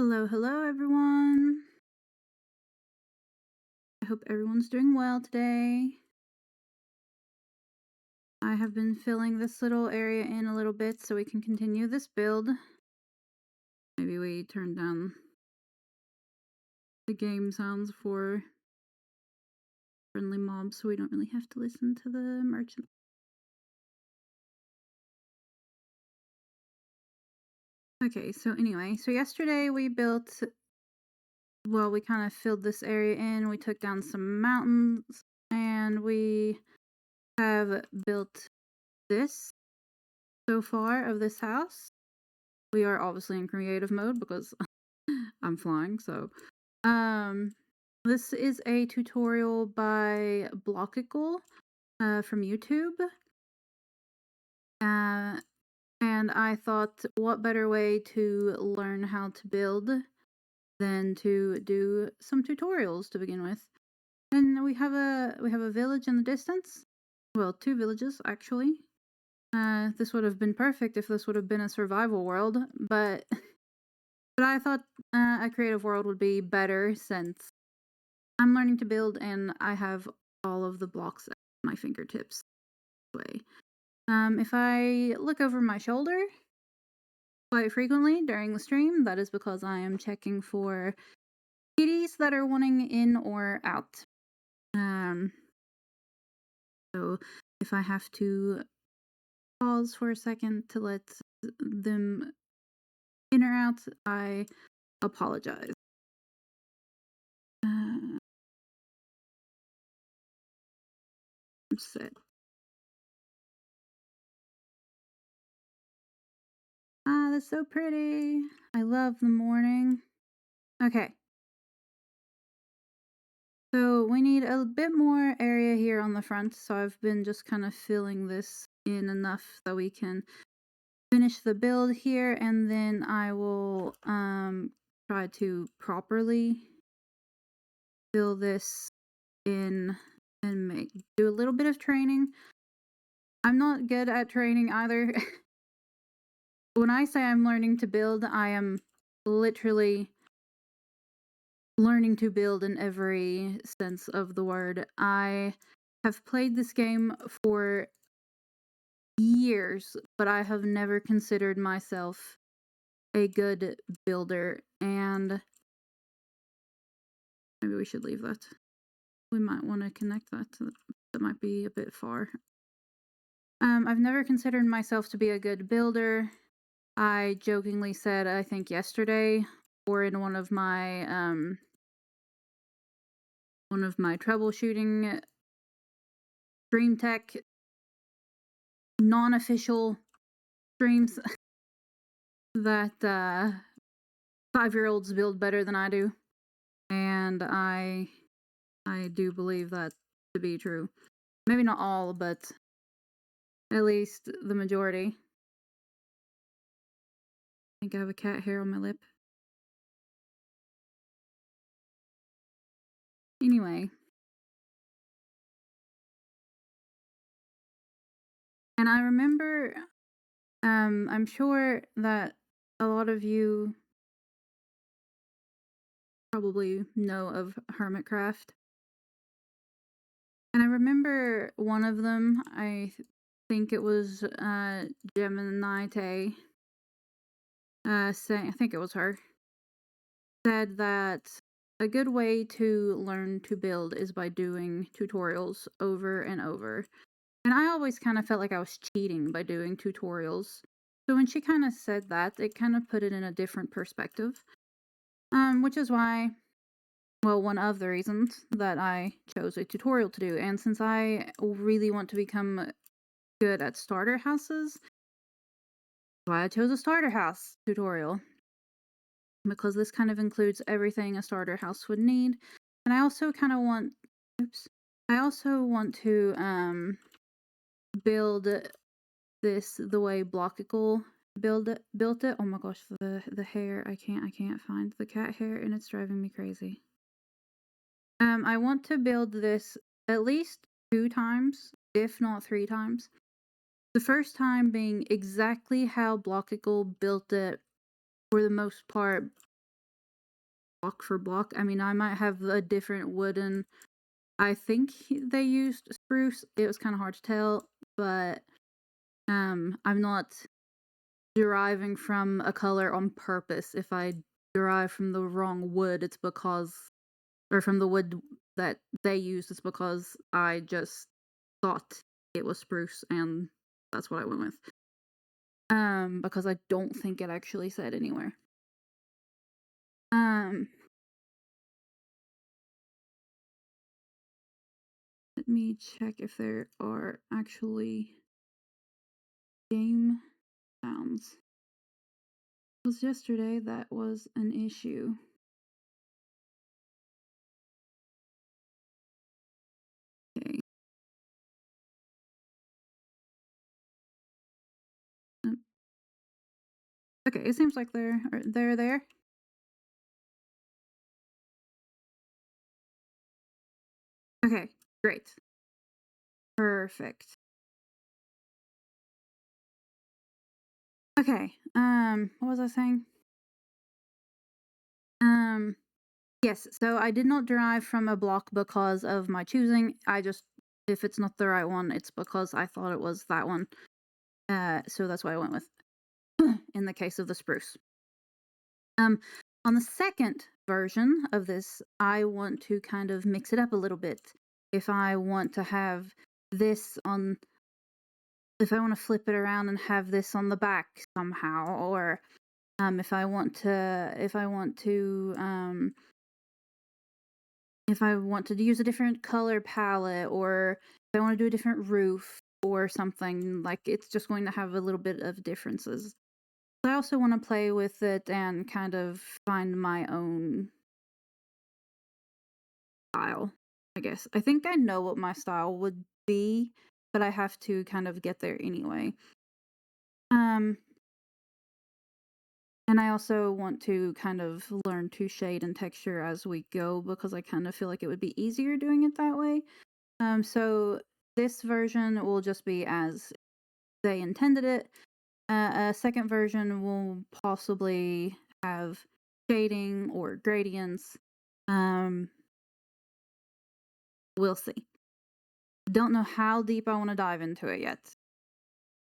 Hello, hello, everyone. I hope everyone's doing well today. I have been filling this little area in a little bit so we can continue this build. Maybe we turn down the game sounds for friendly mobs so we don't really have to listen to the merchant. Okay, so anyway, so yesterday we built, well, we kind of filled this area in. We took down some mountains and we have built this so far of this house. We are obviously in creative mode because I'm flying, so um this is a tutorial by Blockicle from YouTube. Uh and I thought what better way to learn how to build than to do some tutorials to begin with. And we have a village in the distance. Well, two villages actually. This would have been perfect if this would have been a survival world, but I thought a creative world would be better since I'm learning to build and I have all of the blocks at my fingertips. Way. If I look over my shoulder quite frequently during the stream, that is because I am checking for kitties that are wanting in or out. Um, so if I have to pause for a second to let them in or out, I apologize. I'm set. Ah, that's so pretty. I love the morning. Okay. So we need a bit more area here on the front, so I've been just kind of filling this in enough that we can finish the build here, and then I will try to properly fill this in and do a little bit of training. I'm not good at training either. When I say I'm learning to build, I am literally learning to build in every sense of the word. I have played this game for years, but I have never considered myself a good builder, and maybe we should leave that. We might want to connect that. That might be a bit far. I've never considered myself to be a good builder. I jokingly said, I think yesterday, or in one of my troubleshooting Dream Tech non-official streams that 5-year-olds build better than I do, and I do believe that to be true. Maybe not all, but at least the majority. I think I have a cat hair on my lip. Anyway, and I remember, I'm sure that a lot of you probably know of Hermitcraft. And I remember one of them, I think it was Gemini saying, I think it was her, said that a good way to learn to build is by doing tutorials over and over. And I always kind of felt like I was cheating by doing tutorials. So when she kind of said that, it kind of put it in a different perspective. Which is why, well, one of the reasons that I chose a tutorial to do. And since I really want to become good at starter houses, why I chose a starter house tutorial. Because this kind of includes everything a starter house would need. And I also kind of want, I also want to build this the way Blockicle built it. Oh my gosh, the hair, I can't find the cat hair and it's driving me crazy. I want to build this at least 2 times, if not 3 times. The first time being exactly how Blockicle built it for the most part, block for block. I mean, I might have a different wooden. I think they used spruce. It was kind of hard to tell, but I'm not deriving from a color on purpose. If I derive from the wrong wood, it's because, or from the wood that they used, it's because I just thought it was spruce, and that's what I went with. Because I don't think it actually said anywhere. Um, Let me check if there are actually game sounds. Because yesterday that was an issue. Okay. Um, okay, it seems like they're there. Okay, great. Perfect. Okay. What was I saying? Um, yes, so I did not derive from a block because of my choosing. I just, if it's not the right one, it's because I thought it was that one. So that's why I went with in the case of the spruce. Um, on the second version of this, I want to kind of mix it up a little bit. If I want to have this on, if I want to flip it around and have this on the back somehow, or if I want to, if I want to use a different color palette, or if I want to do a different roof or something, like it's just going to have a little bit of differences. I also want to play with it and kind of find my own style, I guess. I think I know what my style would be, but I have to kind of get there anyway. Um, and I also want to kind of learn to shade and texture as we go because I kind of feel like it would be easier doing it that way. So this version will just be as they intended it. A second version will possibly have shading or gradients. Um, we'll see. Don't know how deep I want to dive into it yet.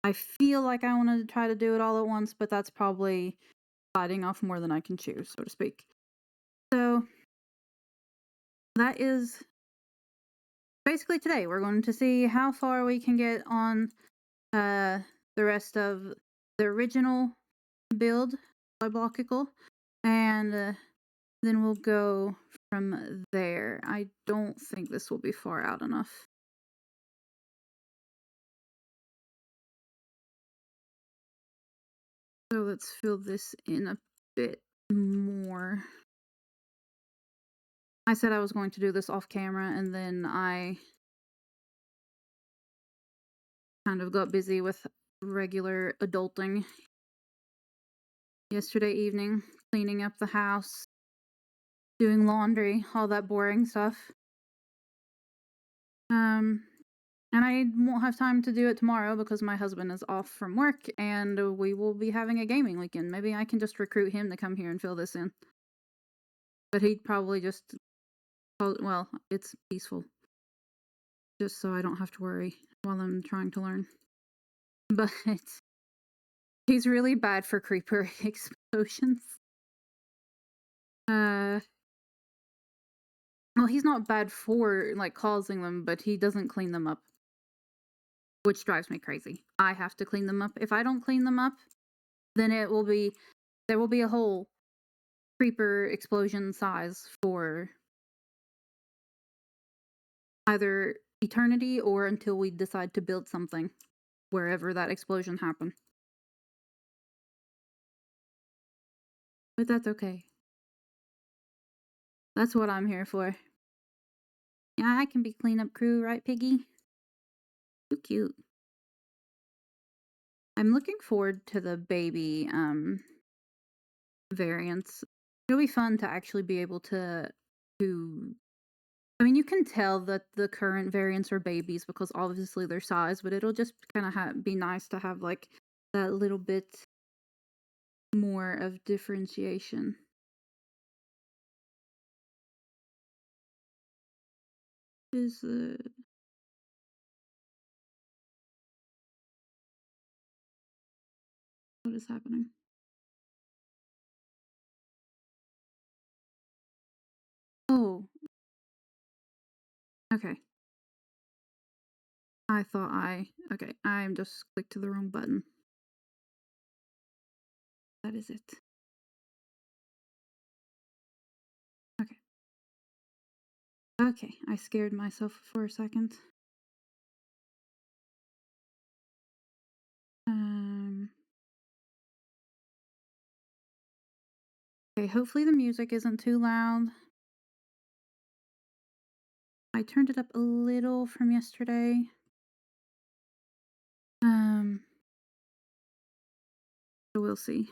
I feel like I want to try to do it all at once, but that's probably biting off more than I can chew, so to speak. So that is basically today. We're going to see how far we can get on the rest of the original build by Blockicle, and then we'll go from there. I don't think this will be far out enough. So let's fill this in a bit more. I said I was going to do this off camera, and then I kind of got busy with regular adulting yesterday evening, cleaning up the house, doing laundry, all that boring stuff. Um, and I won't have time to do it tomorrow because my husband is off from work and we will be having a gaming weekend. Maybe I can just recruit him to come here and fill this in. But he'd probably just, well, it's peaceful. Just so I don't have to worry while I'm trying to learn. But he's really bad for creeper explosions. Uh, well, he's not bad for like causing them, but he doesn't clean them up, which drives me crazy. I have to clean them up. If I don't clean them up, then there will be a whole creeper explosion size for either eternity or until we decide to build something wherever that explosion happened. But that's okay. That's what I'm here for. Yeah, I can be cleanup crew, right, Piggy? So cute. I'm looking forward to the baby variants. It'll be fun to actually be able to I mean, you can tell that the current variants are babies because obviously their size, but it'll just kind of be nice to have like that little bit more of differentiation. is what is happening? Oh, okay. I thought okay, I'm just clicked to the wrong button. That is it. Okay. Okay, I scared myself for a second. Um, okay, hopefully the music isn't too loud. I turned it up a little from yesterday. Um, so we'll see.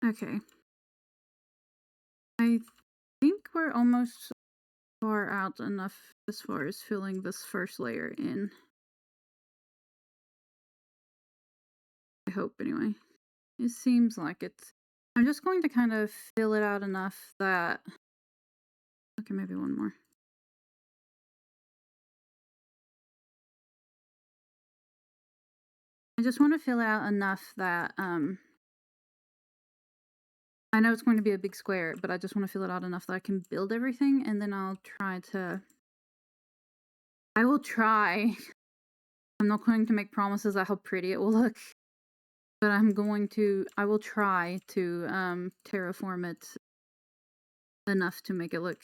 Okay. I think we're almost far out enough as far as filling this first layer in. I hope anyway. It seems like it's I'm just going to kind of fill it out enough that okay, maybe one more. I just want to fill it out enough that I know it's going to be a big square, but I just want to fill it out enough that I can build everything and then I will try. I'm not going to make promises at how pretty it will look, but I will try to terraform it enough to make it look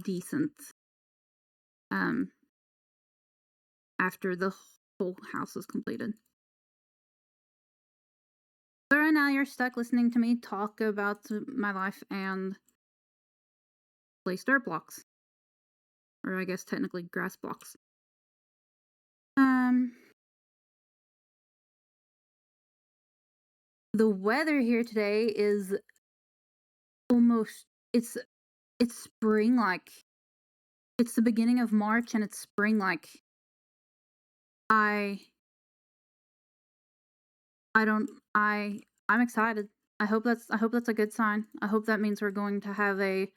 decent um after the whole house is completed. So right now you're stuck listening to me talk about my life and place dirt blocks, or I guess technically grass blocks. Um, the weather here today is almost it's it's spring like. It's the beginning of March and it's spring like. I I don't I'm excited. I hope that's a good sign. I hope that means we're going to have a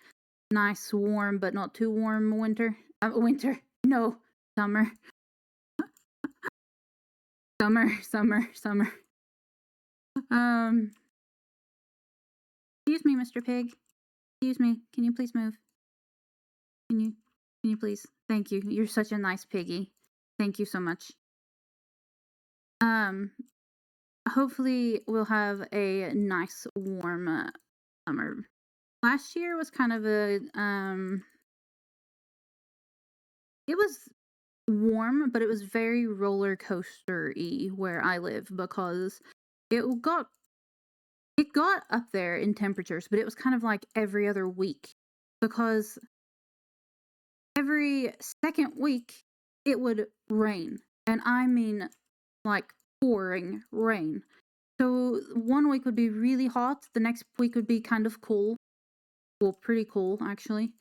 nice warm but not too warm winter. Winter. No, summer. Summer. Um, excuse me, Mr. Pig. Excuse me. Can you please move? Can you can you please? Thank you. You're such a nice piggy. Thank you so much. Um, hopefully we'll have a nice warm summer. Last year was kind of a it was warm, but it was very roller coaster-y where I live because it got it got up there in temperatures, but it was kind of like every other week because every second week it would rain. And I mean like pouring rain. So one week would be really hot, the next week would be kind of cool. Well, pretty cool actually.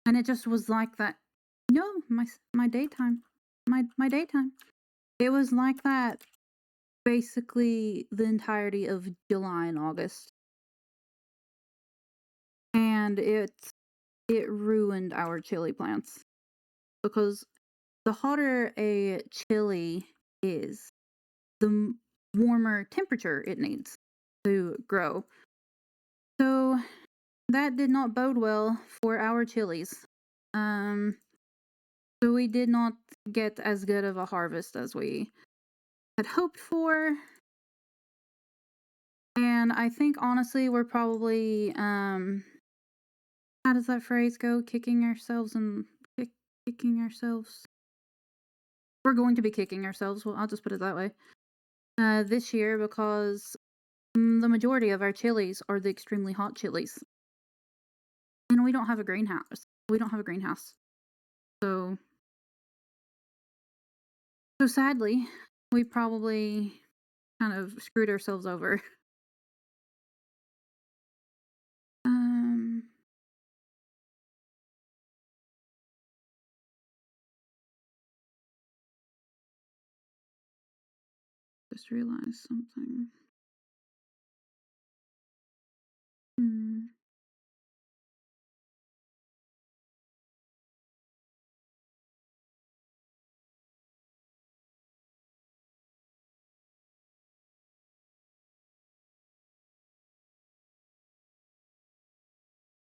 And it just was like that. No, my daytime. My daytime. It was like that basically the entirety of July and August. And it ruined our chili plants because the hotter a chili is, the warmer temperature it needs to grow. So that did not bode well for our chilies. Um, so we did not get as good of a harvest as we had hoped for. And I think honestly we're probably how does that phrase go? Kicking ourselves. We're going to be kicking ourselves. Well, I'll just put it that way. This year because the majority of our chilies are the extremely hot chilies. And we don't have a greenhouse. We don't have a greenhouse. So sadly, we probably kind of screwed ourselves over. Um just realized something. Mm.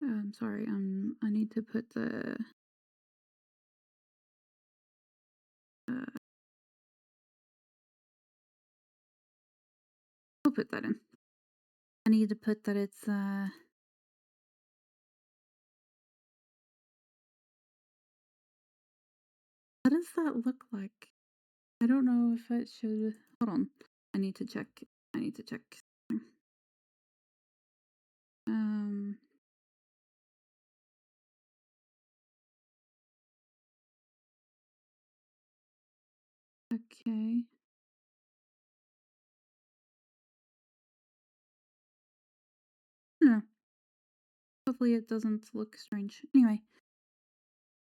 I'm sorry. I need to put the. Uh, we'll put that in. I need to put that it's. What does that look like? I don't know if it should. Hold on. I need to check. I need to check. Um. Okay. No. Hopefully it doesn't look strange. Anyway.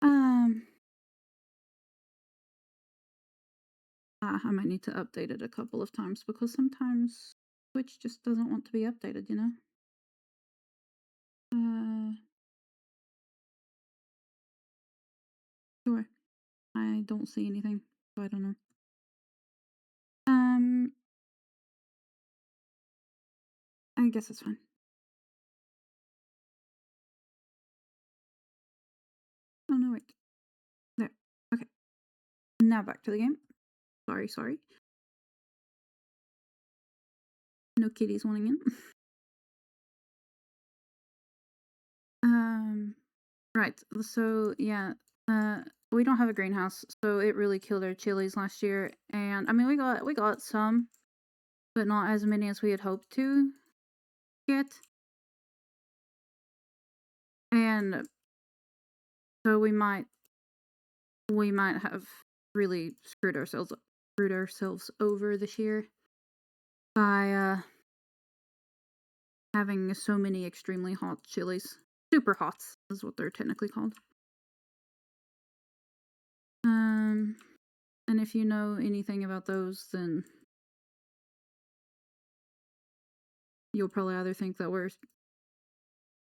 Um. I might need to update it a couple of times because sometimes Twitch just doesn't want to be updated. You know. Uh. Sure. I don't see anything, so I don't know. Um. I guess it's fine. Oh no, wait. There. Okay. Now back to the game. Sorry, sorry. No kitties wanting in. um. Right. So yeah. We don't have a greenhouse, so it really killed our chilies last year. And I mean, we got some, but not as many as we had hoped to get. And so we might have really screwed ourselves over this year by having so many extremely hot chilies. Super hots is what they're technically called. Um, and if you know anything about those, then you'll probably either think that we're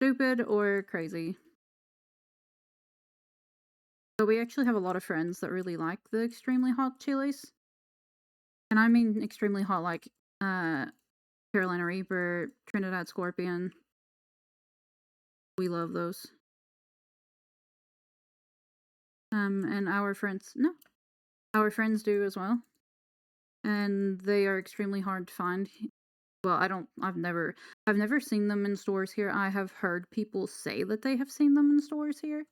stupid or crazy. But we actually have a lot of friends that really like the extremely hot chilies. And I mean extremely hot, like uh, Carolina Reaper, Trinidad Scorpion. We love those. And our friends do as well. And they are extremely hard to find. Well, I've never seen them in stores here. I have heard people say that they have seen them in stores here.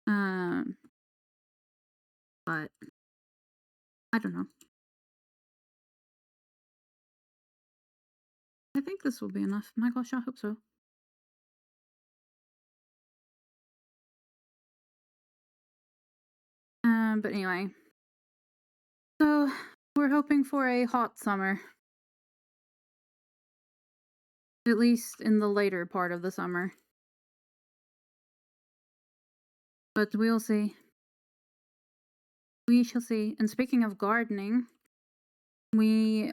Um, but I don't know. I think this will be enough. My gosh, I hope so. But anyway, so we're hoping for a hot summer, at least in the later part of the summer. But we'll see. We shall see. And speaking of gardening, we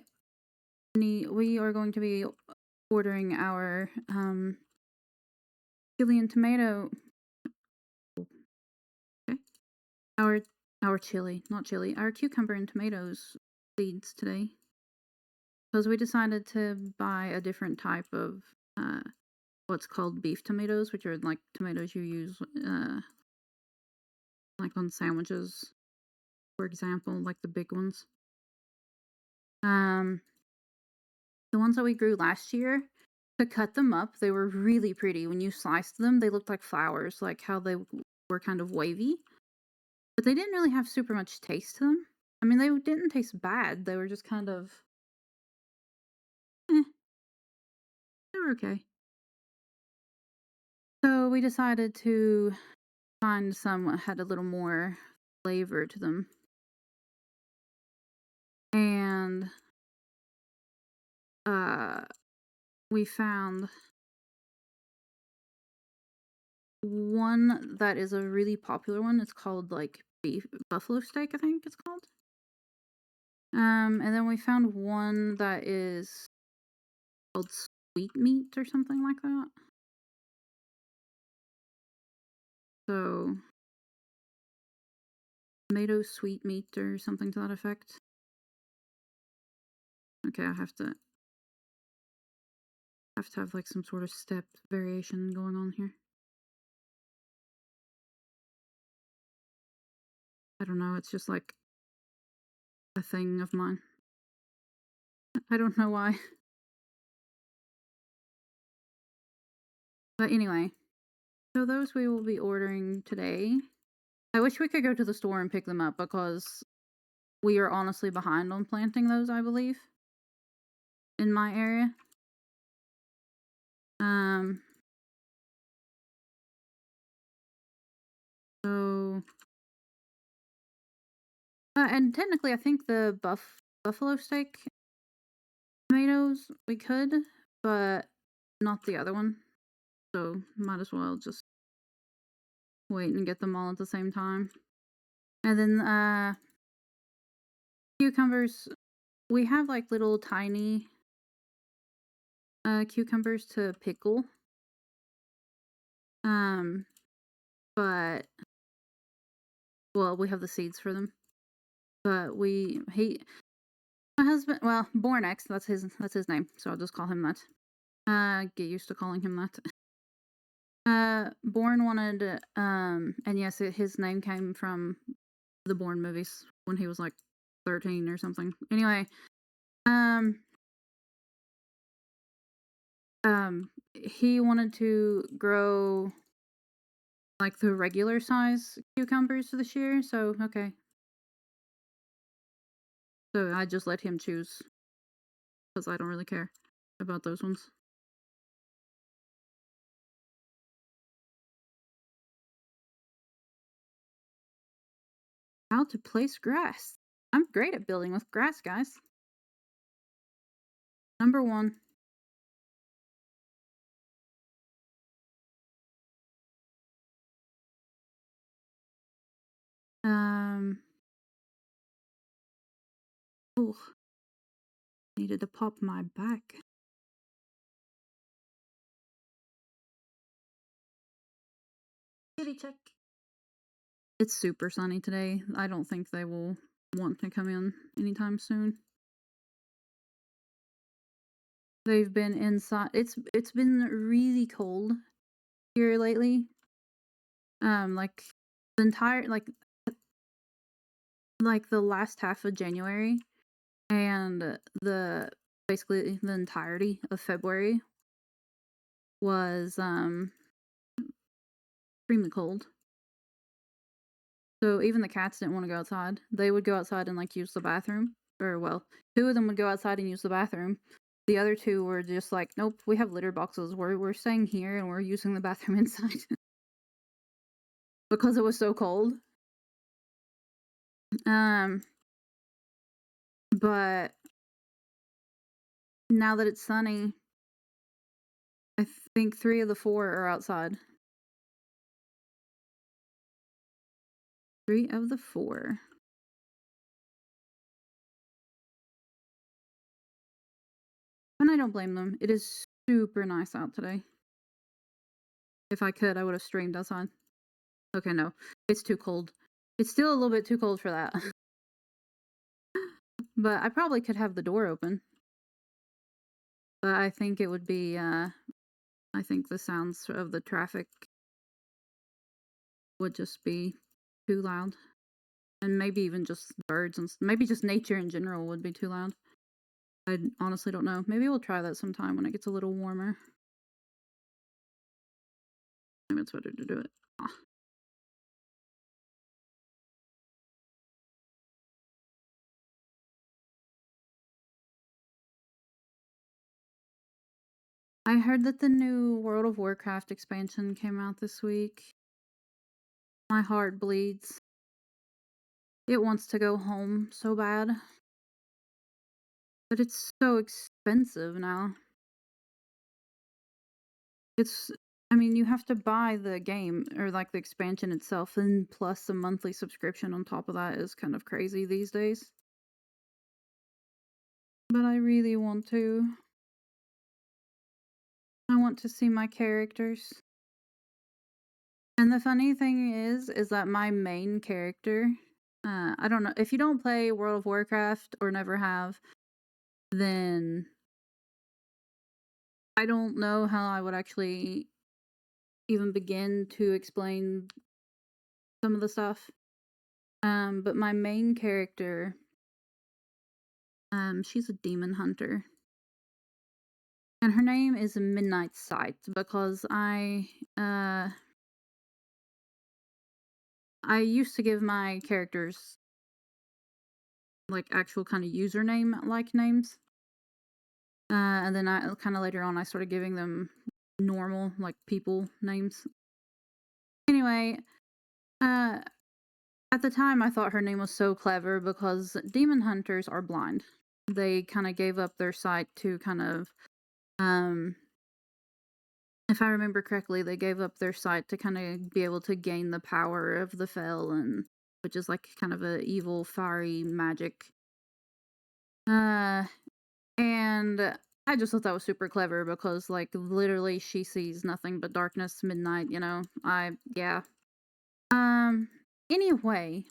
we are going to be ordering our chili and tomato. Okay. Our chili, not chili. Our cucumber and tomatoes seeds today because we decided to buy a different type of uh, what's called beef tomatoes, which are like tomatoes you use like on sandwiches, for example, like the big ones. Um, the ones that we grew last year, to cut them up, they were really pretty. When you sliced them, they looked like flowers, like how they were kind of wavy. But they didn't really have super much taste to them. I mean, they didn't taste bad. They were just kind of, eh, they were okay. So we decided to find some that had a little more flavor to them. And uh, we found one that is a really popular one. It's called like beef buffalo steak, I think it's called. And then we found one that is called sweet meat or something like that. So, tomato sweet meat or something to that effect. Okay, I have to have like some sort of step variation going on here. I don't know, it's just like a thing of mine. I don't know why. But anyway, so those we will be ordering today. I wish we could go to the store and pick them up because we are honestly behind on planting those, I believe, in my area. Um, so and technically, I think the buffalo steak tomatoes we could, but not the other one. So might as well just wait and get them all at the same time. And then cucumbers, we have like little tiny cucumbers to pickle. Um, but well, we have the seeds for them. But my husband, well, Born X, that's his name, so I'll just call him that. Get used to calling him that. Bourne wanted, and yes, his name came from the Bourne movies when he was like 13 or something. Anyway, um, he wanted to grow like the regular size cucumbers this year, so okay. So I just let him choose because I don't really care about those ones. How to place grass. I'm great at building with grass, guys. Number one. Um, oh, needed to pop my back. Kitty check. It's super sunny today. I don't think they will want to come in anytime soon. They've been inside. It's been really cold here lately. Like the entire like the last half of January and the basically the entirety of February was extremely cold. So even the cats didn't want to go outside. They would go outside and like use the bathroom. Or well, two of them would go outside and use the bathroom. The other two were just like, nope, we have litter boxes. We're staying here and we're using the bathroom inside because it was so cold. Um, but now that it's sunny, I think 3 of the 4 are outside. 3 of the 4. And I don't blame them. It is super nice out today. If I could, I would have streamed outside. Okay, no. It's too cold. It's still a little bit too cold for that. But I probably could have the door open. But I think it would be, I think the sounds of the traffic would just be too loud. And maybe even just birds and maybe just nature in general would be too loud. I honestly don't know. Maybe we'll try that sometime when it gets a little warmer. Maybe it's better to do it. I heard that the new World of Warcraft expansion came out this week. My heart bleeds. It wants to go home so bad. But it's so expensive now. It's I mean, you have to buy the game or like the expansion itself and plus a monthly subscription on top of that is kind of crazy these days. But I really want to. I want to see my characters. And the funny thing is that my main character, I don't know if you don't play World of Warcraft or never have, then I don't know how I would actually even begin to explain some of the stuff. But my main character, she's a demon hunter, and her name is Midnight Sight because uh, I used to give my characters like actual kind of username like names, and then I kind of later on I started giving them normal like people names. Anyway, uh, at the time I thought her name was so clever because demon hunters are blind. They kind of gave up their sight to kind of um if I remember correctly, they gave up their sight to kinda be able to gain the power of the Fel, and which is like kind of a evil, fiery magic. Uh, and I just thought that was super clever because, like, literally she sees nothing but darkness, midnight, you know? Yeah. Um, anyway,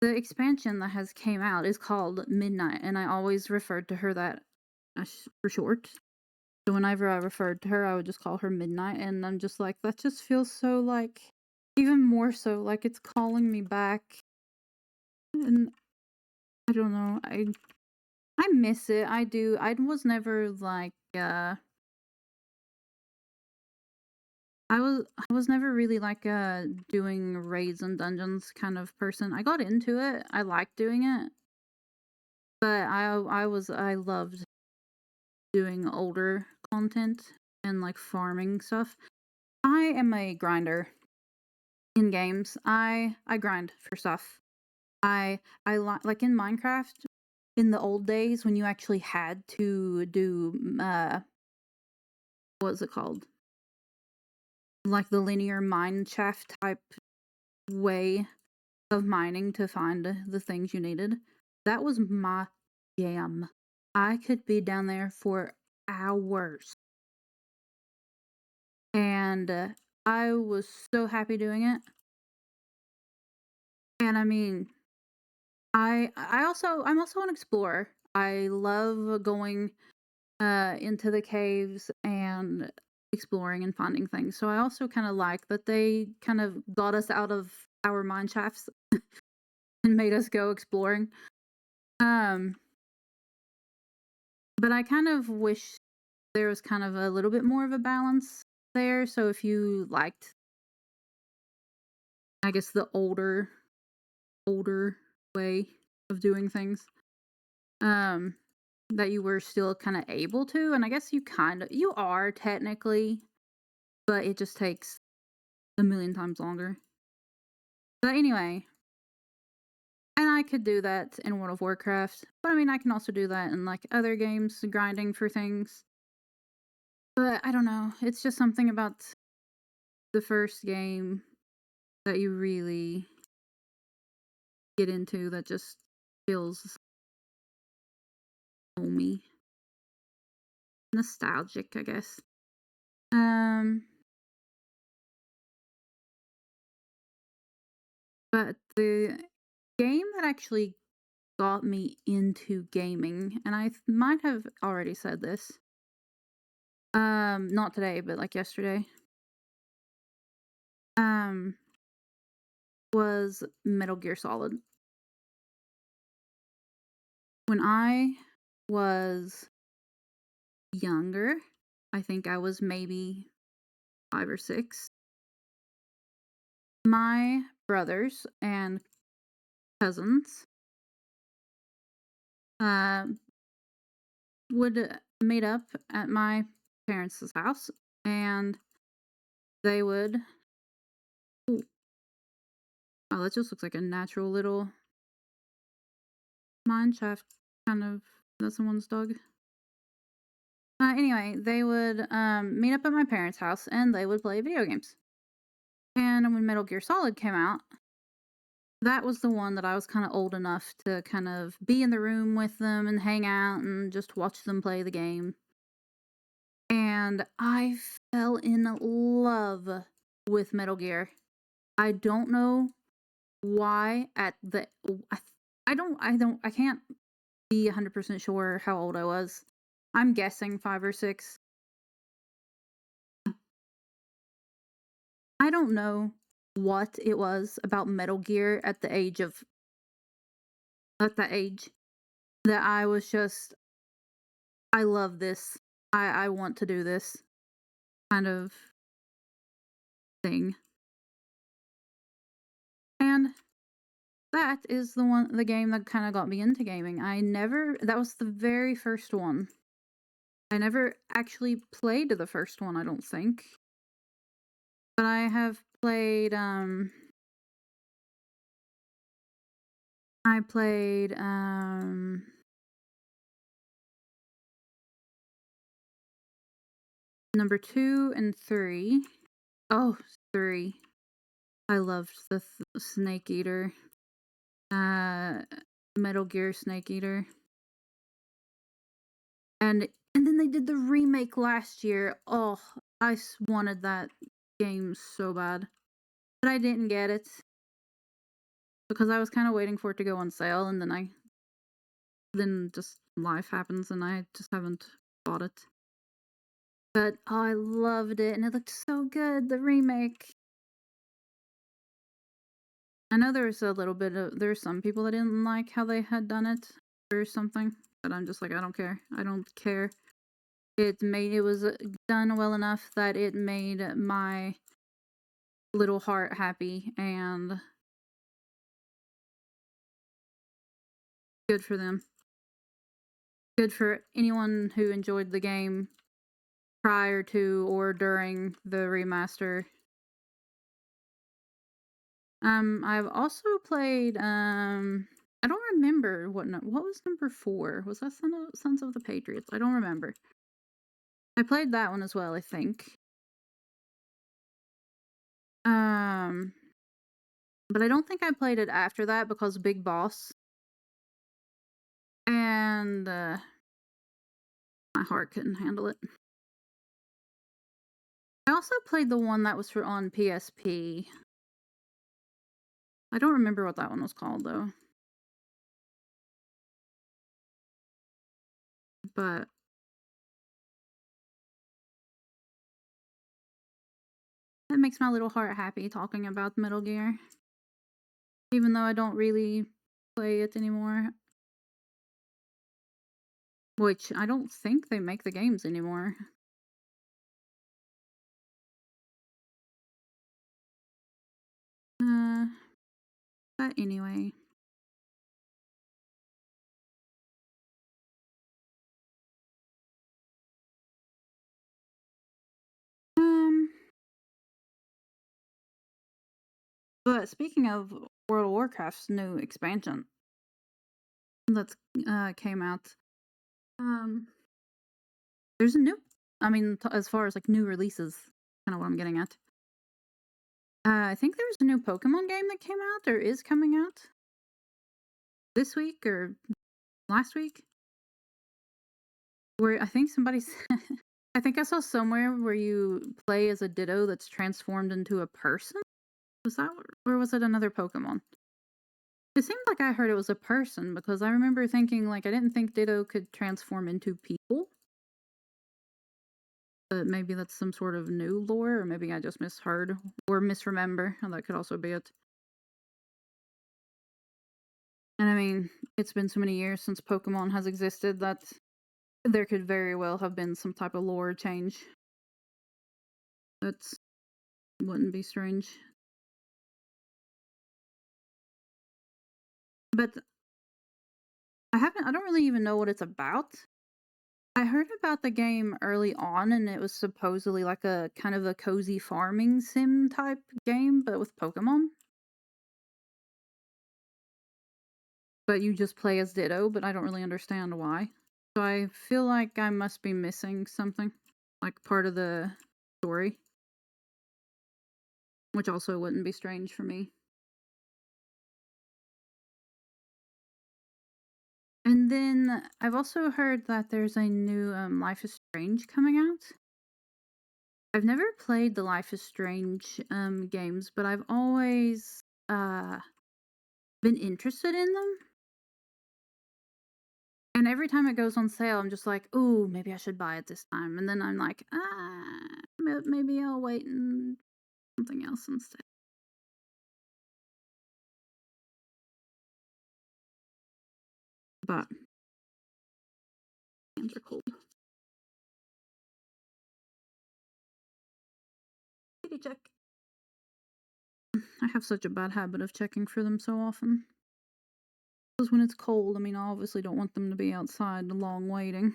the expansion that has came out is called Midnight, and I always referred to her that for short. So whenever I referred to her, I would just call her Midnight, and I'm just like, that just feels so like even more so like it's calling me back. And I don't know, I miss it. I do. I was never like I was never really like doing raids and dungeons kind of person. I got into it. I liked doing it, but I loved doing older content and like farming stuff. I am a grinder in games. I grind for stuff. Like in Minecraft in the old days when you actually had to do what was it called? Like the linear mine shaft type way of mining to find the things you needed. That was my jam. I could be down there for hours. And I was so happy doing it. And I mean, I'm also an explorer. I love going into the caves and exploring and finding things. So I also kind of like that they kind of got us out of our mine shafts and made us go exploring. Um, but I kind of wish there was kind of a little bit more of a balance there. So if you liked, I guess, the older way of doing things, um, that you were still kind of able to, and I guess you are technically, but it just takes a million times longer. But anyway, and I could do that in World of Warcraft, but I mean, I can also do that in like other games, grinding for things. But I don't know. It's just something about the first game that you really get into that just feels homey, nostalgic, I guess. Um, but the game that actually got me into gaming, and might have already said this, not today, but like yesterday, um, was Metal Gear Solid. When I was younger, I think I was maybe 5 or 6, my brothers and cousins, uh, would meet up at my parents' house, and they would ooh, oh, that just looks like a natural little mine shaft kind of that's someone's dog. Anyway, they would, meet up at my parents' house, and they would play video games. And when Metal Gear Solid came out, that was the one that I was kinda old enough to kind of be in the room with them and hang out and just watch them play the game. and I fell in love with Metal Gear. I don't know why at the I I can't be 100% sure how old I was. I'm guessing 5 or 6. I don't know what it was about Metal Gear at that age that I was just, "I love this. I want to do this," kind of thing. And that is the game that kinda got me into gaming. I never that was the very first one. I never actually played the first one, I don't think. But I played, number 2 and 3. Oh, 3. I loved the Snake Eater, uh, Metal Gear Snake Eater. And then they did the remake last year. Oh, wanted that game so bad, but I didn't get it because I was kinda waiting for it to go on sale, and then just life happens, and I just haven't bought it. But, oh, I loved it, and it looked so good, the remake. I know there's some people that didn't like how they had done it or something, but I'm just like, "I don't care. I don't care." It was, done well enough that it made my little heart happy, and good for them. Good for anyone who enjoyed the game prior to or during the remaster. I've also played, I don't remember what was number 4? Was that Sons of the Patriots? I don't remember. I played that one as well, I think. Um, but I don't think I played it after that because Big Boss, and, my heart couldn't handle it. I also played the one that was for on PSP. I don't remember what that one was called, though. But that makes my little heart happy talking about Metal Gear, even though I don't really play it anymore, which I don't think they make the games anymore. Uh, but anyway. Um, but speaking of World of Warcraft's new expansion that's came out, um, there's a new. I mean, as far as like new releases, kind of what I'm getting at. I think there's a new Pokemon game that came out or is coming out this week or last week. Where I think somebody I think I saw somewhere where you play as a Ditto that's transformed into a person? Was that or was it another Pokemon? It seemed like I heard it was a person because I remember thinking, like, I didn't think Ditto could transform into people, but maybe that's some sort of new lore, or maybe I just misheard or misremember, and that could also be it. And I mean, it's been so many years since Pokemon has existed that there could very well have been some type of lore change. That's wouldn't be strange. But I don't really even know what it's about. I heard about the game early on, and it was supposedly like a kind of a cozy farming sim type game, but with Pokemon. But you just play as Ditto, but I don't really understand why. So I feel like I must be missing something, like part of the story, which also wouldn't be strange for me. And then I've also heard that there's a new Life is Strange coming out. I've never played the Life is Strange games, but I've always uh been interested in them. And every time it goes on sale, I'm just like, "Ooh, maybe I should buy it this time." And then I'm like, maybe I'll wait and something else instead." But hands are cold. Kitty check. I have such a bad habit of checking for them so often. Because when it's cold, I mean, I obviously don't want them to be outside long waiting.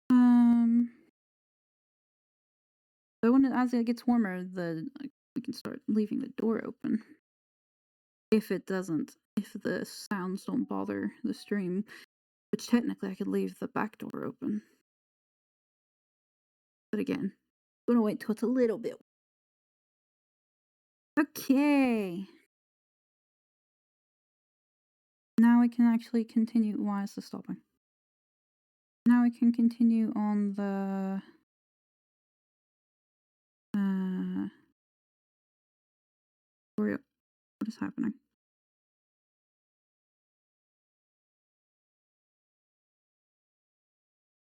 Um, but as it gets warmer, we can start leaving the door open. If the sounds don't bother the stream, which technically I could leave the back door open. But again, I'm gonna wait till it's a little bit. Okay. Now we can actually continue. Why is this stopping? Now we can continue on the uh tutorial. What is happening?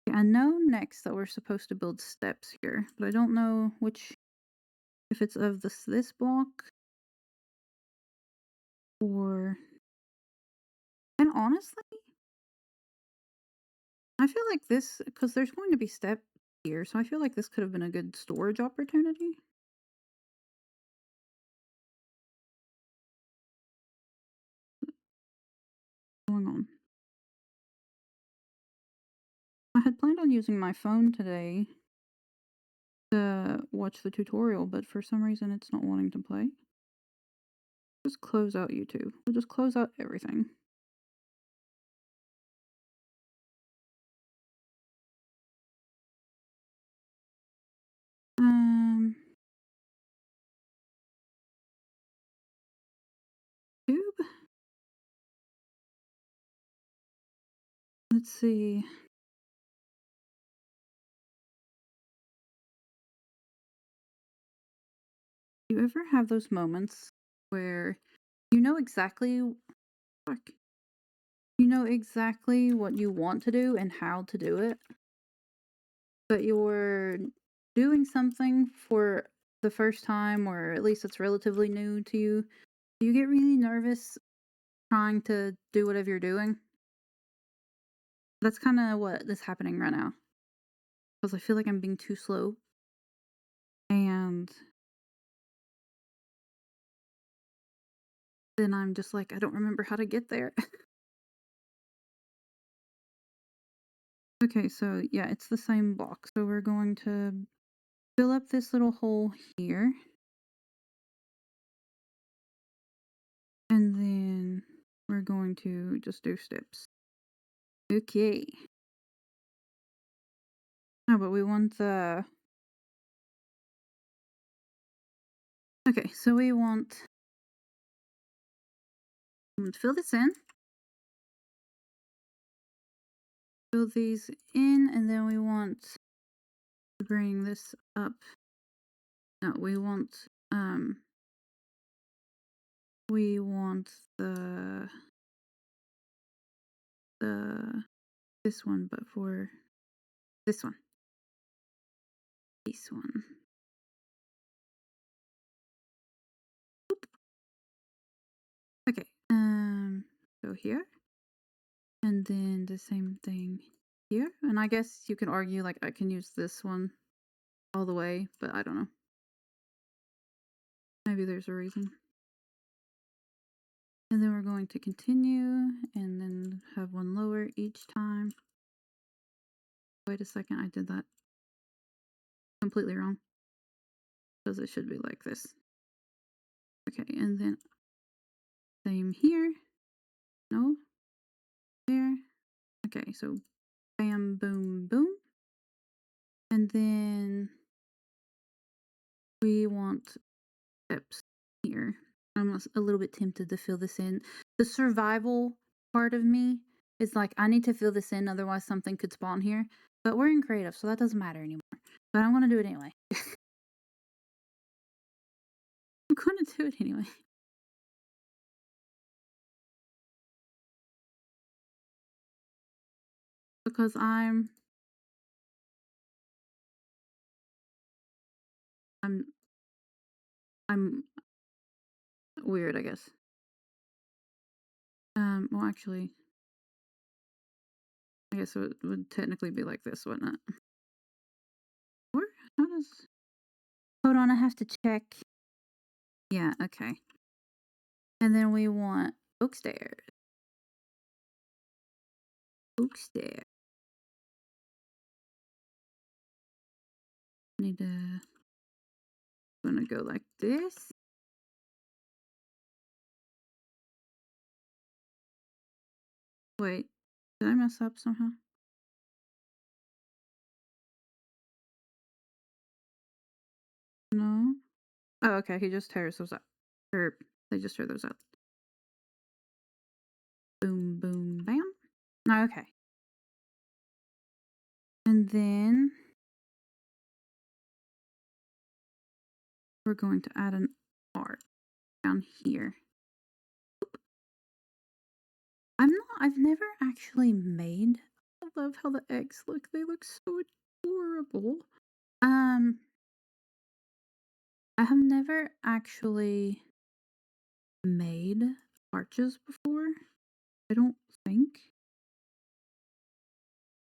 Okay, I know next that we're supposed to build steps here, but I don't know which if it's of this block or and honestly, I feel like this because there's going to be step here, so I feel like this could have been a good storage opportunity. What's going on? I had planned on using my phone today to watch the tutorial, but for some reason it's not wanting to play. Just close out YouTube. We'll just close out everything. Um, Tube. Let's see. Do you ever have those moments where you know exactly fuck, you know exactly what you want to do and how to do it, but you're doing something for the first time, or at least it's relatively new to you? Do you get really nervous trying to do whatever you're doing? That's kind of what is happening right now. Because I feel like I'm being too slow. And then I'm just like, I don't remember how to get there. Okay, so yeah, it's the same block. So we're going to fill up this little hole here. And then we're going to just do steps. Okay. Oh, but we want the... Okay, so we want... fill this in. Fill these in, and then we want to bring this up. No, we want the this one, but for this one. This one. Okay. So here. And then the same thing here. And I guess you can argue like I can use this one all the way, but I don't know. Maybe there's a reason. And then we're going to continue and then have one lower each time. Wait a second, I did that completely wrong. Because it should be like this. Okay, and then same here. No. There. Okay, so bam, boom, boom. And then we want steps here. I'm a little bit tempted to fill this in. The survival part of me is like, I need to fill this in, otherwise something could spawn here. But we're in creative, so that doesn't matter anymore. But I want to do it anyway. I'm going to do it anyway because I'm I'm weird, I guess. Well, actually, I guess it would technically be like this, wouldn't it? Or how does? Hold on, I have to check. Yeah, okay. And then we want oak stairs. Oak stairs. Need to. Gonna go like this. Wait, did I mess up somehow? No. Oh, okay. He just tears those up. Or they just tear those up. Boom, boom, bam. Okay. And then we're going to add an art down here. I've never actually made. I love how the eggs look. They look so adorable. Um, I have never actually made arches before. I don't think.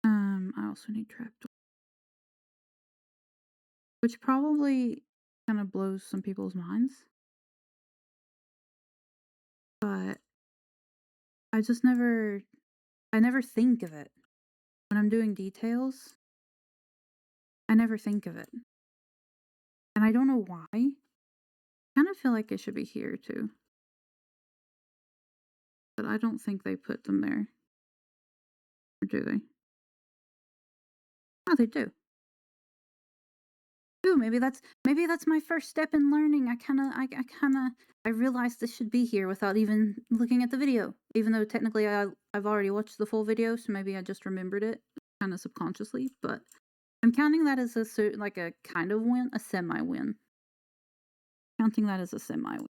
I also need trapdoor, which probably kind of blows some people's minds. But I never think of it. When I'm doing details, I never think of it. And I don't know why. I kind of feel like it should be here too. But I don't think they put them there. Or do they? Oh, they do. Ooh, maybe that's my first step in learning. I realized this should be here without even looking at the video. Even though technically I've already watched the full video, so maybe I just remembered it kind of subconsciously. But I'm counting that as like a kind of win, a semi win. Counting that as a semi win.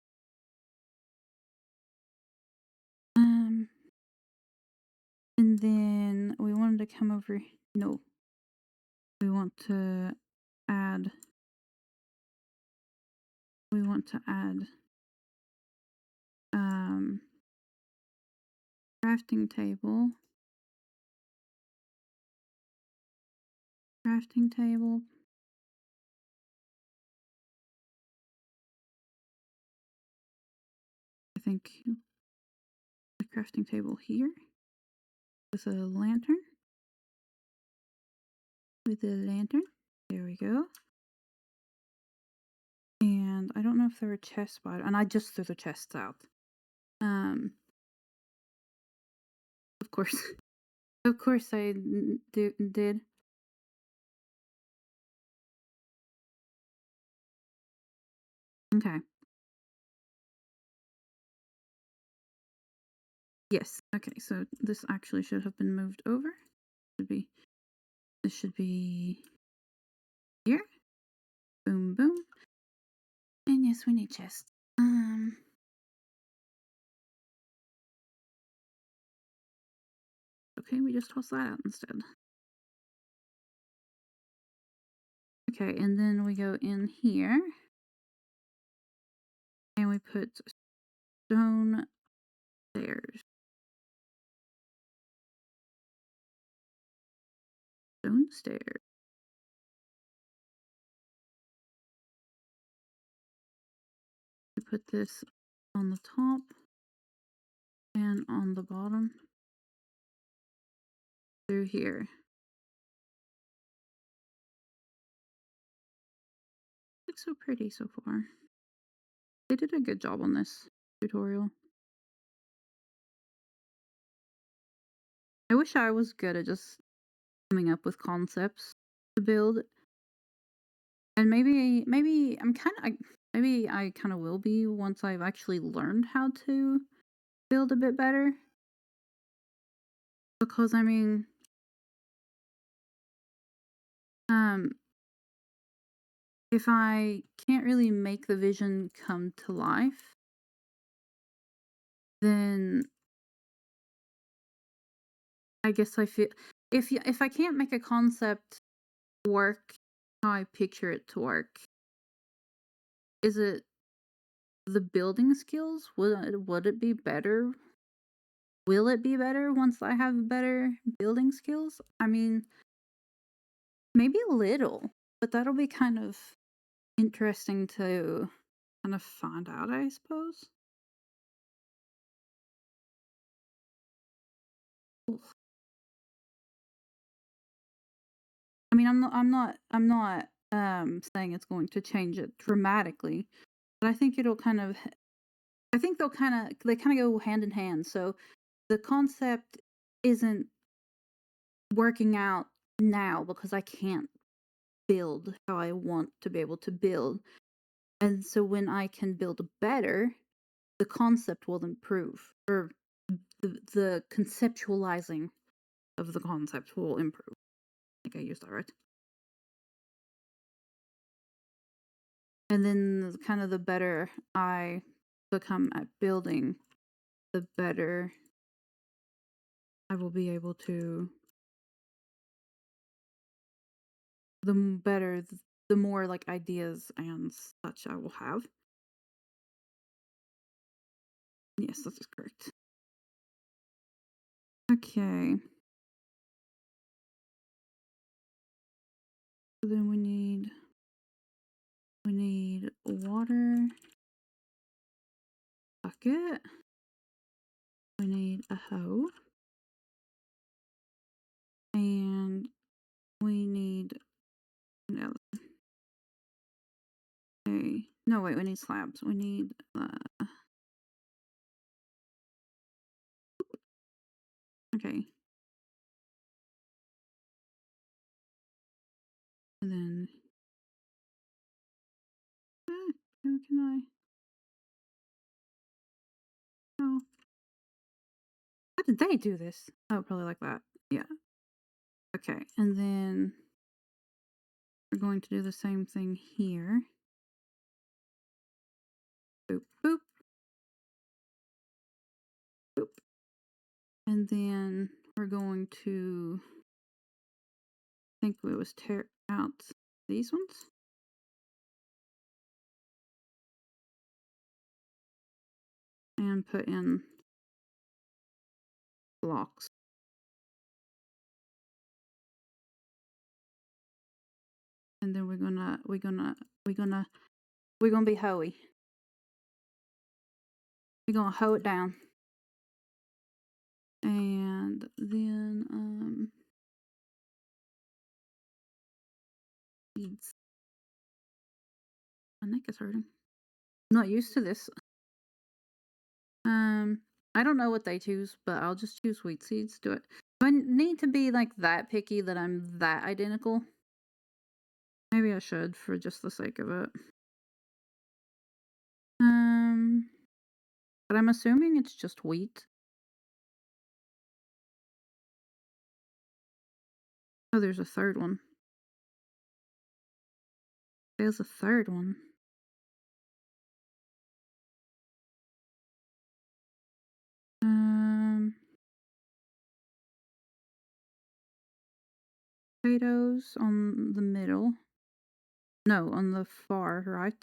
And then we wanted to come over. No, we want to add. We want to add. Crafting table. Crafting table. I think the crafting table here with a lantern. With a lantern. There we go. And I don't know if there were chests by it, and I just threw the chests out. Of course, of course I did. Okay. Yes. Okay. So this actually should have been moved over. This should be here. Boom, boom. And yes, we need chests. Okay, we just toss that out instead. Okay, and then we go in here. And we put stone stairs. Stone stairs. We put this on the top and on the bottom through here. Looks so pretty so far. They did a good job on this tutorial. I wish I was good at just coming up with concepts to build. And maybe maybe I kind of will be once I've actually learned how to build a bit better. Because I mean, um, if I can't really make the vision come to life, then I guess I feel if I can't make a concept work how I picture it to work, is it the building skills? Would it be better? Will it be better once I have better building skills? I mean, maybe a little, but that'll be kind of interesting to kind of find out, I suppose. Oof. I mean, I'm not saying it's going to change it dramatically, but I think it'll kind of I think they kind of go hand in hand. So the concept isn't working out now because I can't build how I want to be able to build. And so when I can build better, the concept will improve, or the conceptualizing of the concept will improve. I think I used that right. And then kind of the better I become at building, the better I will be able to, better, the more like ideas and such I will have. Yes, that is correct. Okay. So then we need a water bucket. We need a hoe, and we need no. Okay. No, wait. We need slabs. We need okay, and then how can I? Oh, how did they do this? Oh, probably like that. Yeah. Okay, and then we're going to do the same thing here. Boop boop boop, and then we're going to think we was tear out these ones and put in blocks. And then we're gonna be hoey. We're gonna hoe it down. And then seeds. My neck is hurting. I'm not used to this. Um I don't know what they choose, but I'll just choose wheat seeds. Do I need to be like that picky that I'm that identical? Maybe I should for just the sake of it. Um but I'm assuming it's just wheat. Oh, there's a third one. There's a third one. Um Potatoes on the middle. No, on the far right.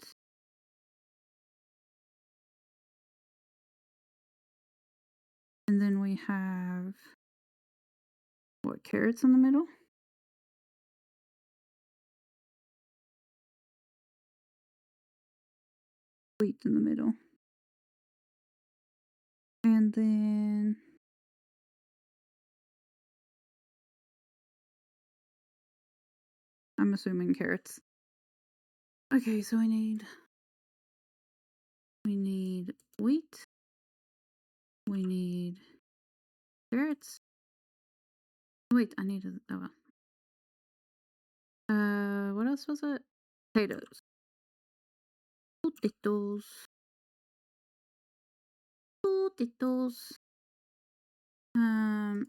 And then we have what, carrots in the middle? Wheat in the middle. And then I'm assuming carrots. Okay, so we need wheat. We need carrots. Wait, I needed oh well. What else was it? Potatoes. Potatoes. Potatoes. Um,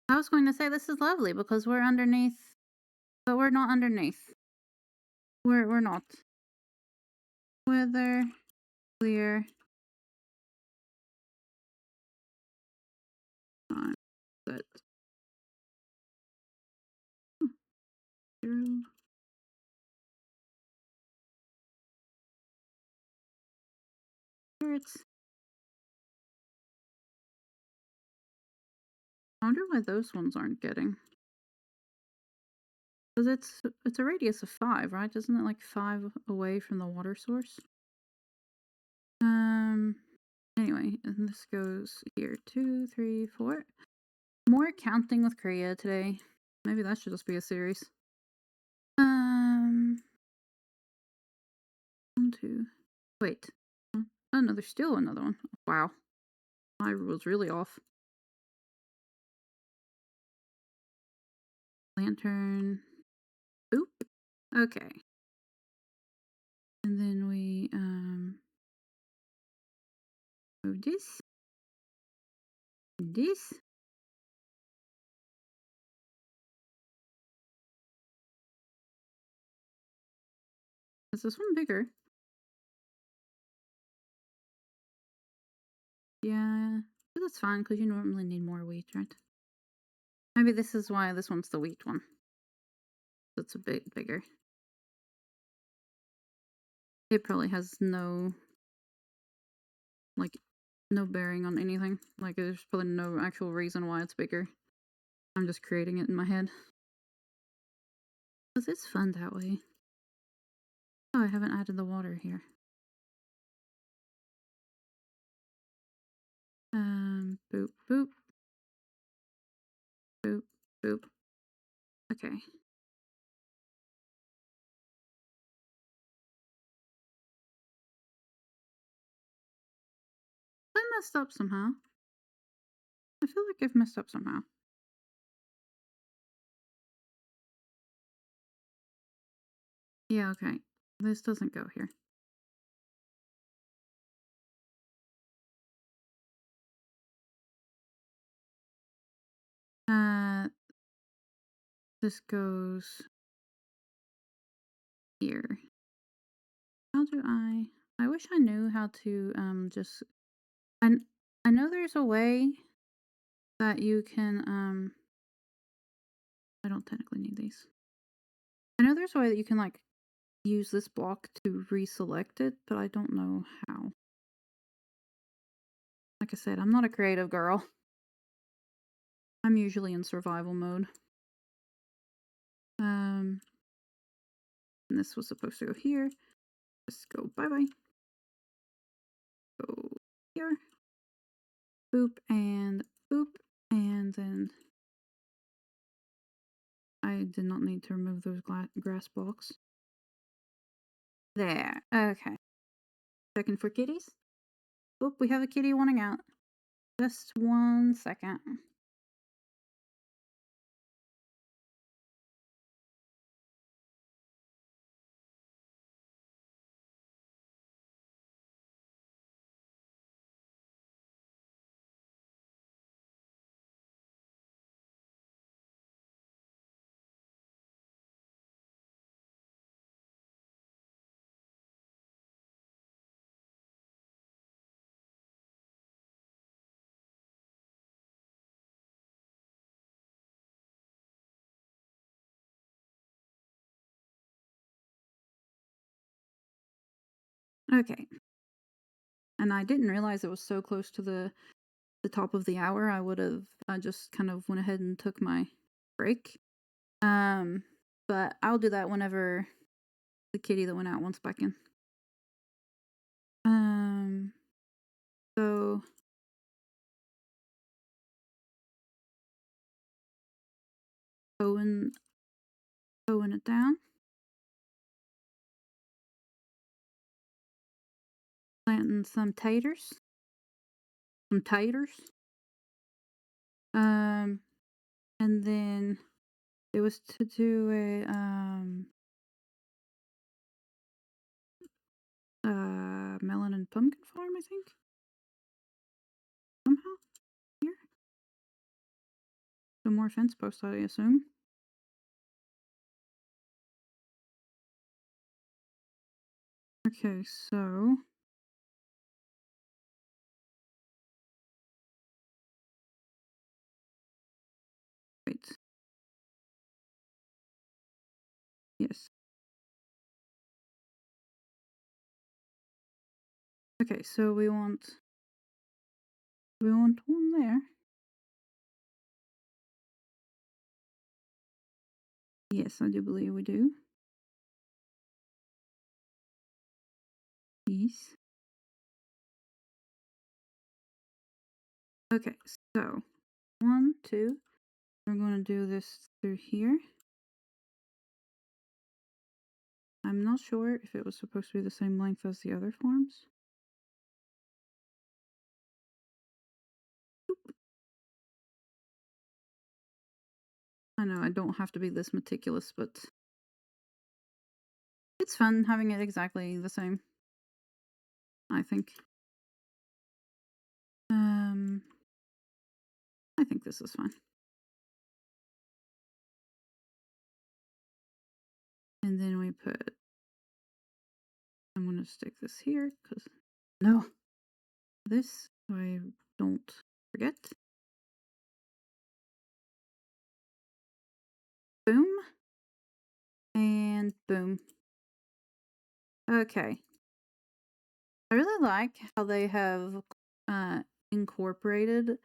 I was going to say this is lovely because we're underneath, but we're not underneath. We're not. Weather clear. Time set. Zero. Carrots. I wonder why those ones aren't getting. Because it's a radius of 5, right? Isn't it like 5 away from the water source? Um. Anyway, and this goes here. 2, 3, 4. More counting with Korea today. Maybe that should just be a series. 1, 2. Wait. Oh no, there's still another one. Wow, I was really off. Lantern. Oop. Okay. And then we move this. Is this one bigger? Yeah, but that's fine because you normally need more wheat, right? Maybe this is why this one's the wheat one. It's a bit bigger. It probably has like no bearing on anything. Like there's probably no actual reason why it's bigger. I'm just creating it in my head. Because it's fun that way. Oh, I haven't added the water here. Boop, boop, boop, boop. Okay. I messed up somehow. I feel like I've messed up somehow. Yeah, okay. This doesn't go here. Uh, this goes here. How do I wish I knew how to just I I know there's a way that you can I don't technically need these. I know there's a way that you can like use this block to reselect it, but I don't know how. Like I said, I'm not a creative girl. I'm usually in survival mode. And this was supposed to go here. Let's go bye bye. Go here. Boop and boop. And then I did not need to remove those grass blocks. There. Okay. Checking for kitties. Oop, we have a kitty wanting out. Just 1 second. Okay. And I didn't realize it was so close to the top of the hour. I just kind of went ahead and took my break. Um, but I'll do that whenever the kitty that went out wants back in. Um, so going it down. Planting some taters. Some taters. And then It was to do melon and pumpkin farm, I think. Somehow here. So more fence posts, I assume. Okay, so wait. Yes. Okay, so we want one there. Yes, I do believe we do. Yes. Okay, so 1, 2. We're going to do this through here. I'm not sure if it was supposed to be the same length as the other farms. I know I don't have to be this meticulous, but it's fun having it exactly the same, I think. Um, I think this is fine. And then we put, I'm going to stick this here because, no, this so I don't forget. Boom. And boom. Okay. I really like how they have incorporated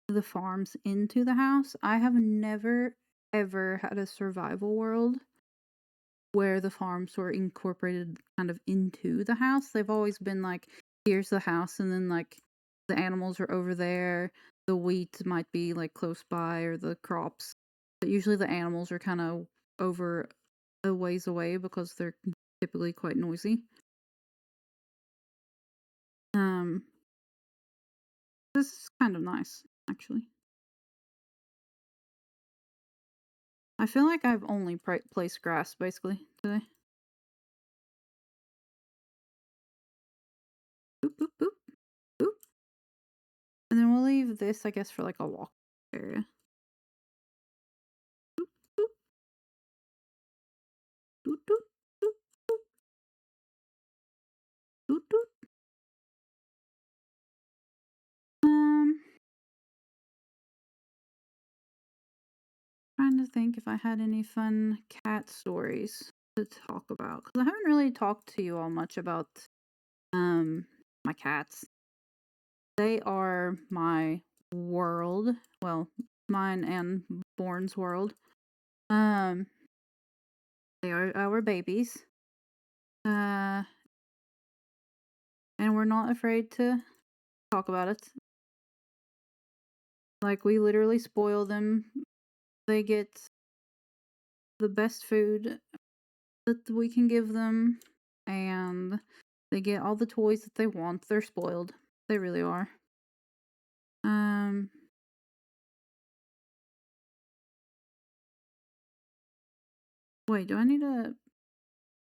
the farms into the house. I have never ever had a survival world where the farms were incorporated kind of into the house. They've always been like, here's the house, and then like the animals are over there. The wheat might be like close by, or the crops. But usually the animals are kind of over a ways away because they're typically quite noisy. Um, this is kind of nice, actually. I feel like I've only placed grass basically today. Boop, boop, boop, boop. And then we'll leave this, I guess, for like a walk area. Boop, boop, doot, doot, doot, doot, doot. Um, trying to think if I had any fun cat stories to talk about, because I haven't really talked to you all much about um my cats. They are my world. Well, mine and Born's world. Um, they are our babies. Uh, and we're not afraid to talk about it. Like, we literally spoil them. They get the best food that we can give them, and they get all the toys that they want. They're spoiled. They really are. Um, wait, do I need to.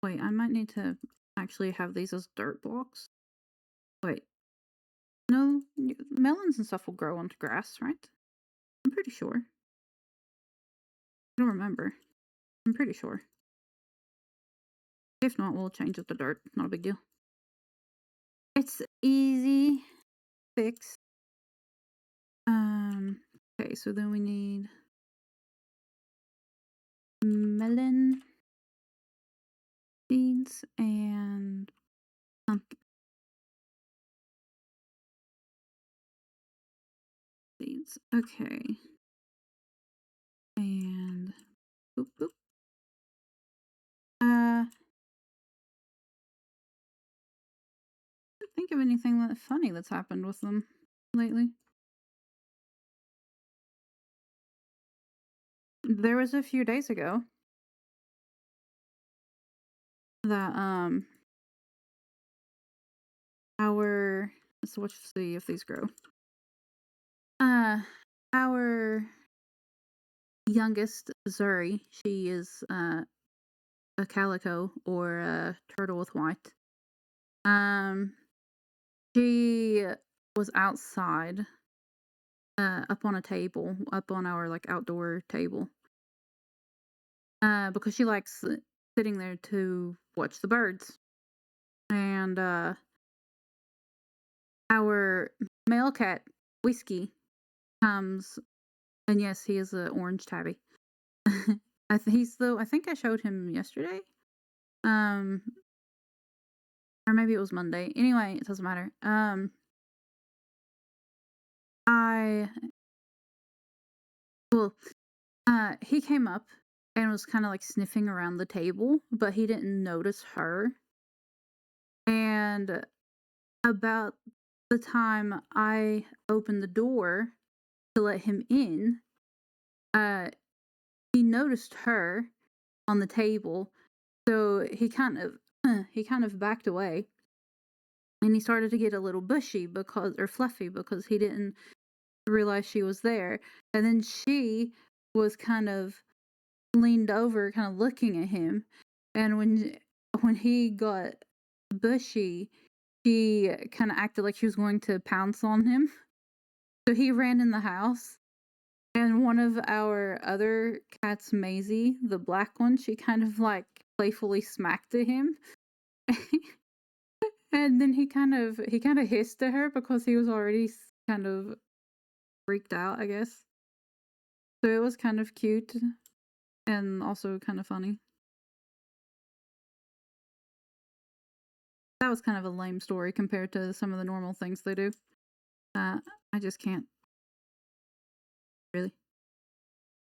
Wait, I might need to actually have these as dirt blocks. Wait, no, melons and stuff will grow onto grass, right? I'm pretty sure. I don't remember. I'm pretty sure. If not, we'll change up the dirt. Not a big deal. It's easy fix. Okay, so then we need melon seeds and pumpkin seeds. Okay. And boop boop. Can't think of anything that funny that's happened with them lately. There was a few days ago that our let's see if these grow. Uh our youngest, Zuri, she is a calico or a turtle with white. Um, she was outside, up on a table, up on our like outdoor table, because she likes sitting there to watch the birds. And our male cat, Whiskey, comes, and yes, he is a orange tabby. I think I showed him yesterday, um, or maybe it was Monday. Anyway, it doesn't matter. I well, he came up and was kind of like sniffing around the table, but he didn't notice her. And about the time I opened the door to let him in, uh, he noticed her on the table, so he kind of backed away, and he started to get a little bushy because or fluffy because he didn't realize she was there. And then she was kind of leaned over, kind of looking at him. And when he got bushy, she kind of acted like she was going to pounce on him. So he ran in the house. And one of our other cats, Maisie, the black one, she kind of like playfully smacked at him. And then he kind of hissed at her because he was already kind of freaked out, I guess. So it was kind of cute and also kind of funny. That was kind of a lame story compared to some of the normal things they do. I just can't really.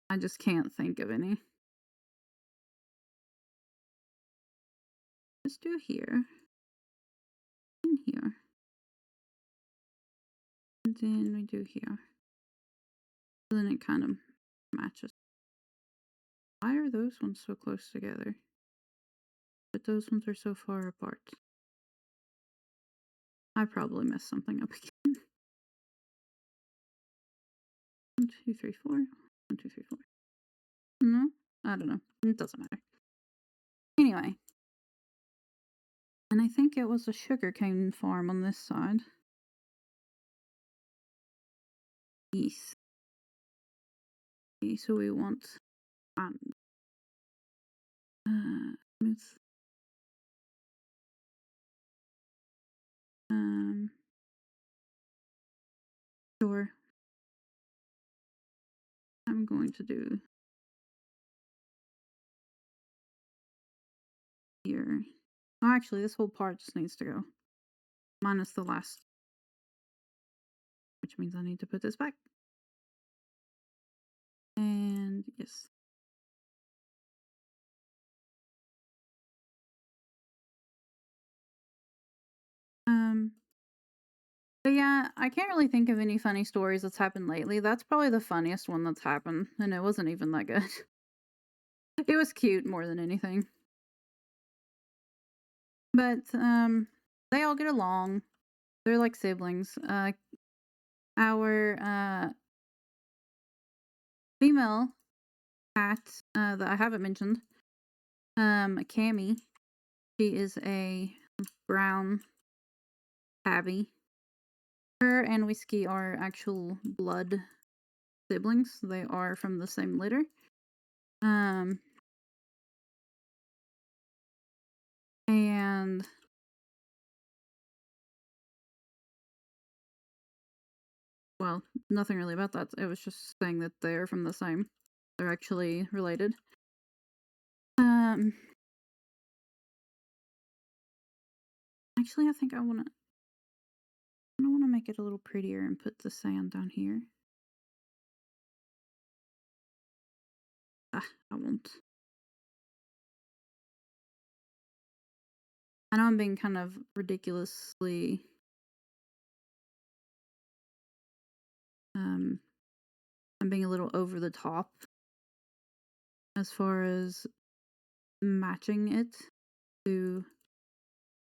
I just can't think of any. Let's do here, in here, and then we do here. Then it kind of matches. Why are those ones so close together? But those ones are so far apart. I probably messed something up again. 1, 2, 3, 4. 1, 2, 3, 4. No, I don't know. It doesn't matter. Anyway, and I think it was a sugarcane farm on this side. Yes. Okay, so we want um, smooth. Um, sure. I'm going to do here. Oh, actually, this whole part just needs to go. Minus the last, which means I need to put this back. And yes. But yeah, I can't really think of any funny stories that's happened lately. That's probably the funniest one that's happened, and it wasn't even that good. It was cute more than anything. But they all get along. They're like siblings. Our female cat that I haven't mentioned, Cammy, she is a brown tabby. Her and Whiskey are actual blood siblings. They are from the same litter. Um, and well, nothing really about that. It was just saying that they're from the same. They're actually related. Um, actually, I think I want to. I want to make it a little prettier and put the sand down here. Ah, I won't. I know I'm being kind of ridiculously I'm being a little over the top as far as matching it to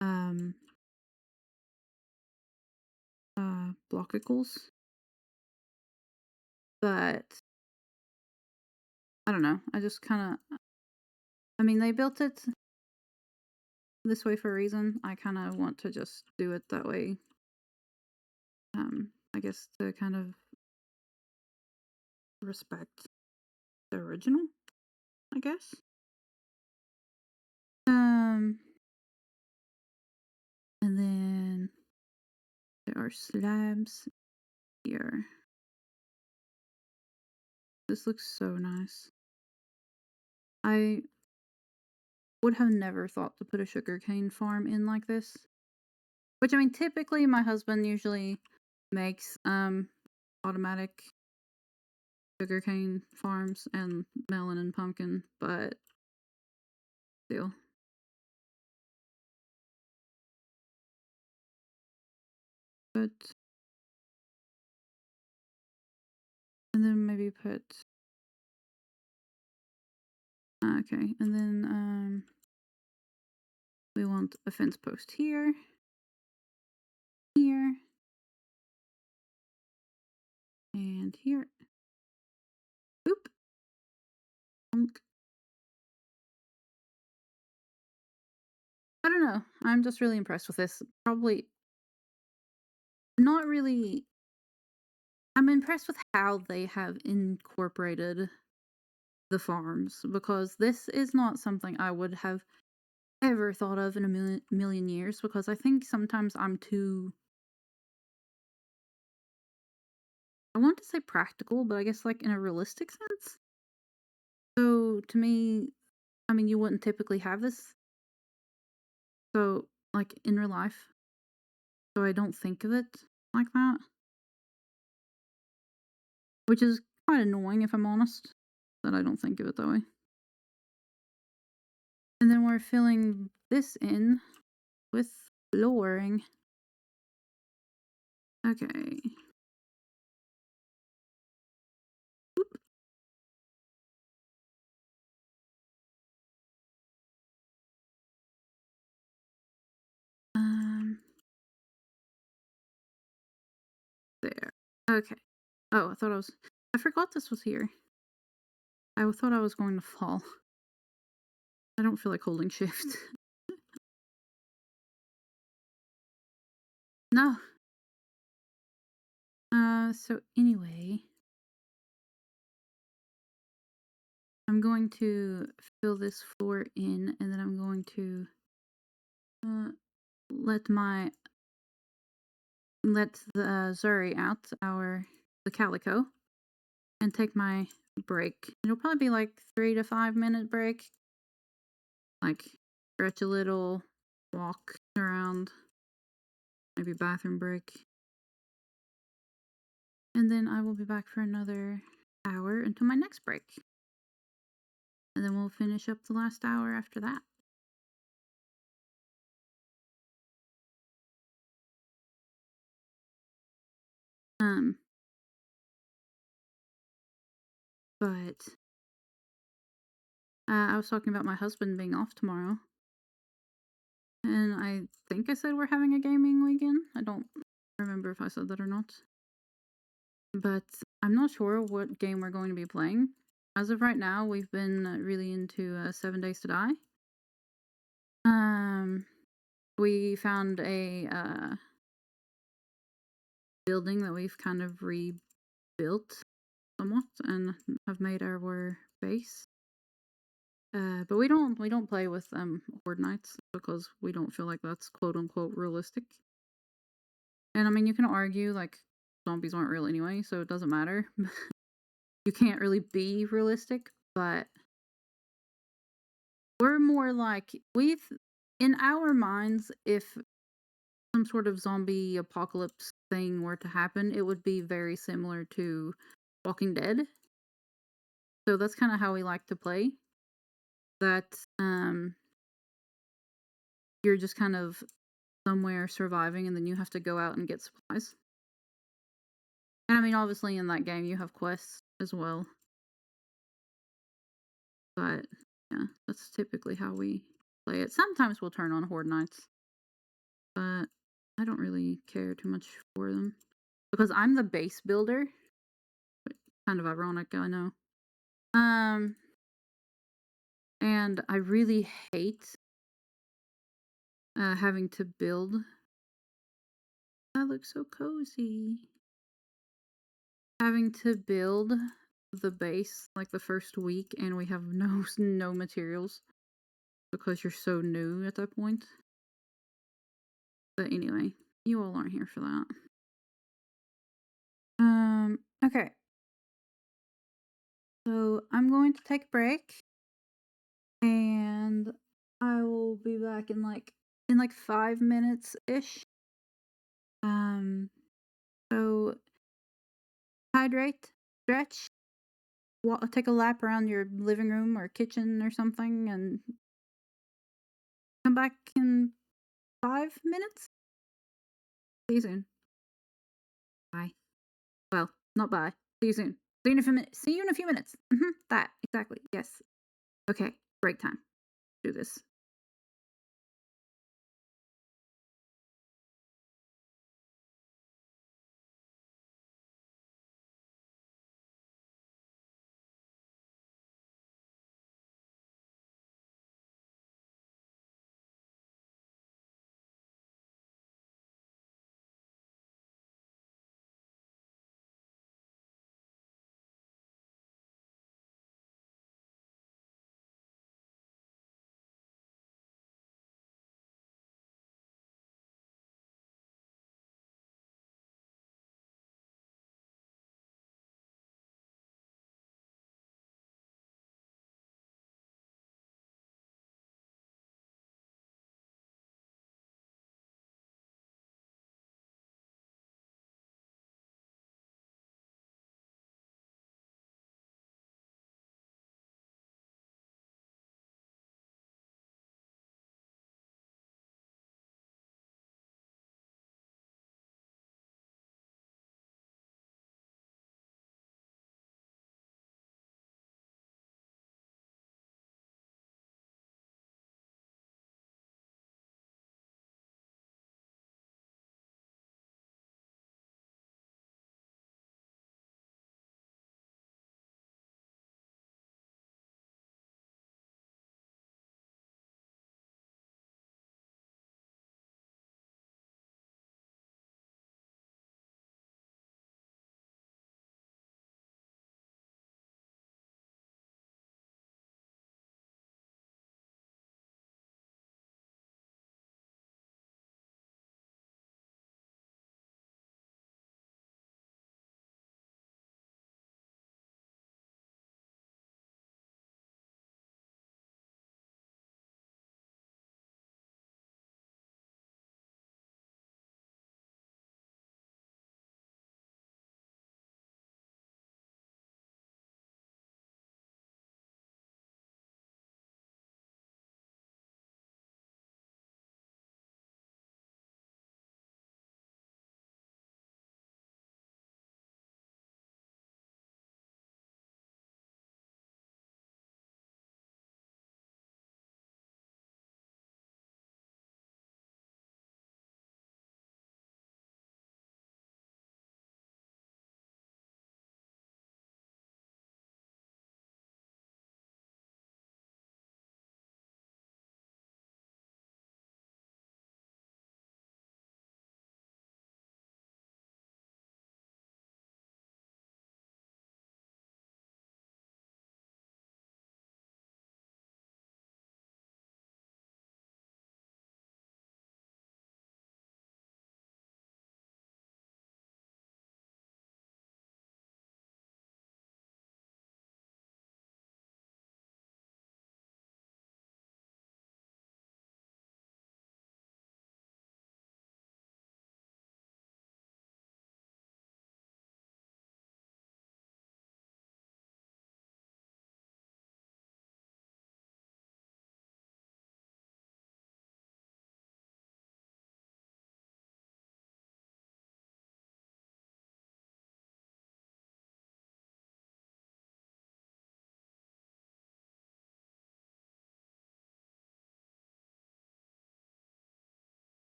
um blockicles. But I don't know. I just kind of, I mean, they built it this way for a reason. I kind of want to just do it that way. I guess to kind of respect the original, I guess. Um, and then there are slabs here. This looks so nice. I would have never thought to put a sugarcane farm in like this. Which I mean, typically my husband usually makes automatic sugarcane farms and melon and pumpkin, but still. But and then maybe put okay, and then we want a fence post here, here, and here. Oop. Bonk. I don't know. I'm just really impressed with this. Probably not really. I'm impressed with how they have incorporated the farms because this is not something I would have ever thought of in a million years because I think sometimes I'm too, I want to say practical, but I guess like in a realistic sense. So to me, I mean, you wouldn't typically have this. So, like in real life. So I don't think of it like that, which is quite annoying if I'm honest, that I don't think of it that way. And then we're filling this in with flooring. Okay. Oop. Um, there. Okay. Oh, I forgot this was here. I thought I was going to fall. I don't feel like holding shift. No. So anyway, I'm going to fill this floor in and then I'm going to uh, let my let the Zuri out, the calico, and take my break. It'll probably be like 3 to 5 minute break. Like stretch a little, walk around, maybe bathroom break. And then I will be back for another hour until my next break. And then we'll finish up the last hour after that. Um, but I was talking about my husband being off tomorrow. And I think I said we're having a gaming weekend. I don't remember if I said that or not. But I'm not sure what game we're going to be playing. As of right now, we've been really into 7 Days to Die. We found a building that we've kind of rebuilt somewhat and have made our base. But we don't play with horde nights because we don't feel like that's quote unquote realistic. And I mean, you can argue like zombies aren't real anyway, so it doesn't matter. You can't really be realistic, but we're more like we've in our minds, if some sort of zombie apocalypse thing were to happen, it would be very similar to Walking Dead. So that's kind of how we like to play. That you're just kind of somewhere surviving and then you have to go out and get supplies. And I mean, obviously in that game you have quests as well. But yeah, that's typically how we play it. Sometimes we'll turn on Horde Nights, but I don't really care too much for them because I'm the base builder. Kind of ironic, I know. Um, and I really hate having to build. That looks so cozy. Having to build the base like the first week, and we have no materials because you're so new at that point. But anyway, you all aren't here for that. Okay. So I'm going to take a break and I will be back in like 5 minutes ish. Um so hydrate, stretch, take a lap around your living room or kitchen or something and come back in 5 minutes. See you soon. Bye. Well, not bye. See you soon. See you in a few minutes. See you in a few minutes. That exactly. Yes. Okay. Break time. Do this.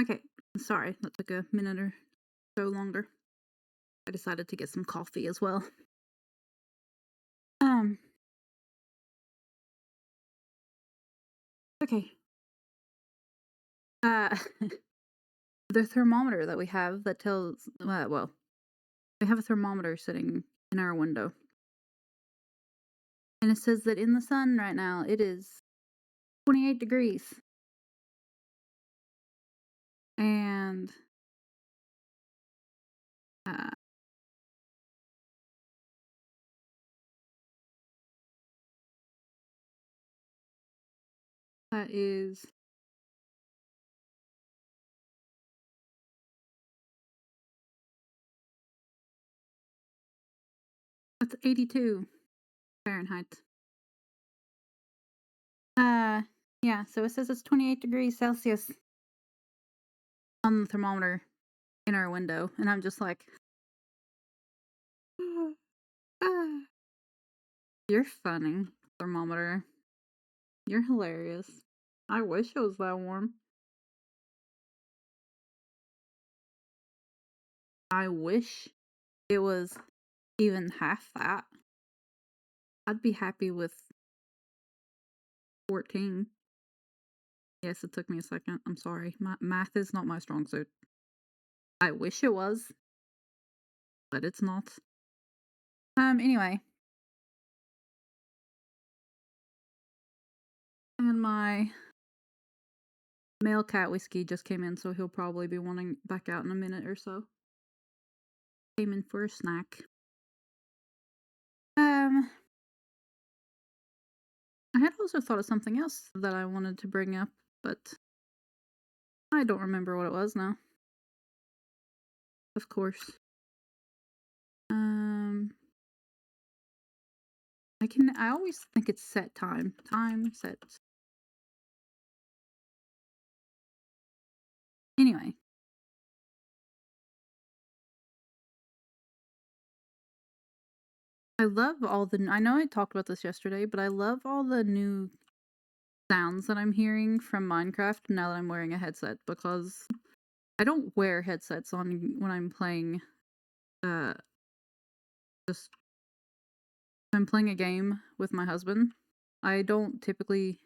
Okay, sorry, that took a minute or so longer. I decided to get some coffee as well. Um, okay. Uh, the thermometer that we have that tells, well, we have a thermometer sitting in our window, and it says that in the sun right now it is 28 degrees, and uh, that is that's 82 Fahrenheit. Uh, yeah, so it says it's 28 degrees Celsius on the thermometer in our window, and I'm just like, "Ah, you're funny, thermometer. You're hilarious. I wish it was that warm. I wish it was even half that. I'd be happy with 14. Yes, it took me a second. I'm sorry. Math is not my strong suit. I wish it was, but it's not. Anyway, and my male cat whiskey just came in, so he'll probably be wanting back out in a minute or so. Came in for a snack. Um, I had also thought of something else that I wanted to bring up, but I don't remember what it was now. Of course. Um, I always think it's set time. Time set. Anyway, I know I talked about this yesterday, but I love all the new sounds that I'm hearing from Minecraft now that I'm wearing a headset because I don't wear headsets on when I'm playing uh just I'm playing a game with my husband. I don't typically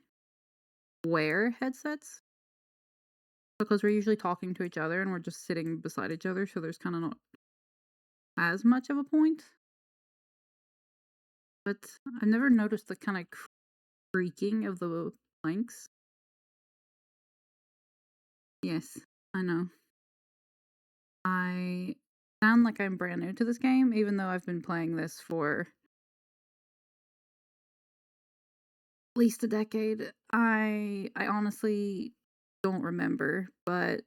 wear headsets because we're usually talking to each other and we're just sitting beside each other, so there's kind of not as much of a point. But I've never noticed the kind of creaking of the planks. Yes, I know. I sound like I'm brand new to this game, even though I've been playing this for at least a decade. I honestly don't remember, but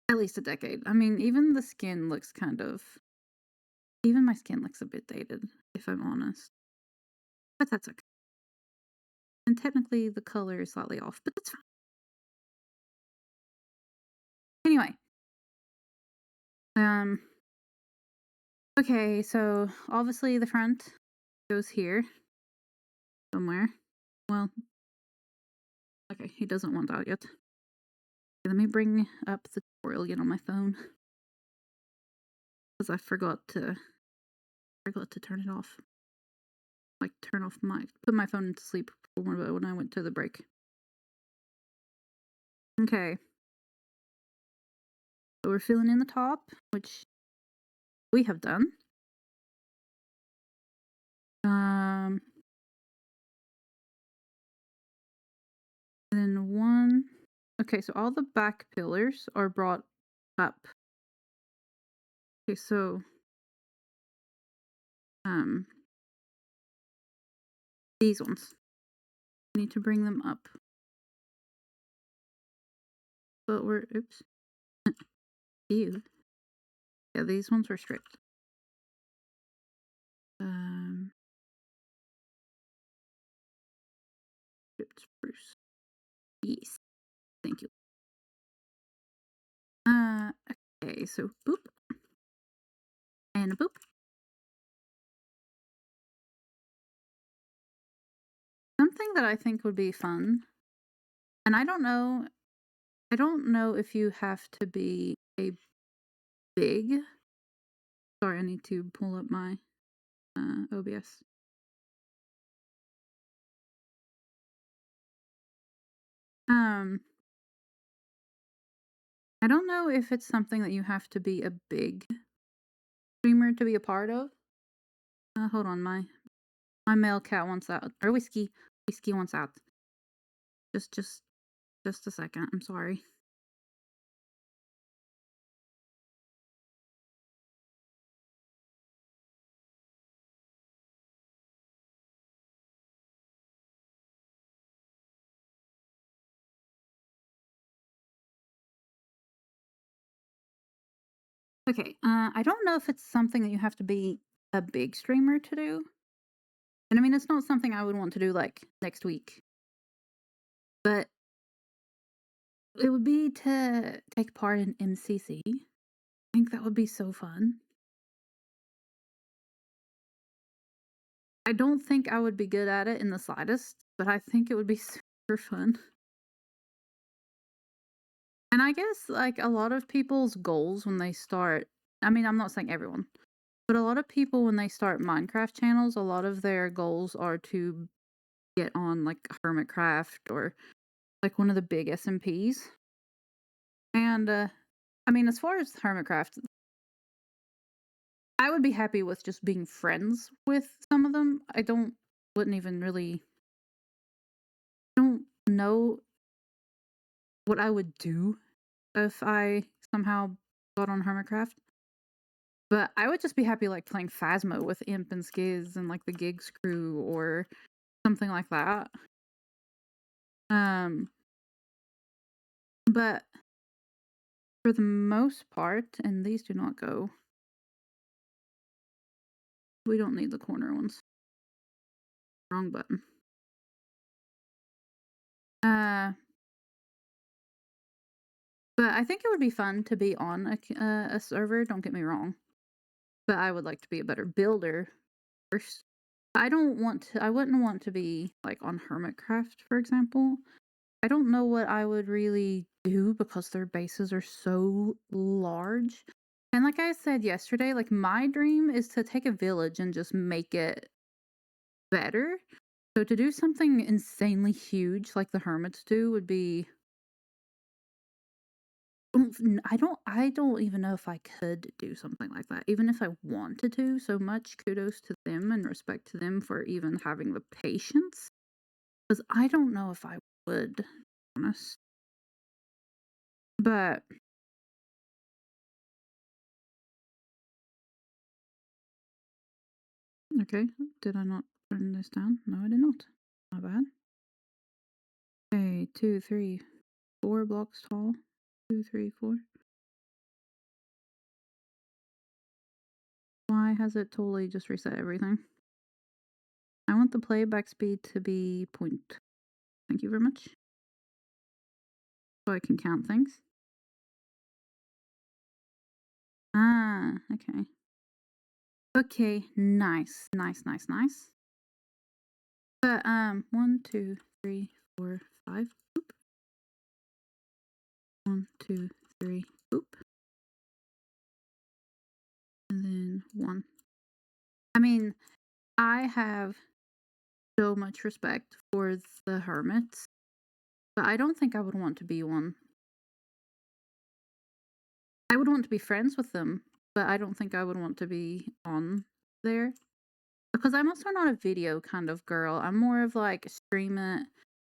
at least a decade. I mean, even my skin looks a bit dated, if I'm honest. But that's okay. And technically the color is slightly off, but that's fine. Anyway, um okay, so obviously the front goes here somewhere. Well, okay, he doesn't want that yet. Let me bring up the tutorial again on my phone because I forgot to turn it off. Like put my phone to sleep when I went to the break. Okay, so we're filling in the top, which we have done. Um, and then one. Okay, so all the back pillars are brought up. Okay, so um, these ones. I need to bring them up. But oops. Ew. Yeah, these ones were stripped. Um, stripped spruce. Yes, thank you. Uh, okay, so boop and a boop. Something that I think would be fun, and I don't know I don't know if you have to be a big. Sorry, I need to pull up my OBS. Um, I don't know if it's something that you have to be a big streamer to be a part of. Hold on, my male cat wants out, or whiskey wants out. Just just just a second. I'm sorry. Okay. I don't know if it's something that you have to be a big streamer to do. And I mean, it's not something I would want to do like next week, but it would be to take part in MCC. I think that would be so fun. I don't think I would be good at it in the slightest, but I think it would be super fun. And I guess like a lot of people's goals when they start, I mean, I'm not saying everyone, but a lot of people when they start Minecraft channels, a lot of their goals are to get on like Hermitcraft or like one of the big SMPs. And I mean, as far as Hermitcraft, I would be happy with just being friends with some of them. Wouldn't even really don't know what I would do if I somehow got on Hermitcraft. But I would just be happy like playing Phasmo with Imp and Skiz and like the Gigs crew or something like that. Um but for the most part, and these do not go. We don't need the corner ones. Wrong button. Uh but I think it would be fun to be on a server, don't get me wrong. But I would like to be a better builder first. I wouldn't want to be like on Hermitcraft, for example. I don't know what I would really do because their bases are so large. And like I said yesterday, like my dream is to take a village and just make it better. So to do something insanely huge like the hermits do would be I don't even know if I could do something like that, even if I wanted to. So much kudos to them and respect to them for even having the patience. Because I don't know if I would, to be honest. But okay, did I not turn this down? No, I did not. My bad. Okay, 2, 3, 4 blocks tall. 2, 3, 4. Why has it totally just reset everything? I want the playback speed to be point. Thank you very much. So I can count things. Ah, okay. Okay, nice, nice, nice, nice. But 1, 2, 3, 4, 5. Boop. 1, 2, 3. Boop. And then 1. I mean, I have so much respect for the hermits, but I don't think I would want to be one. I would want to be friends with them, but I don't think I would want to be on there. Because I'm also not a video kind of girl. I'm more of like stream it,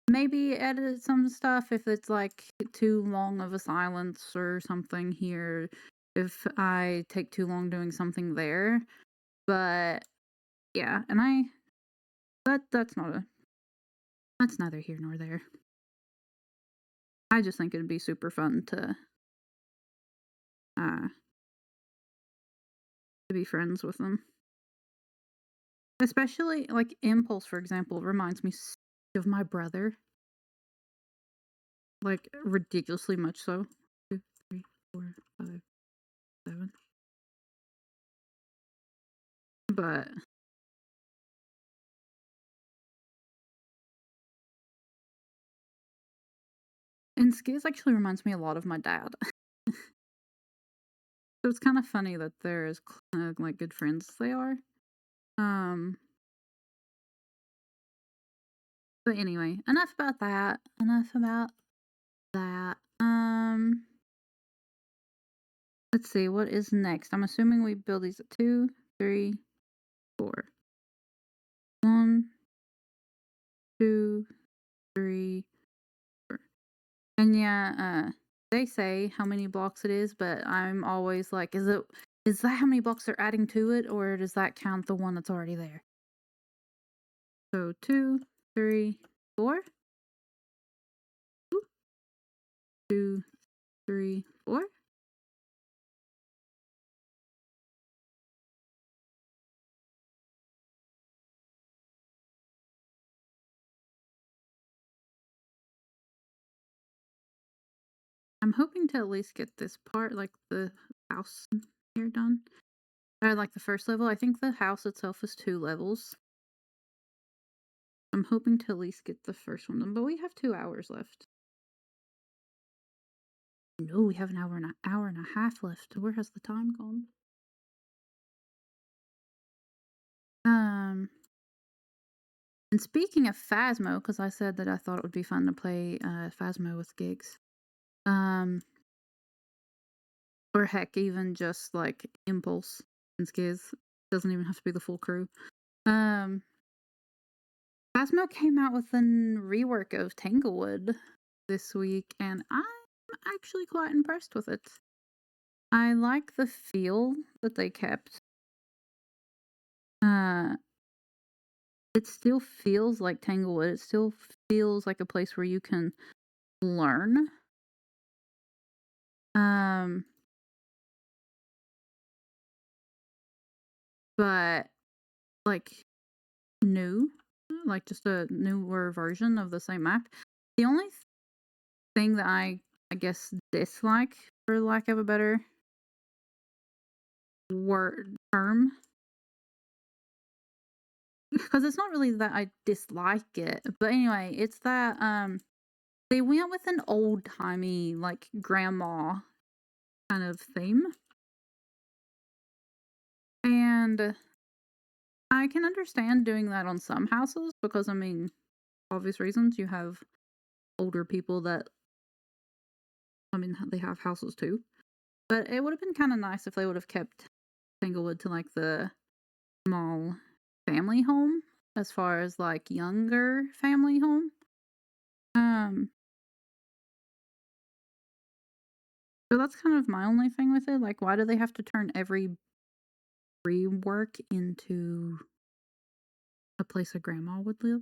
maybe edit some stuff if it's like too long of a silence or something here. If I take too long doing something there. But yeah, and that's neither here nor there. I just think it'd be super fun uh to be friends with them. Especially like Impulse, for example, reminds me of my brother. Like ridiculously much so. 2, 3, 4, 5, 7. But And Skiz actually reminds me a lot of my dad. So it's kind of funny that they're as like good friends as they are. Um, but anyway, enough about that. Enough about that. Let's see what is next. I'm assuming we build these at 2, 3, 4. 1, 2, 3, 4. And yeah, they say how many blocks it is, but I'm always like, is that how many blocks they're adding to it, or does that count the one that's already there? So 2, 3, 4. 2, 3, 4. I'm hoping to at least get this part, like the house here done. Or like the first level. I think the house itself is 2 levels. I'm hoping to at least get the first one done, but we have 2 hours left. No, we have an hour and a half left. Where has the time gone? Um, and speaking of Phasmo, because I said that I thought it would be fun to play Phasmo with gigs. Or heck, even just like Impulse and Skiz. Doesn't even have to be the full crew. Um, Phasmo came out with a rework of Tanglewood this week, and I'm actually quite impressed with it. I like the feel that they kept. Uh, it still feels like Tanglewood. It still feels like a place where you can learn. Um, but like new, like just a newer version of the same map. The only thing that I guess dislike, for lack of a better word term, because it's not really that I dislike it, but anyway, it's that they went with an old timey like grandma kind of theme, and I can understand doing that on some houses because I mean, obvious reasons. You have older people that I mean they have houses too, but it would have been kind of nice if they would have kept Tanglewood to like the small family home as far as like younger family home. Um, so that's kind of my only thing with it. Like, why do they have to turn every rework into a place a grandma would live?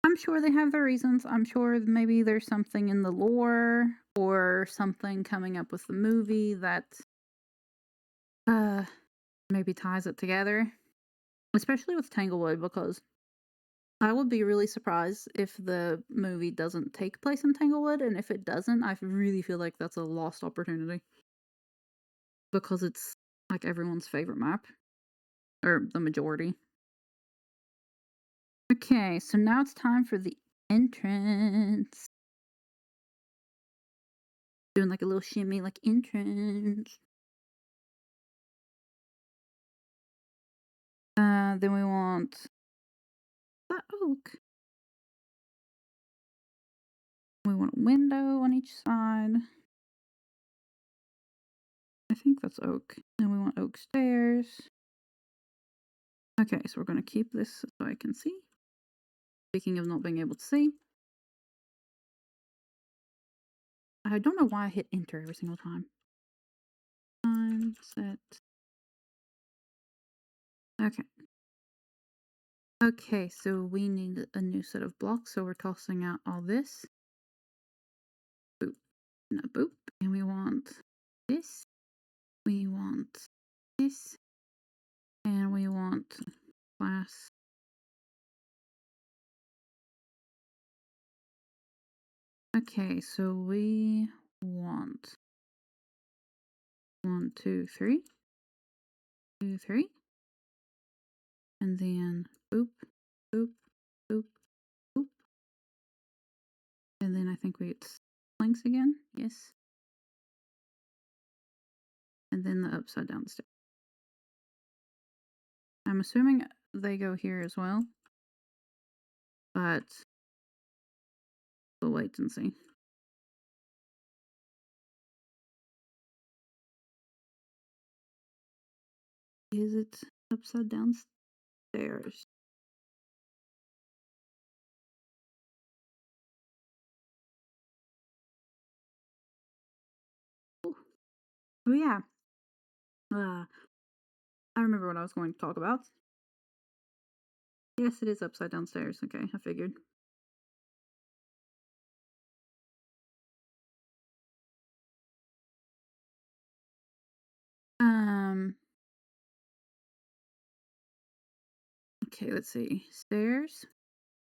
I'm sure they have their reasons. I'm sure maybe there's something in the lore or something coming up with the movie that uh maybe ties it together. Especially with Tanglewood because I would be really surprised if the movie doesn't take place in Tanglewood, and if it doesn't, I really feel like that's a lost opportunity because it's like everyone's favorite map, or the majority. Okay, so now it's time for the entrance. Doing like a little shimmy, like entrance. Then we want that oak. We want a window on each side. I think that's oak. Then we want oak stairs. Okay, so we're going to keep this so I can see. Speaking of not being able to see, I don't know why I hit enter every single time. Time, set. Okay. Okay, so we need a new set of blocks, so we're tossing out all this. Boop. No, boop. And we want this. We want this. And we want glass. Okay, so we want 1, 2, 3. 2, 3. And then boop, boop, boop, And then I think it's planks again. Yes. And then the upside down stairs. I'm assuming they go here as well, but we'll wait and see. Is it upside down stairs? Oh, oh yeah. Uh, I remember what I was going to talk about. Yes, it is upside down stairs. Okay, I figured. Um. Okay, let's see. Stairs,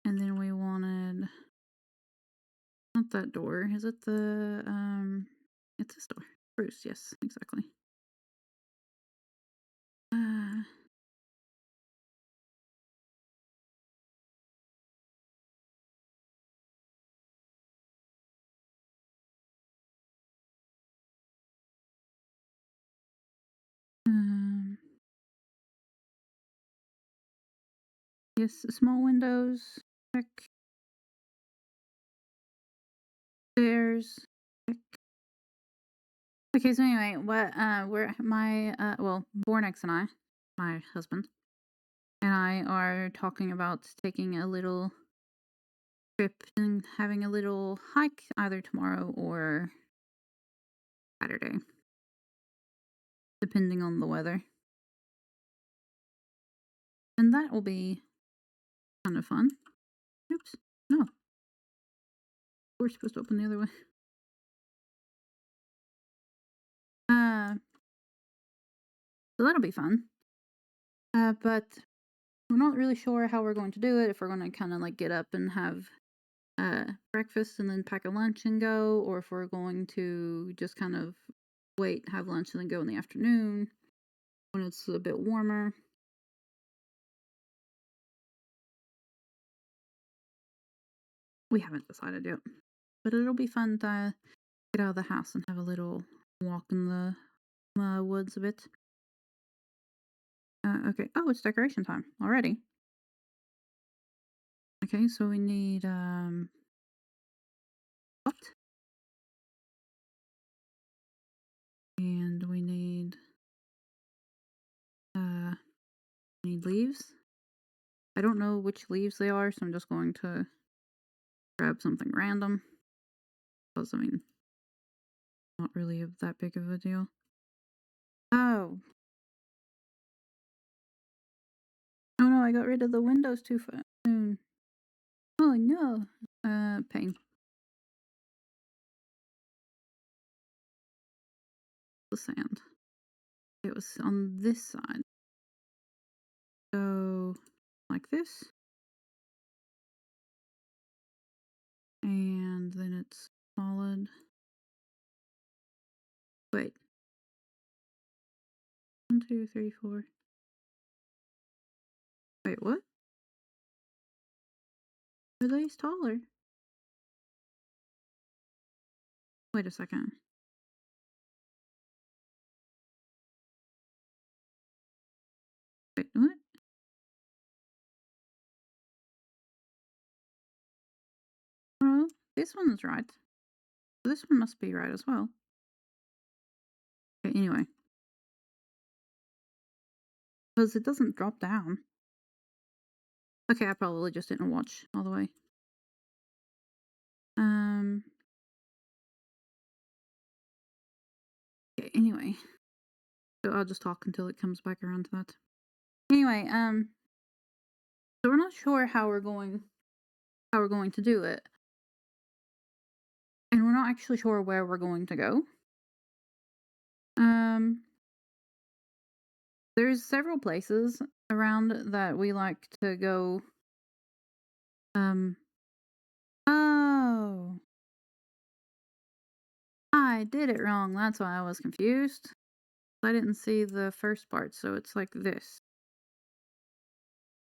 and then we wanted not that door. Is it the It's this door. Bruce. Yes, exactly. Uh. Um. Yes, small windows. Check. Stairs. Check. Okay, so anyway, we're my well, Bornex and I, my husband, and I are talking about taking a little trip and having a little hike either tomorrow or Saturday, depending on the weather. And that will be kind of fun. Oops. No, we're supposed to open the other way. Uh, so that'll be fun. But we're not really sure how we're going to do it. If we're going to kind of like get up and have breakfast and then pack a lunch and go, or if we're going to just kind of wait, have lunch, and then go in the afternoon when it's a bit warmer. We haven't decided yet, but it'll be fun to get out of the house and have a little walk in the woods a bit. Okay. Oh, it's decoration time already. Okay, so we need what? And uh we need leaves. I don't know which leaves they are, so I'm just going to grab something random. Because I mean, not really that big of a deal. Oh. Oh no, I got rid of the windows too soon. Oh no. Pain. The sand. It was on this side. So, like this. And then it's solid. Wait. 1, 2, 3, 4. Wait, what? Are these taller? Wait a second. Wait, what? Oh, this one's right. This one must be right as well. Okay, anyway. Because it doesn't drop down. Okay, I probably just didn't watch all the way. Um. Okay, anyway. So I'll just talk until it comes back around to that. Anyway, so we're not sure how we're going to do it. And we're not actually sure where we're going to go. Um there's several places around that we like to go. Um oh, I did it wrong. That's why I was confused. I didn't see the first part, so it's like this.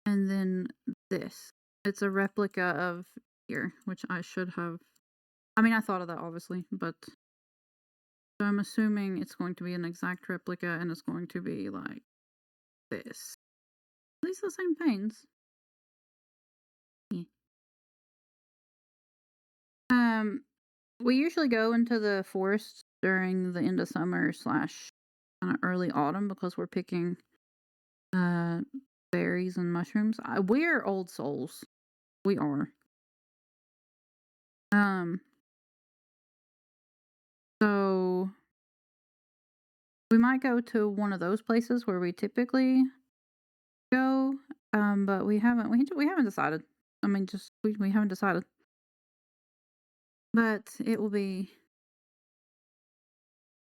And then this. It's a replica of here, which I should have. I mean, I thought of that obviously, but so I'm assuming it's going to be an exact replica and it's going to be like this. At least the same paints. Yeah. Um, we usually go into the forest during the end of summer slash kind of early autumn because we're picking uh berries and mushrooms. We're old souls. We are. Um, so we might go to one of those places where we typically go, but we haven't decided. I mean, just we haven't decided, but it will be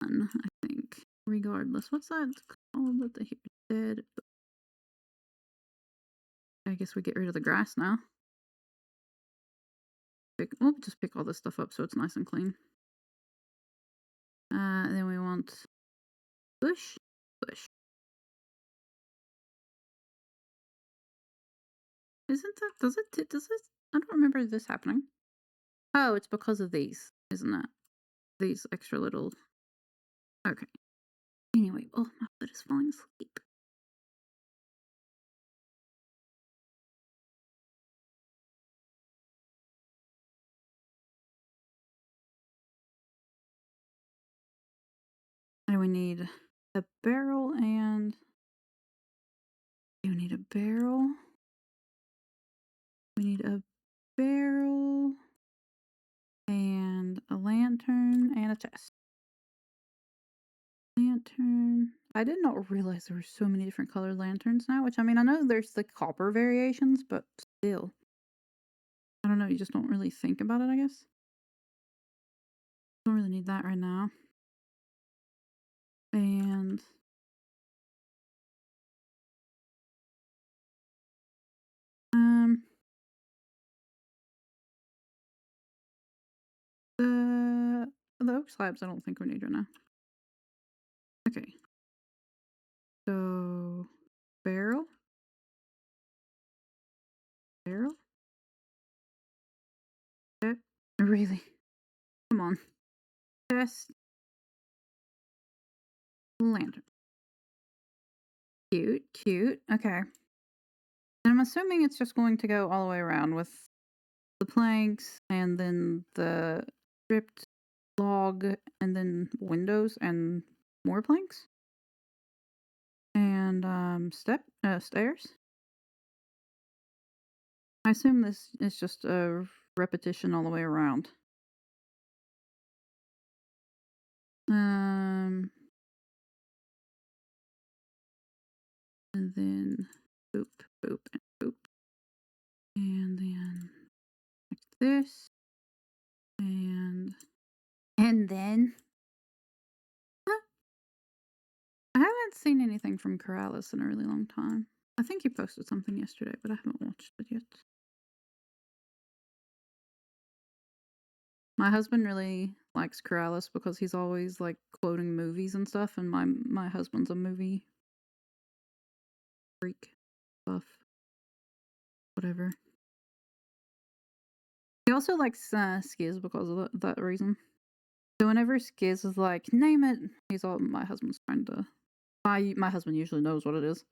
fun, I think. Regardless, what's that called? What the dead? I guess we get rid of the grass now. We'll just pick all this stuff up so it's nice and clean. Then we want bush, bush. Isn't that? Does it? Does this? I don't remember this happening. Oh, it's because of these, isn't it? These extra little. Okay. Anyway, oh, my foot is falling asleep. And we need a barrel and you need a barrel. We need a barrel and a lantern and a chest. Lantern. I did not realize there were so many different colored lanterns now, which I mean, I know there's the copper variations, but still. I don't know, you just don't really think about it, I guess. Don't really need that right now. And um the oak slabs I don't think we need right now. Okay. So barrel. Barrel? Really? Come on. Chest. Lantern. Cute, cute. Okay. And I'm assuming it's just going to go all the way around with the planks and then the stripped log and then windows and more planks and stairs. I assume this is just a repetition all the way around. Um, and then boop, boop, and boop, and then like this, and then I haven't seen anything from Corrales in a really long time. I think he posted something yesterday, but I haven't watched it yet. My husband really likes Corrales because he's always like quoting movies and stuff, and my husband's a movie freak, buff, whatever. He also likes Skiz because of that reason. So whenever Skiz is like, name it, he's all my husband's trying to. My husband usually knows what it is,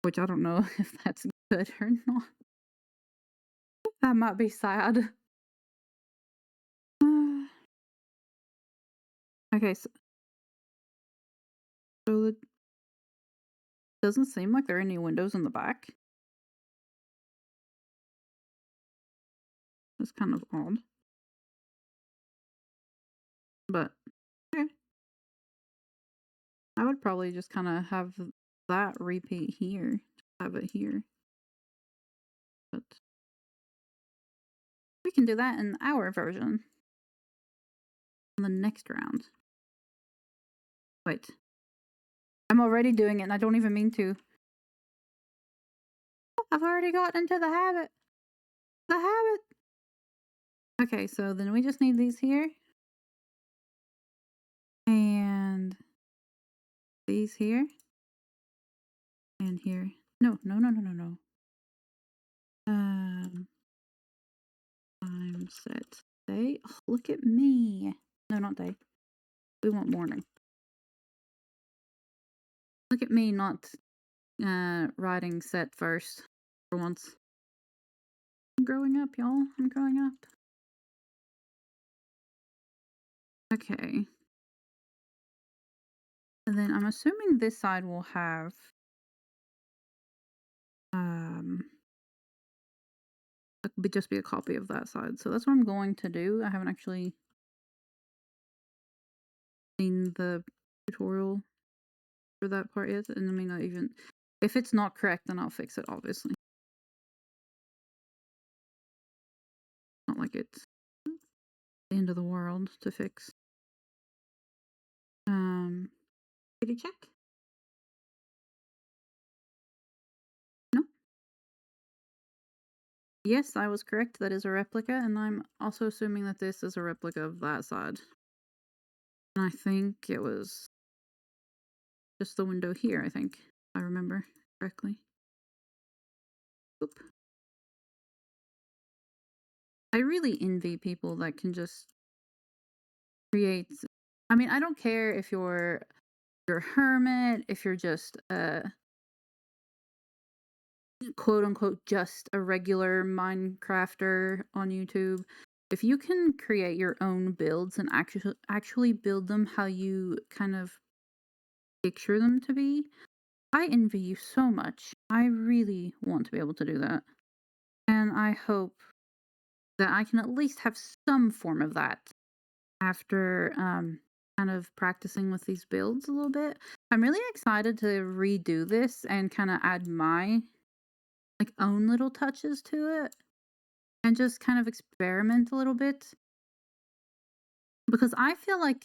which I don't know if that's good or not. That might be sad. Okay, so it doesn't seem like there are any windows in the back. That's kind of odd. But okay. I would probably just kind of have that repeat here. Have it here. But we can do that in our version on the next round. Wait. I'm already doing it and I don't even mean to. I've already gotten into the habit. The habit. Okay, so then we just need these here. And these here. And here. No. I'm set. Day? Oh, look at me. No, not day. We want morning. Look at me not writing set first for once. I'm growing up, y'all. I'm growing up. Okay. And then I'm assuming this side will have um just be a copy of that side. So that's what I'm going to do. I haven't actually seen the tutorial for that part yet, and I may not even if it's not correct, then I'll fix it, obviously. Not like it's the end of the world to fix. Did you check? No? Yes, I was correct. That is a replica, and I'm also assuming that this is a replica of that side. And I think it was just the window here, I think. If I remember correctly. Oop. I really envy people that can just create. I mean, I don't care if you're a hermit, if you're just a quote unquote just a regular Minecrafter on YouTube. If you can create your own builds and actually build them how you kind of picture them to be, I envy you so much. I really want to be able to do that. And I hope that I can at least have some form of that after kind of practicing with these builds a little bit. I'm really excited to redo this and kind of add my like own little touches to it and just kind of experiment a little bit because I feel like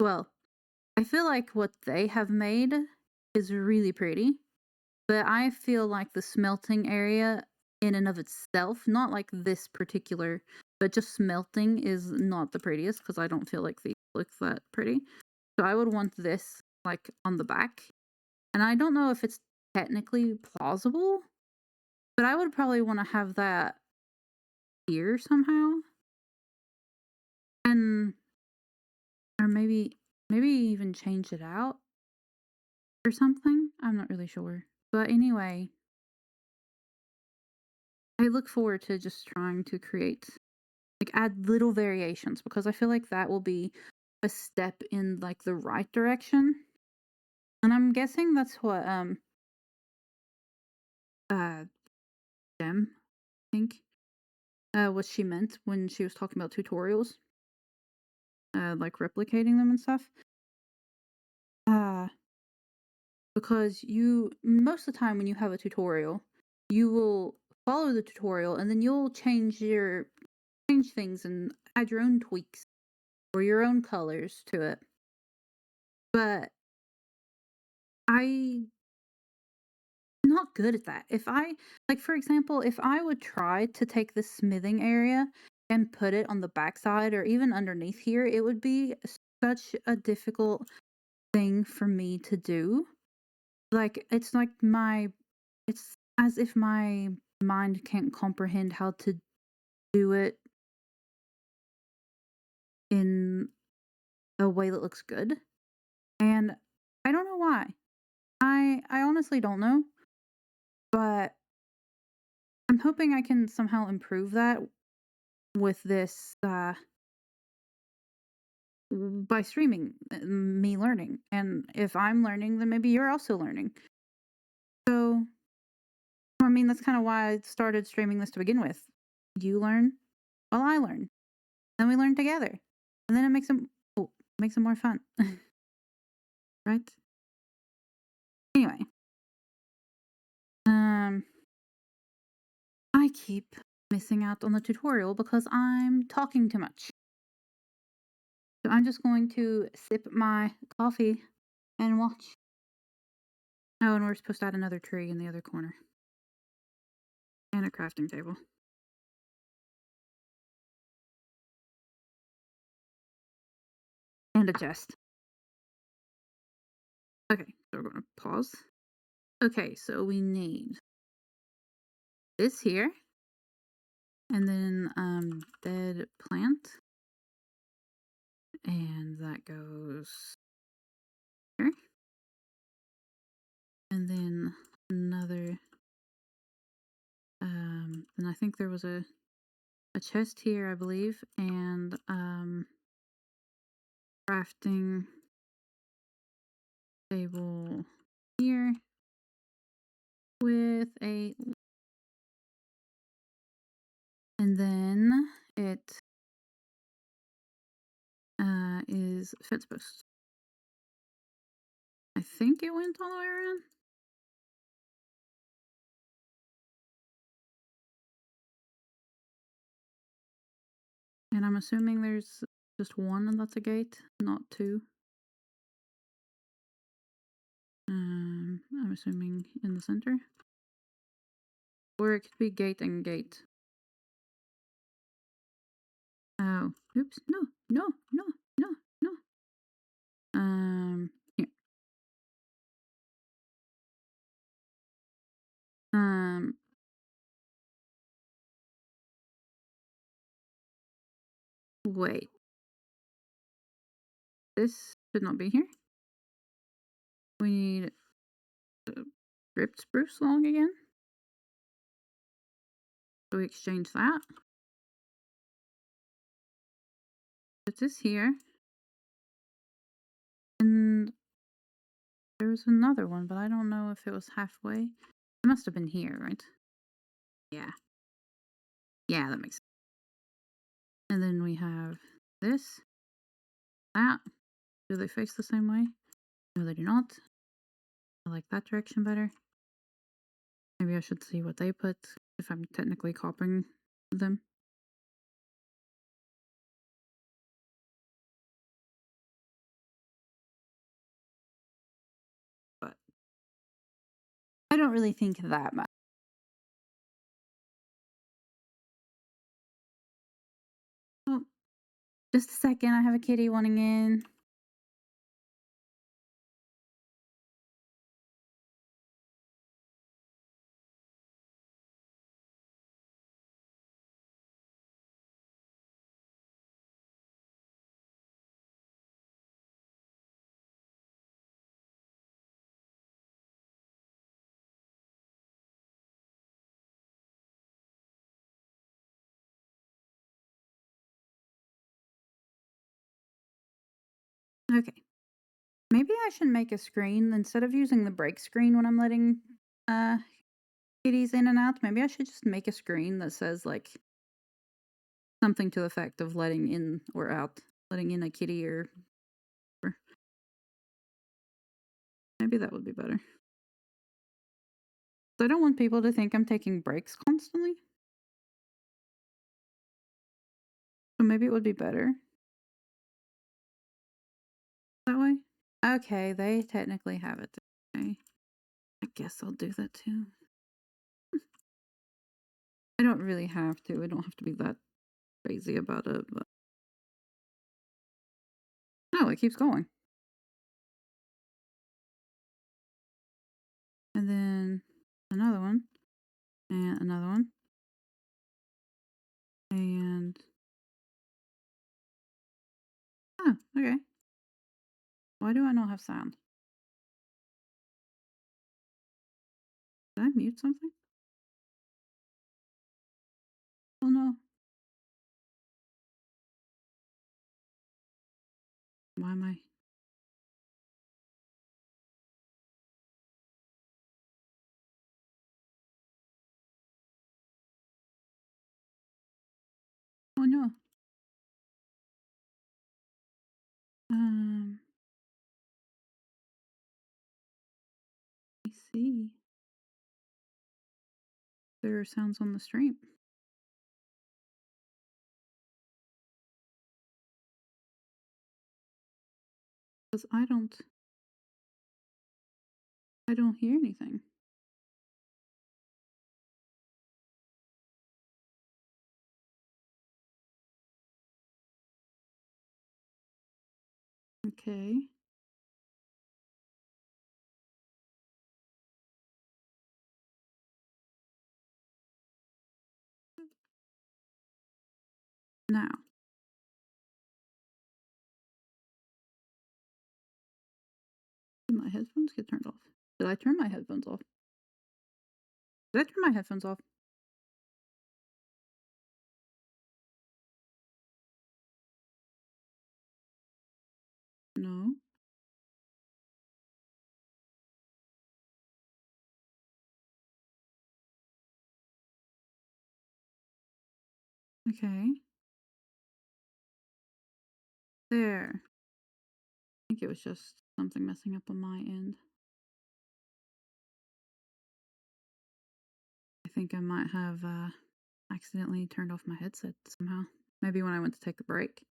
well, I feel like what they have made is really pretty, but I feel like the smelting area in and of itself, not like this particular, but just smelting is not the prettiest because I don't feel like these look that pretty. So I would want this like on the back. And I don't know if it's technically plausible, but I would probably want to have that here somehow. And or maybe even change it out or something. I'm not really sure. But anyway, I look forward to just trying to create like add little variations because I feel like that will be a step in like the right direction. And I'm guessing that's what uh Jem I think what she meant when she was talking about tutorials, like replicating them and stuff. Uh because you most of the time when you have a tutorial, you will follow the tutorial and then you'll change things and add your own tweaks or your own colors to it. But I not good at that. If I like for example, if I would try to take the smithing area and put it on the backside or even underneath here, it would be such a difficult thing for me to do. Like it's as if my mind can't comprehend how to do it in a way that looks good. And I don't know why. I honestly don't know, but I'm hoping I can somehow improve that with this by streaming me learning. And if I'm learning, then maybe you're also learning. So, I mean, that's kind of why I started streaming this to begin with. You learn while I learn. Then we learn together. And then it makes it more fun. Right? Anyway, um I keep missing out on the tutorial because I'm talking too much. So I'm just going to sip my coffee and watch. Oh, and we're supposed to add another tree in the other corner. And a crafting table. And a chest. Okay, so we're going to pause. Okay, so we need this here. and then dead plant, and that goes here, and then another. And I think there was a chest here, I believe, and crafting table here with a, and then it is fence post. I think it went all the way around. And I'm assuming there's just one and that's a gate, not two. I'm assuming in the center. Or it could be gate and gate. Oh, oops, no, no, no, no, no. Here. Um, Wait. This should not be here. We need ripped spruce log again. So we exchange that. Put this here. And there was another one, but I don't know if it was halfway. It must have been here, right? Yeah. Yeah, that makes sense. And then we have this, that. Do they face the same way? No, they do not. I like that direction better. Maybe I should see what they put if I'm technically copying them. But I don't really think that much. Oh, just a second. I have a kitty wanting in. Okay. Maybe I should make a screen instead of using the break screen when I'm letting uh kitties in and out. Maybe I should just make a screen that says like something to the effect of letting in or out, letting in a kitty or maybe that would be better. So I don't want people to think I'm taking breaks constantly. So maybe it would be better that way. Okay, they technically have it. Okay. I guess I'll do that too. I don't really have to. I don't have to be that crazy about it, but no, it keeps going. And then another one, and another one, and oh, okay. Why do I not have sound? Did I mute something? Oh no. Why am I? Oh no. Um, I see. There are sounds on the stream. Because I don't hear anything. Okay. Now, did my headphones get turned off? Did I turn my headphones off? Did I turn my headphones off? No. Okay. There. I think it was just something messing up on my end. I think I might have accidentally turned off my headset somehow. Maybe when I went to take a break.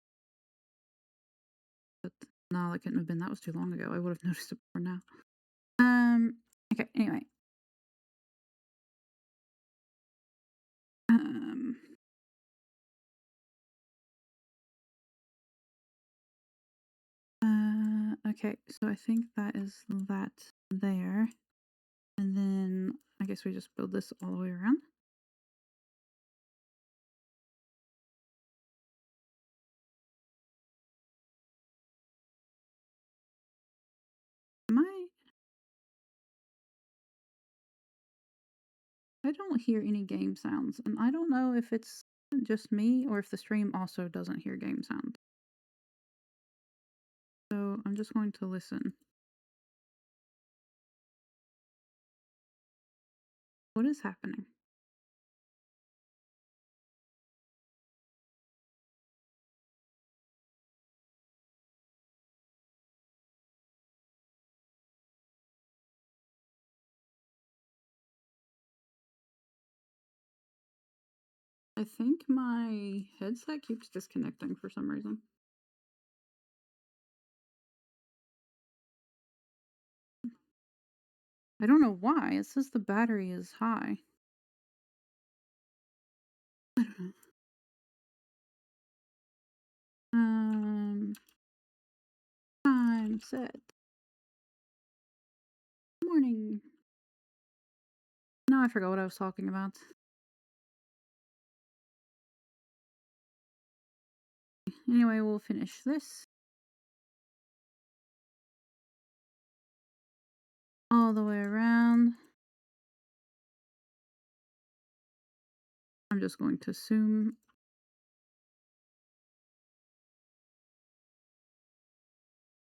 But no, that couldn't have been. That was too long ago. I would have noticed it before now. Um. Okay. Anyway. Um. Okay. So I think that is that there, and then I guess we just build this all the way around. Am I don't hear any game sounds, and I don't know if it's just me or if the stream also doesn't hear game sounds. So I'm just going to listen. What is happening? I think my headset keeps disconnecting for some reason. I don't know why. It says the battery is high. I don't know. Time set. Morning. No, I forgot what I was talking about. Anyway, we'll finish this all the way around. I'm just going to zoom.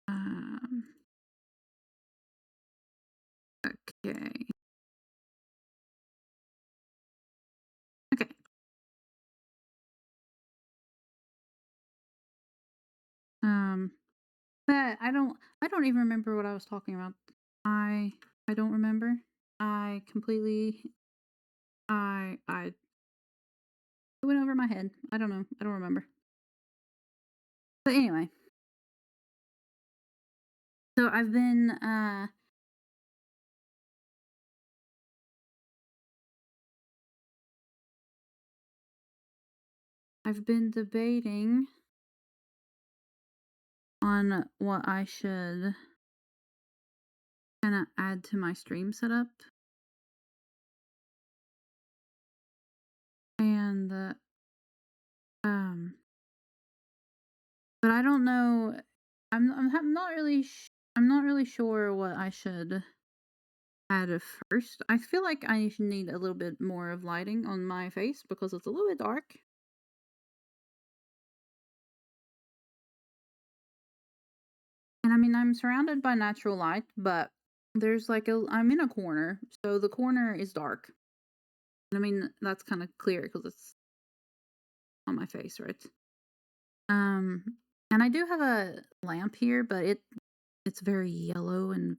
Um, okay. Okay. Um, that I don't even remember what I was talking about. I don't remember. I completely I it went over my head. I don't know. I don't remember. But anyway, so I've been debating on what I should kind of add to my stream setup. And um but I don't know. I'm not really sure what I should add at first. I feel like I should need a little bit more of lighting on my face because it's a little bit dark. And I mean, I'm surrounded by natural light, but there's like I'm in a corner, so the corner is dark. And I mean, that's kind of clear because it's on my face, right? Um, and I do have a lamp here, but it's very yellow and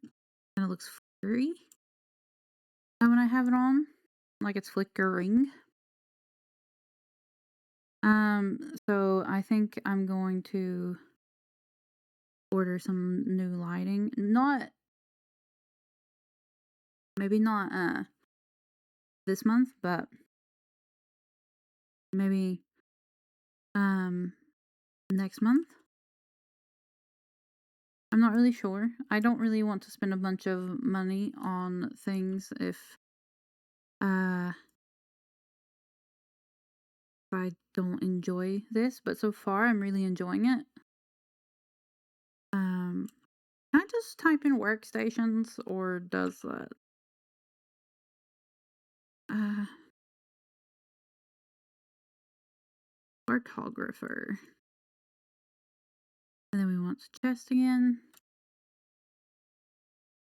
kind of looks flickery when I have it on, like it's flickering. So I think I'm going to order some new lighting. Not maybe not this month, but maybe um next month. I'm not really sure. I don't really want to spend a bunch of money on things uh if I don't enjoy this, but so far I'm really enjoying it. Um, can I just type in workstations or does that? Uh, Cartographer. And then we want chest again.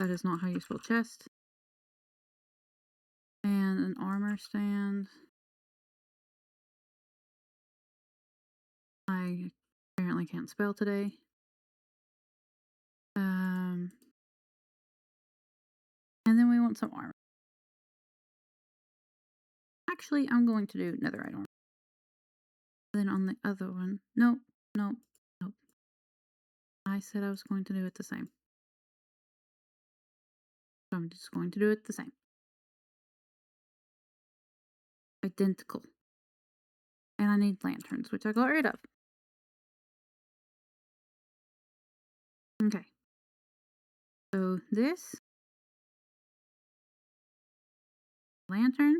That is not how you spell chest. And an armor stand. I apparently can't spell today. Um, and then we want some armor. Actually, I'm going to do netherite armor. Then on the other one, nope, nope, nope. I said I was going to do it the same. So I'm just going to do it the same. Identical. And I need lanterns, which I got rid of. Okay. So this lantern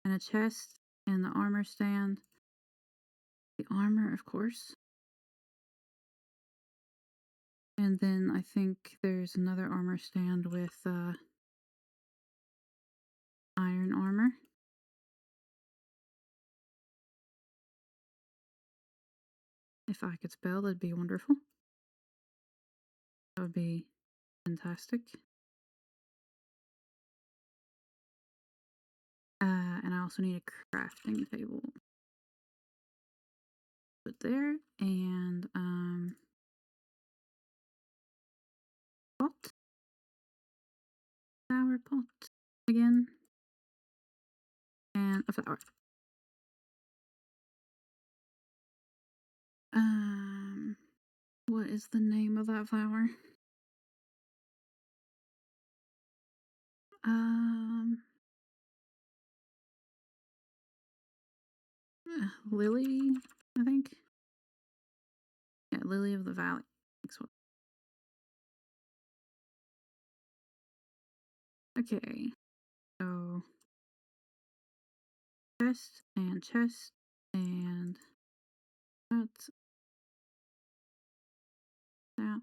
and a chest and the armor stand. The armor, of course. And then I think there's another armor stand with iron armor. If I could spell, that'd be wonderful. That would be fantastic. And I also need a crafting table. Put there and pot. Flower pot again. And a flower. Um what is the name of that flower? Um Lily, I think. Yeah, Lily of the Valley. Next one. Okay. So chest and that's that.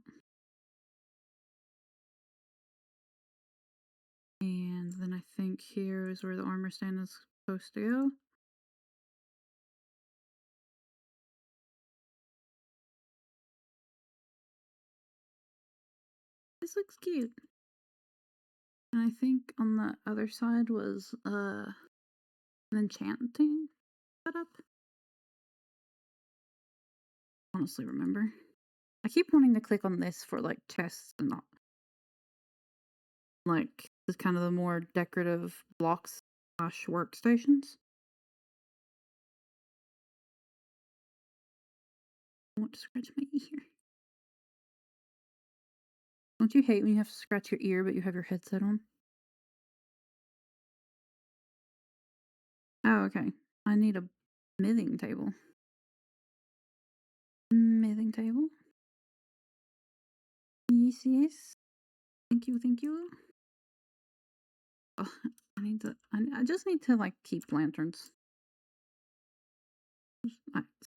And then I think here is where the armor stand is supposed to go. This looks cute. And I think on the other side was an enchanting setup. Honestly remember. I keep wanting to click on this for like chests and not like the kind of the more decorative blocks slash workstations. I want to scratch my ear. Don't you hate when you have to scratch your ear but you have your headset on? Oh, okay. I need a smithing table. Smithing table? Yes, yes. Thank you, thank you. Oh, I just need to like keep lanterns.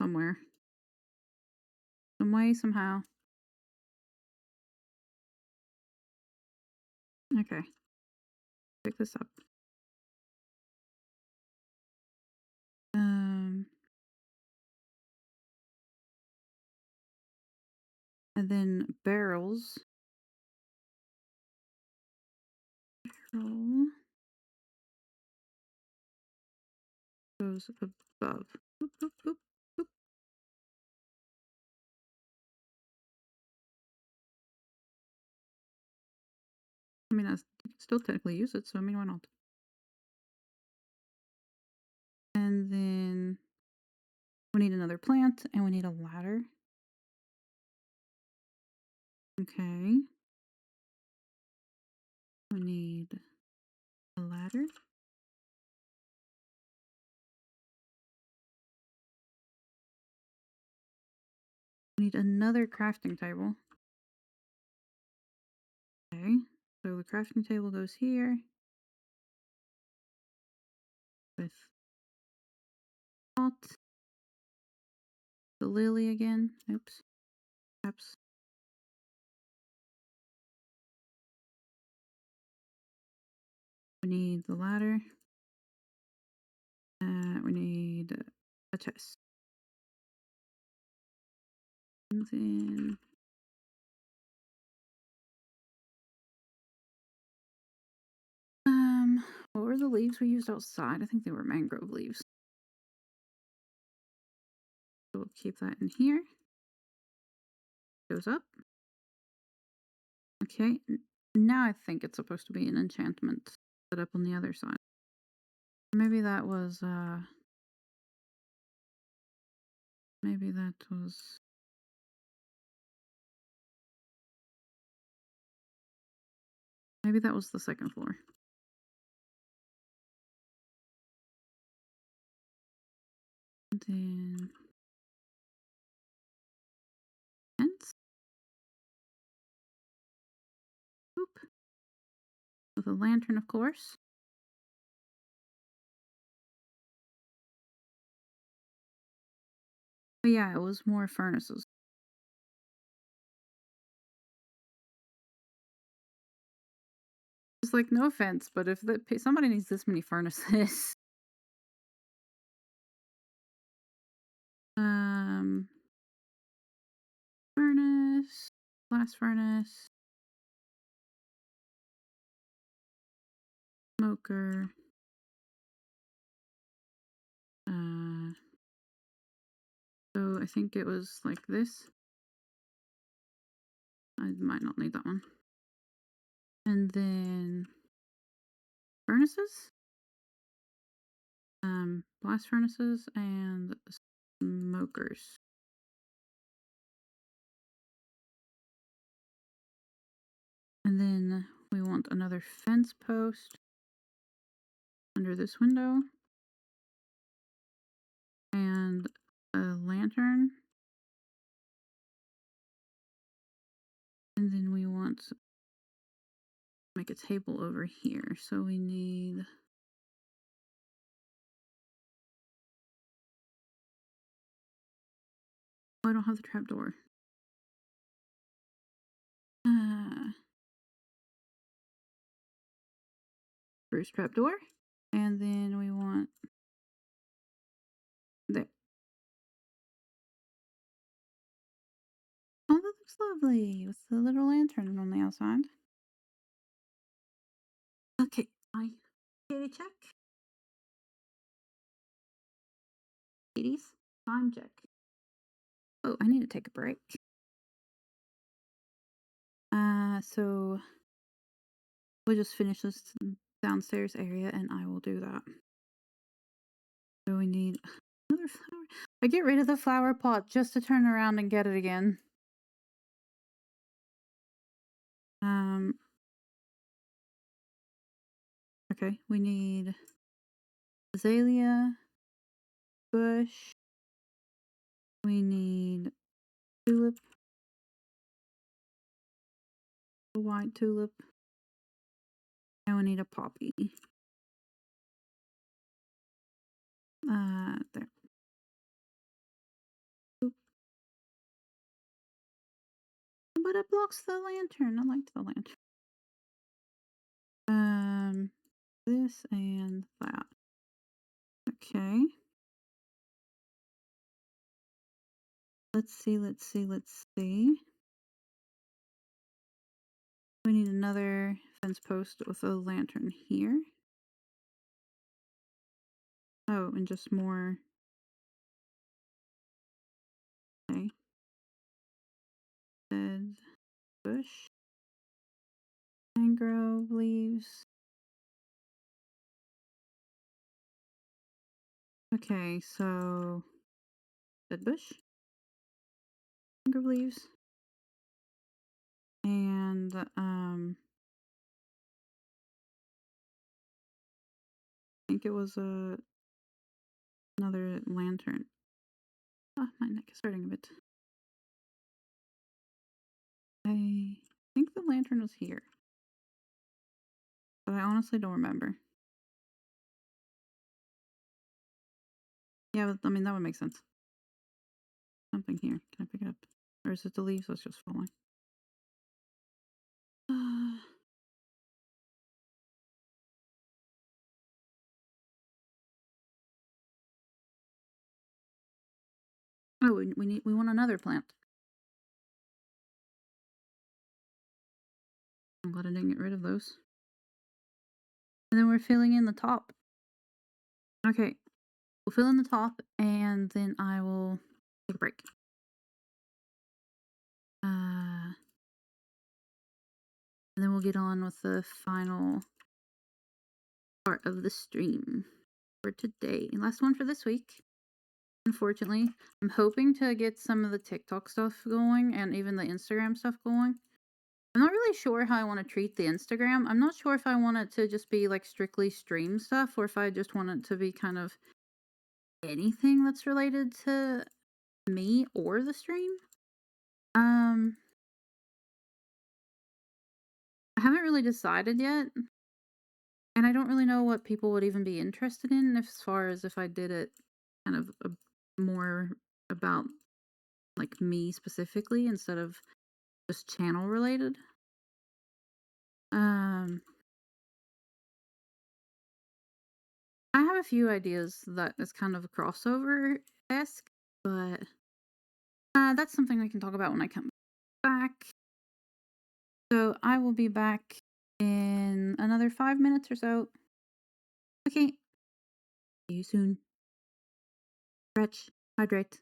Somewhere. Some way, somehow. Okay. Pick this up. Um, and then barrels. Barrel goes above. Boop, boop, boop, boop. I mean, I still technically use it, so I mean, why not? And then we need another plant, and we need a ladder. Okay. We need a ladder. We need another crafting table. Okay. So the crafting table goes here with out the lily again. Oops. Perhaps we need the ladder. We need a chest. And then what were the leaves we used outside? I think they were mangrove leaves. So we'll keep that in here. Goes up. Okay. Now I think it's supposed to be an enchantment set up on the other side. Maybe that was maybe that was maybe that was the second floor. And then fence. Oop. With a lantern, of course. But yeah, it was more furnaces. It's like, no offense, but if somebody needs this many furnaces, um, furnace, blast furnace, smoker, uh, so I think it was like this. I might not need that one. And then furnaces, blast furnaces and smokers. And then we want another fence post under this window and a lantern. And then we want to make a table over here. So we need I don't have the trapdoor. First trapdoor. And then we want there. Oh, that looks lovely with the little lantern on the outside. Okay, I kitty check. Kitties, time check. Oh, I need to take a break. So we'll just finish this downstairs area and I will do that. So we need another flower. I get rid of the flower pot just to turn around and get it again. Okay, we need azalea, bush. We need tulip, a white tulip, and we need a poppy. There. Oop. But it blocks the lantern. I liked the lantern. This and that. Okay. Let's see. We need another fence post with a lantern here. Oh, and just more. Okay. Bed, bush, mangrove leaves. Okay, so bed bush, mangrove leaves, and I think it was another lantern. Ah, my neck is hurting a bit. I think the lantern was here, but I honestly don't remember. Yeah, I mean, that would make sense. Something here. Can I pick it up? Or is it the leaves that's just falling? Oh, we want another plant. I'm glad I didn't get rid of those. And then we're filling in the top. Okay, we'll fill in the top, and then I will take a break. And then we'll get on with the final part of the stream for today. Last one for this week. Unfortunately, I'm hoping to get some of the TikTok stuff going and even the Instagram stuff going. I'm not really sure how I want to treat the Instagram. I'm not sure if I want it to just be like strictly stream stuff or if I just want it to be kind of anything that's related to me or the stream. Um, I haven't really decided yet, and I don't really know what people would even be interested in as far as if I did it kind of more about like me specifically instead of just channel related. Um, I have a few ideas that is kind of crossover esque, but that's something we can talk about when I come back. So I will be back in another 5 minutes or so. Okay. See you soon. Stretch, hydrate.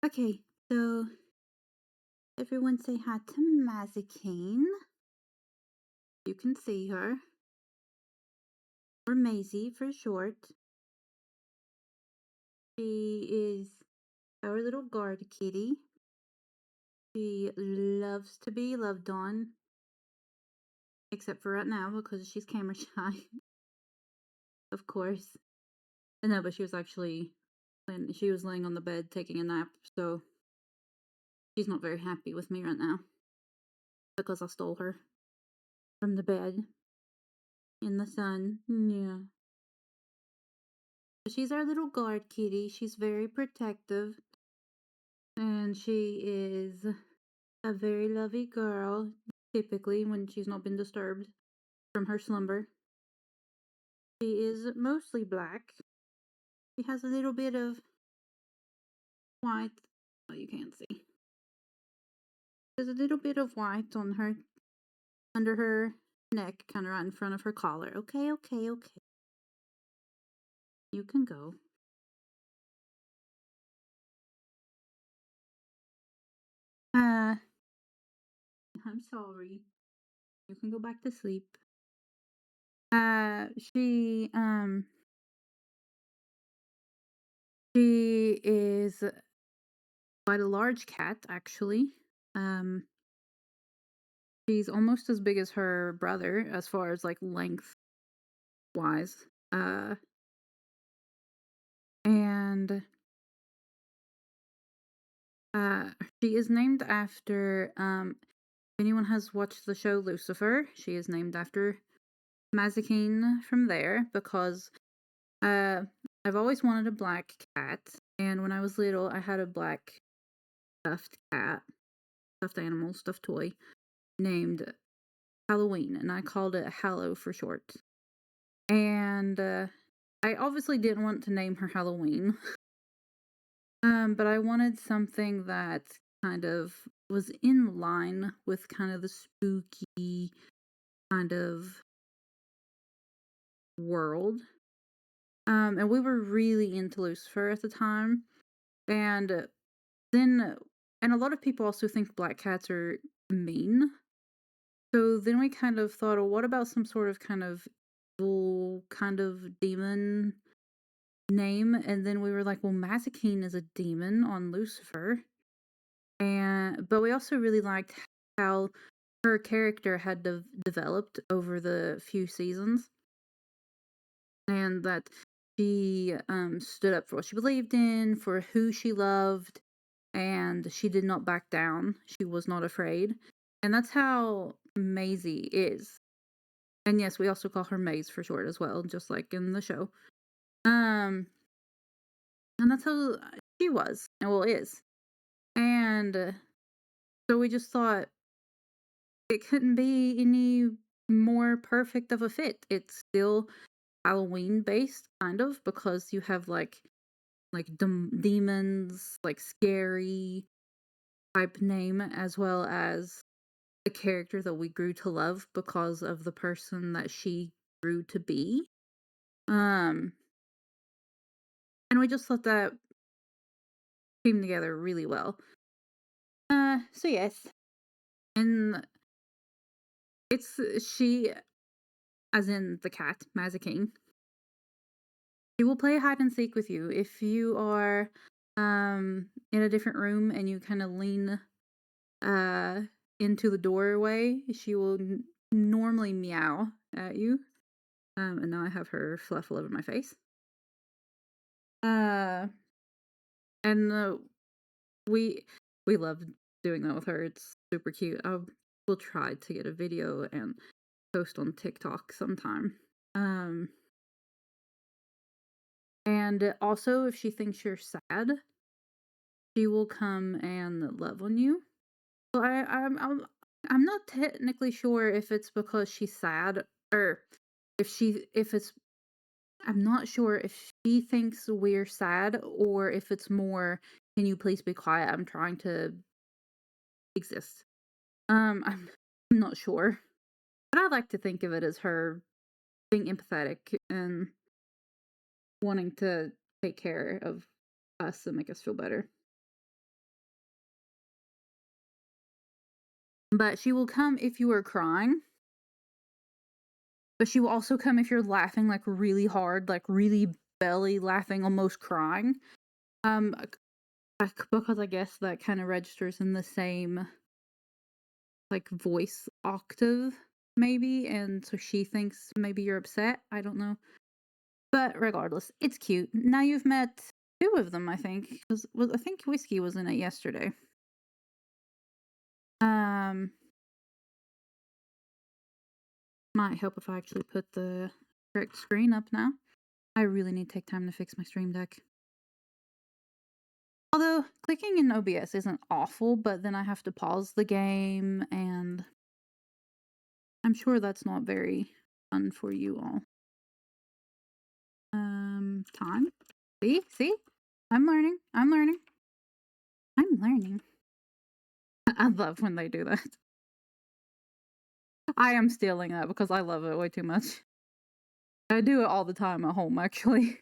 Okay, so everyone say hi to Mazikeen. You can see her, or Maisie for short. She is our little guard kitty. She loves to be loved on, except for right now because she's camera shy, of course. No, but she was actually when she was laying on the bed taking a nap, so she's not very happy with me right now because I stole her from the bed in the sun. Yeah. She's our little guard kitty. She's very protective, and she is a very lovely girl, typically when she's not been disturbed from her slumber. She is mostly black. She has a little bit of white. Oh, you can't see. There's a little bit of white on her, under her neck, kind of right in front of her collar. Okay, okay, okay. You can go. Uh, I'm sorry. You can go back to sleep. She is quite a large cat, actually. Um, she's almost as big as her brother as far as like length wise. Uh, and uh, she is named after if anyone has watched the show Lucifer, she is named after Mazikeen from there because uh, I've always wanted a black cat, and when I was little, I had a black stuffed cat, stuffed animal, stuffed toy named Halloween, and I called it Hallow for short. And I obviously didn't want to name her Halloween, but I wanted something that kind of was in line with kind of the spooky kind of world. And we were really into Lucifer at the time, and then and a lot of people also think black cats are mean. So then we kind of thought, well, what about some sort of kind of evil kind of demon name? And then we were like, well, Mazikeen is a demon on Lucifer. But we also really liked how her character had developed over the few seasons, and that she stood up for what she believed in, for who she loved, and she did not back down. She was not afraid. And that's how Maisie is. And yes, we also call her Maze for short as well, just like in the show. Um, and that's how she was, and well, is. And so we just thought it couldn't be any more perfect of a fit. It's still Halloween based, kind of, because you have like demons, like scary type name, as well as a character that we grew to love because of the person that she grew to be. Um, and we just thought that came together really well. So yes, and it's she, as in the cat, Mazikeen. She will play hide and seek with you if you are in a different room and you kind of lean uh into the doorway. She will normally meow at you. And now I have her fluff all over my face. Uh, and we we love doing that with her. It's super cute. I will try to get a video and post on TikTok sometime. And also, if she thinks you're sad, she will come and love on you. Well, I'm not technically sure if it's because she's sad or if it's. I'm not sure if she thinks we're sad or if it's more. Can you please be quiet? I'm trying to exist. I'm not sure, but I like to think of it as her being empathetic and wanting to take care of us and make us feel better. But she will come if you are crying, but she will also come if you're laughing, like, really hard, like, really belly laughing, almost crying. Because I guess that kinda registers in the same, like, voice octave maybe, and so she thinks maybe you're upset, I don't know. But regardless, it's cute. Now you've met 2 of them, I think, 'cause well, I think Whiskey was in it yesterday. Um, might help if I actually put the correct screen up now. I really need to take time to fix my Stream Deck. Although, clicking in OBS isn't awful, but then I have to pause the game, and I'm sure that's not very fun for you all. Time. See? See? I'm learning. I'm learning. I'm learning. I love when they do that. I am stealing that because I love it way too much. I do it all the time at home, actually.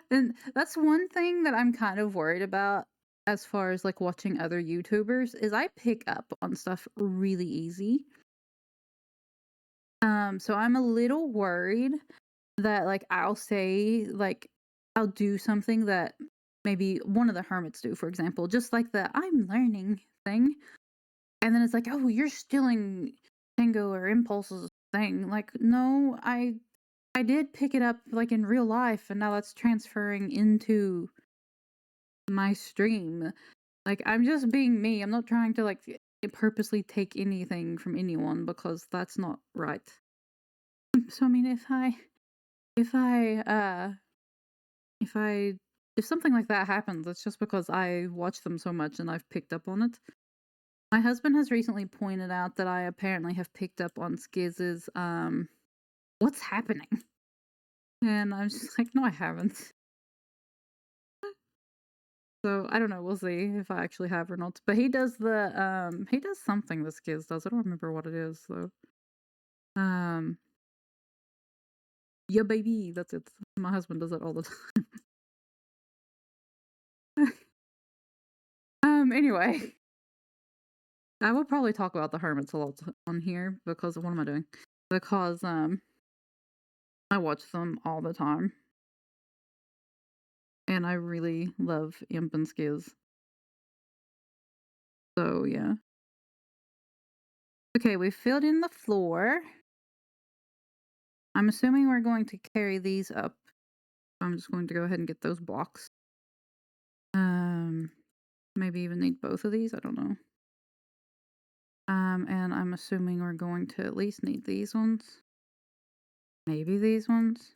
And that's one thing that I'm kind of worried about as far as like watching other YouTubers is I pick up on stuff really easy. So I'm a little worried that like I'll say like I'll do something that maybe one of the hermits do, for example, just like the I'm learning thing. And then it's like, oh, you're stealing Tango or Impulse's thing. Like, no, I did pick it up like in real life and now that's transferring into my stream. Like I'm just being me. I'm not trying to like purposely take anything from anyone because that's not right. So I mean if I if I if something like that happens, it's just because I watch them so much and I've picked up on it. My husband has recently pointed out that I apparently have picked up on Skiz's what's happening? And I'm just like, no, I haven't. So I don't know. We'll see if I actually have or not. But he does something that Skiz does. I don't remember what it is though. Um yeah, baby, that's it. My husband does it all the time. Anyway, I will probably talk about the hermits a lot on here because what am I doing? Because I watch them all the time and I really love Imp and Skiz. So yeah. Okay, we filled in the floor. I'm assuming we're going to carry these up. I'm just going to go ahead and get those blocks. Maybe even need both of these. I don't know. And I'm assuming we're going to at least need these ones. Maybe these ones.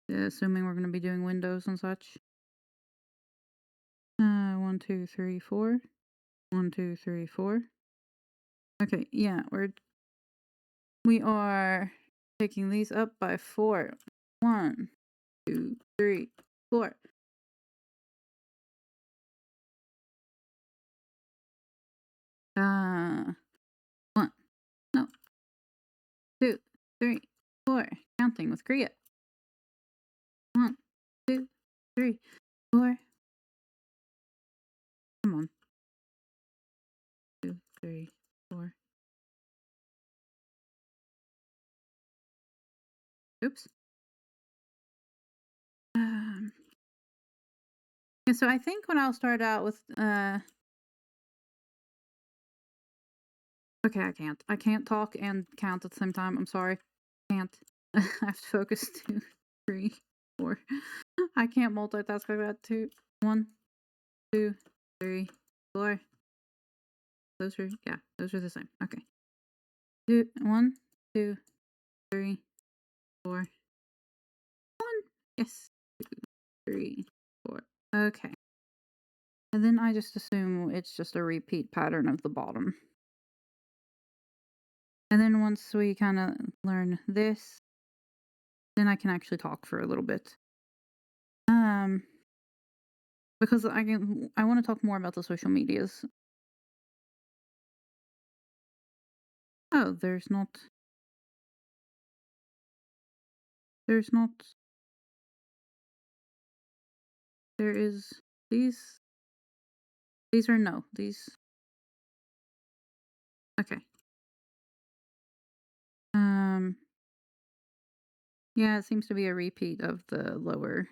Yeah, assuming we're going to be doing windows and such. 1, 2, 3, 4. 1, 2, 3, 4. Okay, yeah, we are taking these up by 4. 1, 2, 3, 4. One, no, 2, 3, 4. Counting with Kriya. 1, 2, 3, 4. Come on. 2, 3, 4. Oops. Yeah, so I think when I'll start out with okay, I can't talk and count at the same time. I'm sorry. Can't. I have to focus. 2, 3, 4. I can't multitask like that. 2, 1, 2, 3, 4. Those are the same. Okay. 1, 2, 3, 4. 1. Yes. 2, 3, 4. Okay. And then I just assume it's just a repeat pattern of the bottom. And then once we kind of learn this, then I can actually talk for a little bit. Because I want to talk more about the social medias. Oh, there's not, there is, these are no, these, Okay. Um, yeah, it seems to be a repeat of the lower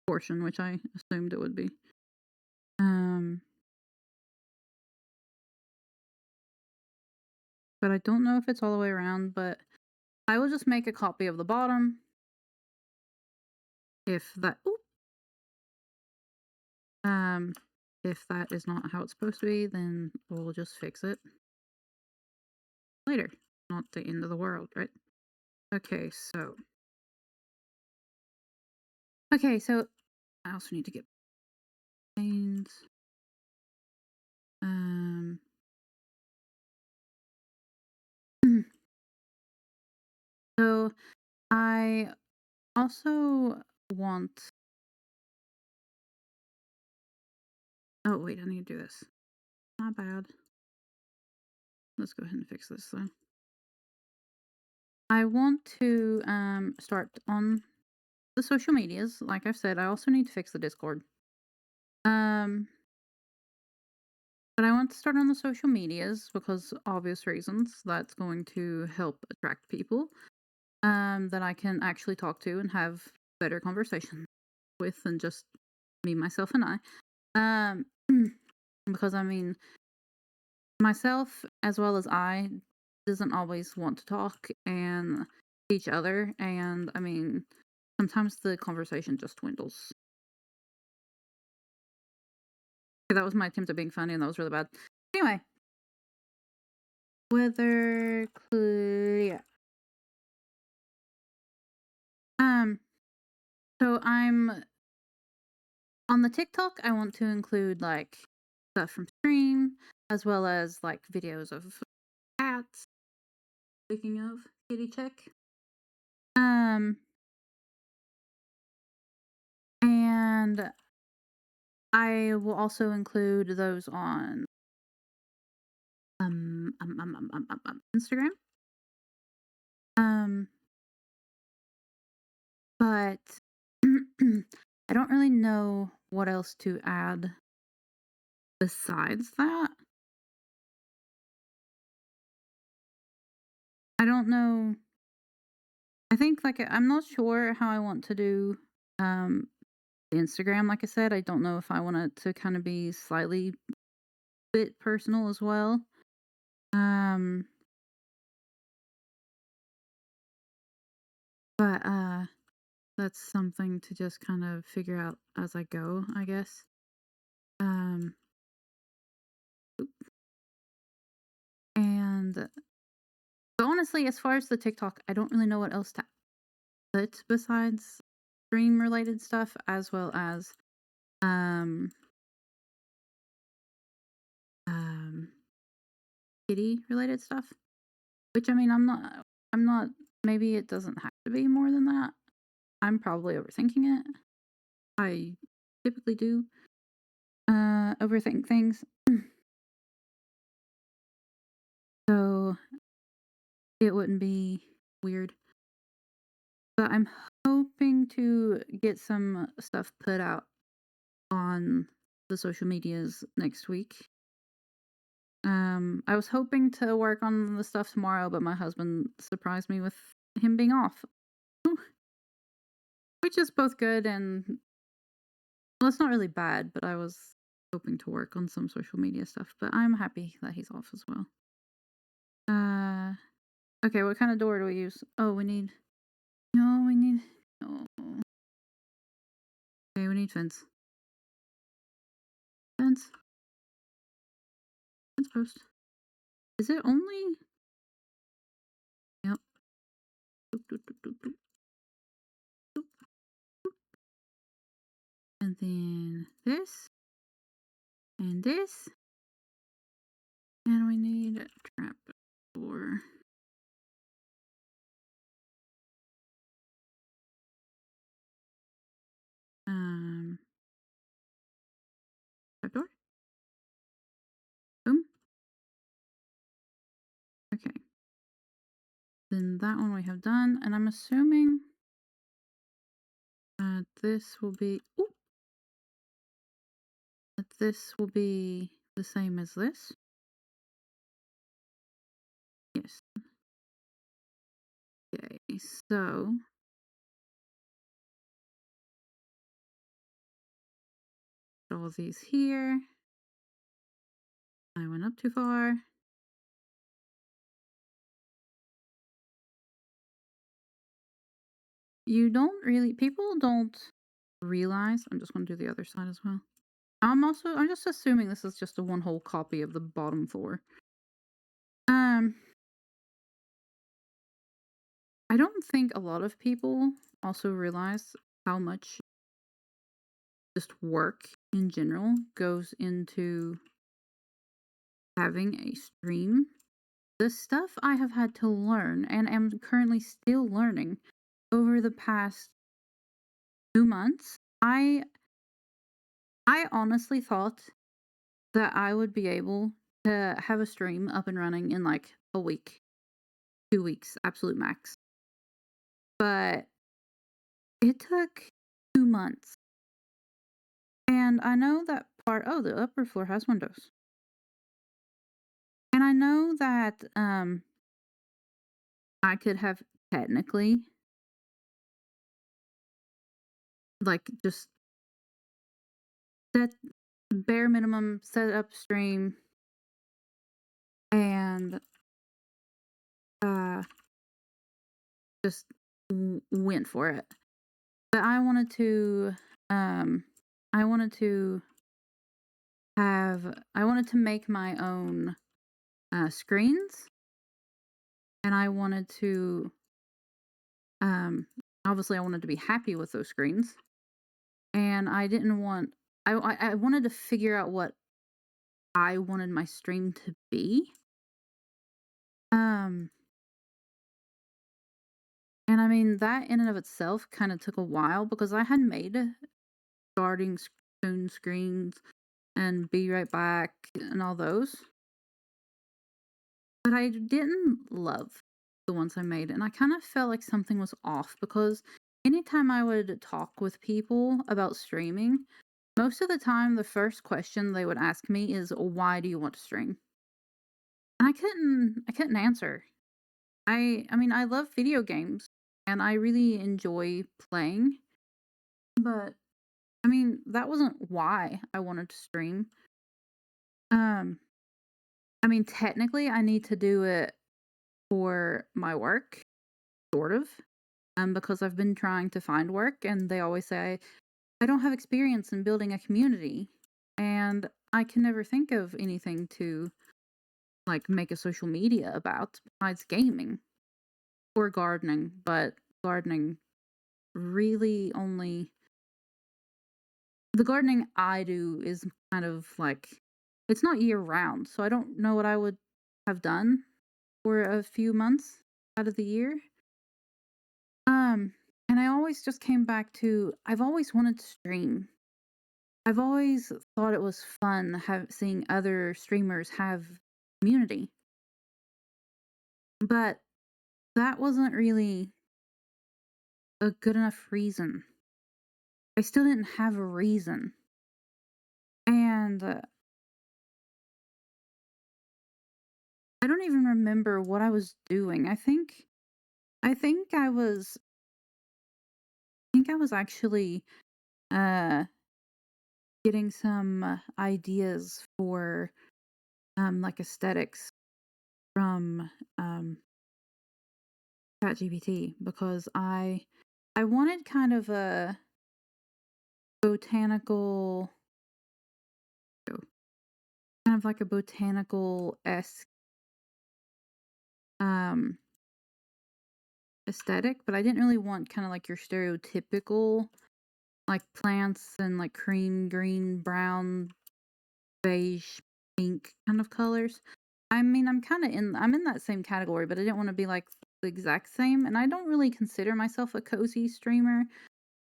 portion, which I assumed it would be. Um, but I don't know if it's all the way around, but I will just make a copy of the bottom if that oop, um if that is not how it's supposed to be, then we'll just fix it later. Not the end of the world, right? Okay, so I also need to get pains. Um so I also want oh wait, I need to do this. Not bad. Let's go ahead and fix this though. I want to start on the social medias. Like I've said, I also need to fix the Discord. Um but I want to start on the social medias because obvious reasons. That's going to help attract people that I can actually talk to and have better conversations with than just me, myself, and I. Um, because I mean, myself as well as I doesn't always want to talk and each other, and I mean, sometimes the conversation just dwindles. Okay, that was my attempt at being funny, and that was really bad. Anyway, weather clear. Um, so I'm on the TikTok. I want to include like stuff from stream as well as like videos of cats. Speaking of kitty check. Um, and I will also include those on Instagram. Um, but I don't really know what else to add besides that. I don't know. I think like I'm not sure how I want to do um the Instagram. Like I said, I don't know if I want it to kind of be slightly bit personal as well. Um, but that's something to just kind of figure out as I go, I guess. Um, and but honestly, as far as the TikTok, I don't really know what else to put besides dream related stuff as well as um um kitty related stuff. Which I mean I'm not maybe it doesn't have to be more than that. I'm probably overthinking it. I typically do overthink things. So it wouldn't be weird. But I'm hoping to get some stuff put out on the social medias next week. I was hoping to work on the stuff tomorrow, but my husband surprised me with him being off, which is both good and well, it's not really bad. But I was hoping to work on some social media stuff, but I'm happy that he's off as well. Uh, okay, what kind of door do we use? Oh, we need. No, we need. Oh, okay, we need fence. Fence. Fence post. Is it only? Yep. Doop, doop, doop, doop, doop, doop. And then this and this, and we need a trap door. Um, trap door. Boom. Okay. Then that one we have done, and I'm assuming this will be. Ooh, that this will be the same as this. So all these here. I went up too far. People don't realize. I'm just going to do the other side as well. I'm just assuming this is just a one whole copy of the bottom floor. Um, I don't think a lot of people also realize how much just work in general goes into having a stream. The stuff I have had to learn and am currently still learning over the past 2 months, I honestly thought that I would be able to have a stream up and running in like a week, 2 weeks, absolute max. But it took 2 months. And I know that oh, the upper floor has windows. And I know that I could have technically like just set bare minimum set up stream and uh just went for it. But um I wanted to I wanted to make my own screens, and I wanted to um obviously I wanted to be happy with those screens, and I didn't want I wanted to figure out what I wanted my stream to be. Um and I mean that in and of itself kind of took a while because I had made starting soon screens and be right back and all those. But I didn't love the ones I made, and I kind of felt like something was off because anytime I would talk with people about streaming, most of the time the first question they would ask me is, "Why do you want to stream?" And I couldn't answer. I mean, I love video games and I really enjoy playing, but I mean, that wasn't why I wanted to stream. Um I mean, technically I need to do it for my work, sort of. Because I've been trying to find work, and they always say I don't have experience in building a community, and I can never think of anything to like make a social media about besides gaming or gardening. But gardening really only the gardening I do is kind of like it's not year round, so I don't know what I would have done for a few months out of the year. Um, and I always just came back to I've always wanted to stream. I've always thought it was fun seeing other streamers have community, but that wasn't really a good enough reason. I still didn't have a reason, and I don't even remember what I was doing. I think I was actually uh getting some ideas for like aesthetics from ChatGPT because I wanted kind of a botanical kind of like a botanical-esque um aesthetic, but I didn't really want kind of like your stereotypical like plants and like cream, green, brown, beige, pink kind of colors. I mean, I'm in that same category, but I didn't want to be like the exact same. And I don't really consider myself a cozy streamer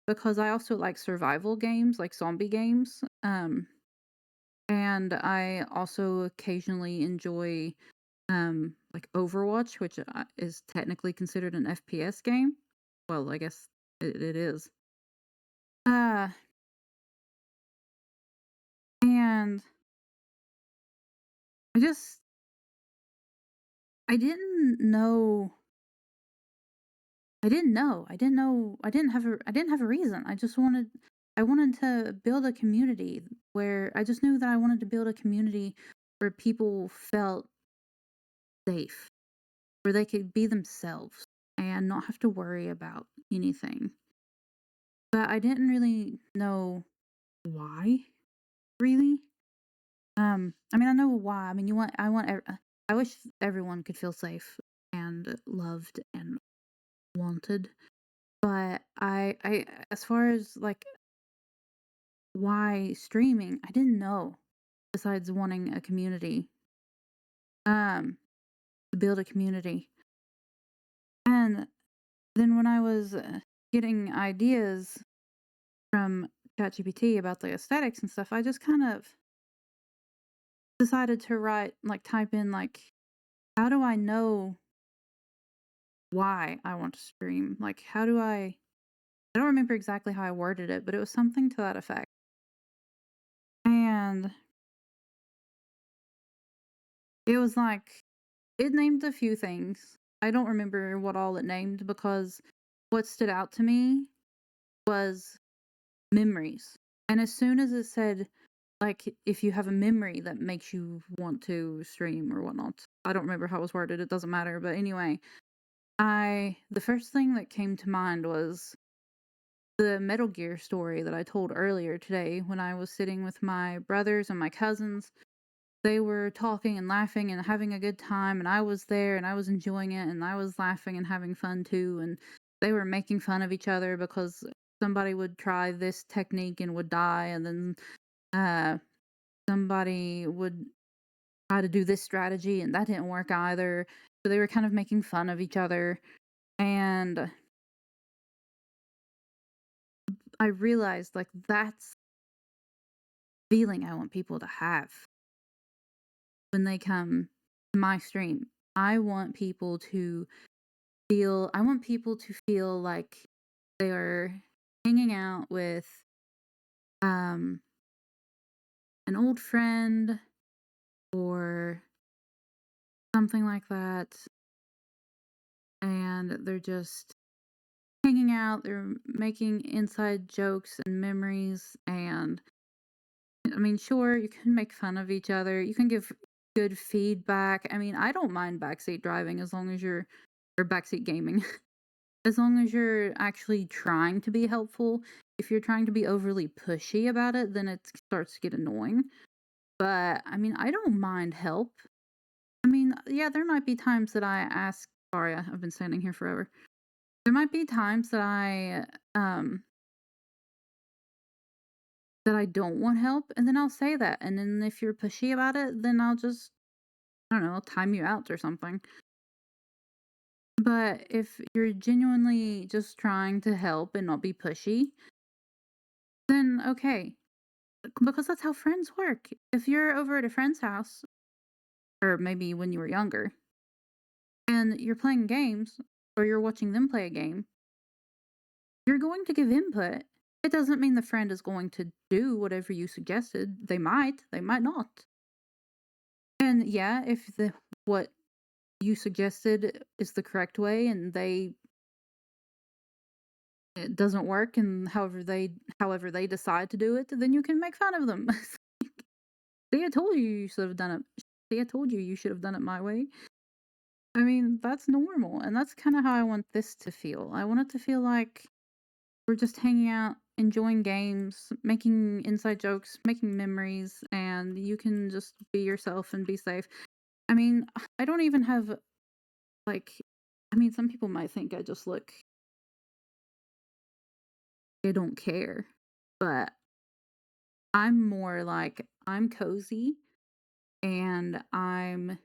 because I also like survival games, like zombie games. And I also occasionally enjoy like Overwatch, which is technically considered an FPS game. Well, I guess it is. Uh, and I just I didn't know I didn't know. I didn't know. I didn't have a reason. I wanted to build a community where I just knew that I wanted to build a community where people felt safe, where they could be themselves and not have to worry about anything. But I didn't really know why, really. I mean, I know why. I mean, I wish everyone could feel safe and loved and wanted. But as far as like why streaming, I didn't know. Besides wanting a community, um, to build a community, and then when I was getting ideas from ChatGPT about the aesthetics and stuff, I just kind of decided to type in how do I know why I want to stream? Like, how do I don't remember exactly how I worded it, but it was something to that effect. And it was like, it named a few things. I don't remember what all it named because what stood out to me was memories. And as soon as it said, like, if you have a memory that makes you want to stream or whatnot, I don't remember how it was worded, it doesn't matter. But anyway, the first thing that came to mind was the Metal Gear story that I told earlier today when I was sitting with my brothers and my cousins. They were talking and laughing and having a good time, and I was there and I was enjoying it and I was laughing and having fun too. And they were making fun of each other because somebody would try this technique and would die, and then uh, somebody would try to do this strategy and that didn't work either. So they were kind of making fun of each other. And I realized like that's feeling I want people to have when they come to my stream. I want people to I want people to feel like they are hanging out with um an old friend or something like that, and they're just hanging out, they're making inside jokes and memories. And I mean, sure, you can make fun of each other, you can give good feedback. I mean, I don't mind backseat driving as long as you're or backseat gaming. As long as you're actually trying to be helpful. If you're trying to be overly pushy about it, then it starts to get annoying. But I mean, I don't mind help. I mean, yeah, there might be times that I ask. Sorry, I've been standing here forever. There might be times that I don't want help, and then I'll say that. And then if you're pushy about it, then I'll just I don't know, time you out or something. But if you're genuinely just trying to help and not be pushy, then okay. Because that's how friends work. If you're over at a friend's house, or maybe when you were younger, and you're playing games, or you're watching them play a game, you're going to give input. It doesn't mean the friend is going to do whatever you suggested. They might not. And yeah, if the what you suggested is the correct way and it doesn't work and however they decide to do it, then you can make fun of them. See, I told you should have done it. See, I told you you should have done it my way. I mean, that's normal, and that's kinda how I want this to feel. I want it to feel like we're just hanging out, enjoying games, making inside jokes, making memories, and you can just be yourself and be safe. I mean, I don't even have, like I mean, some people might think I just look I don't care, but I'm more like, I'm cozy, and I'm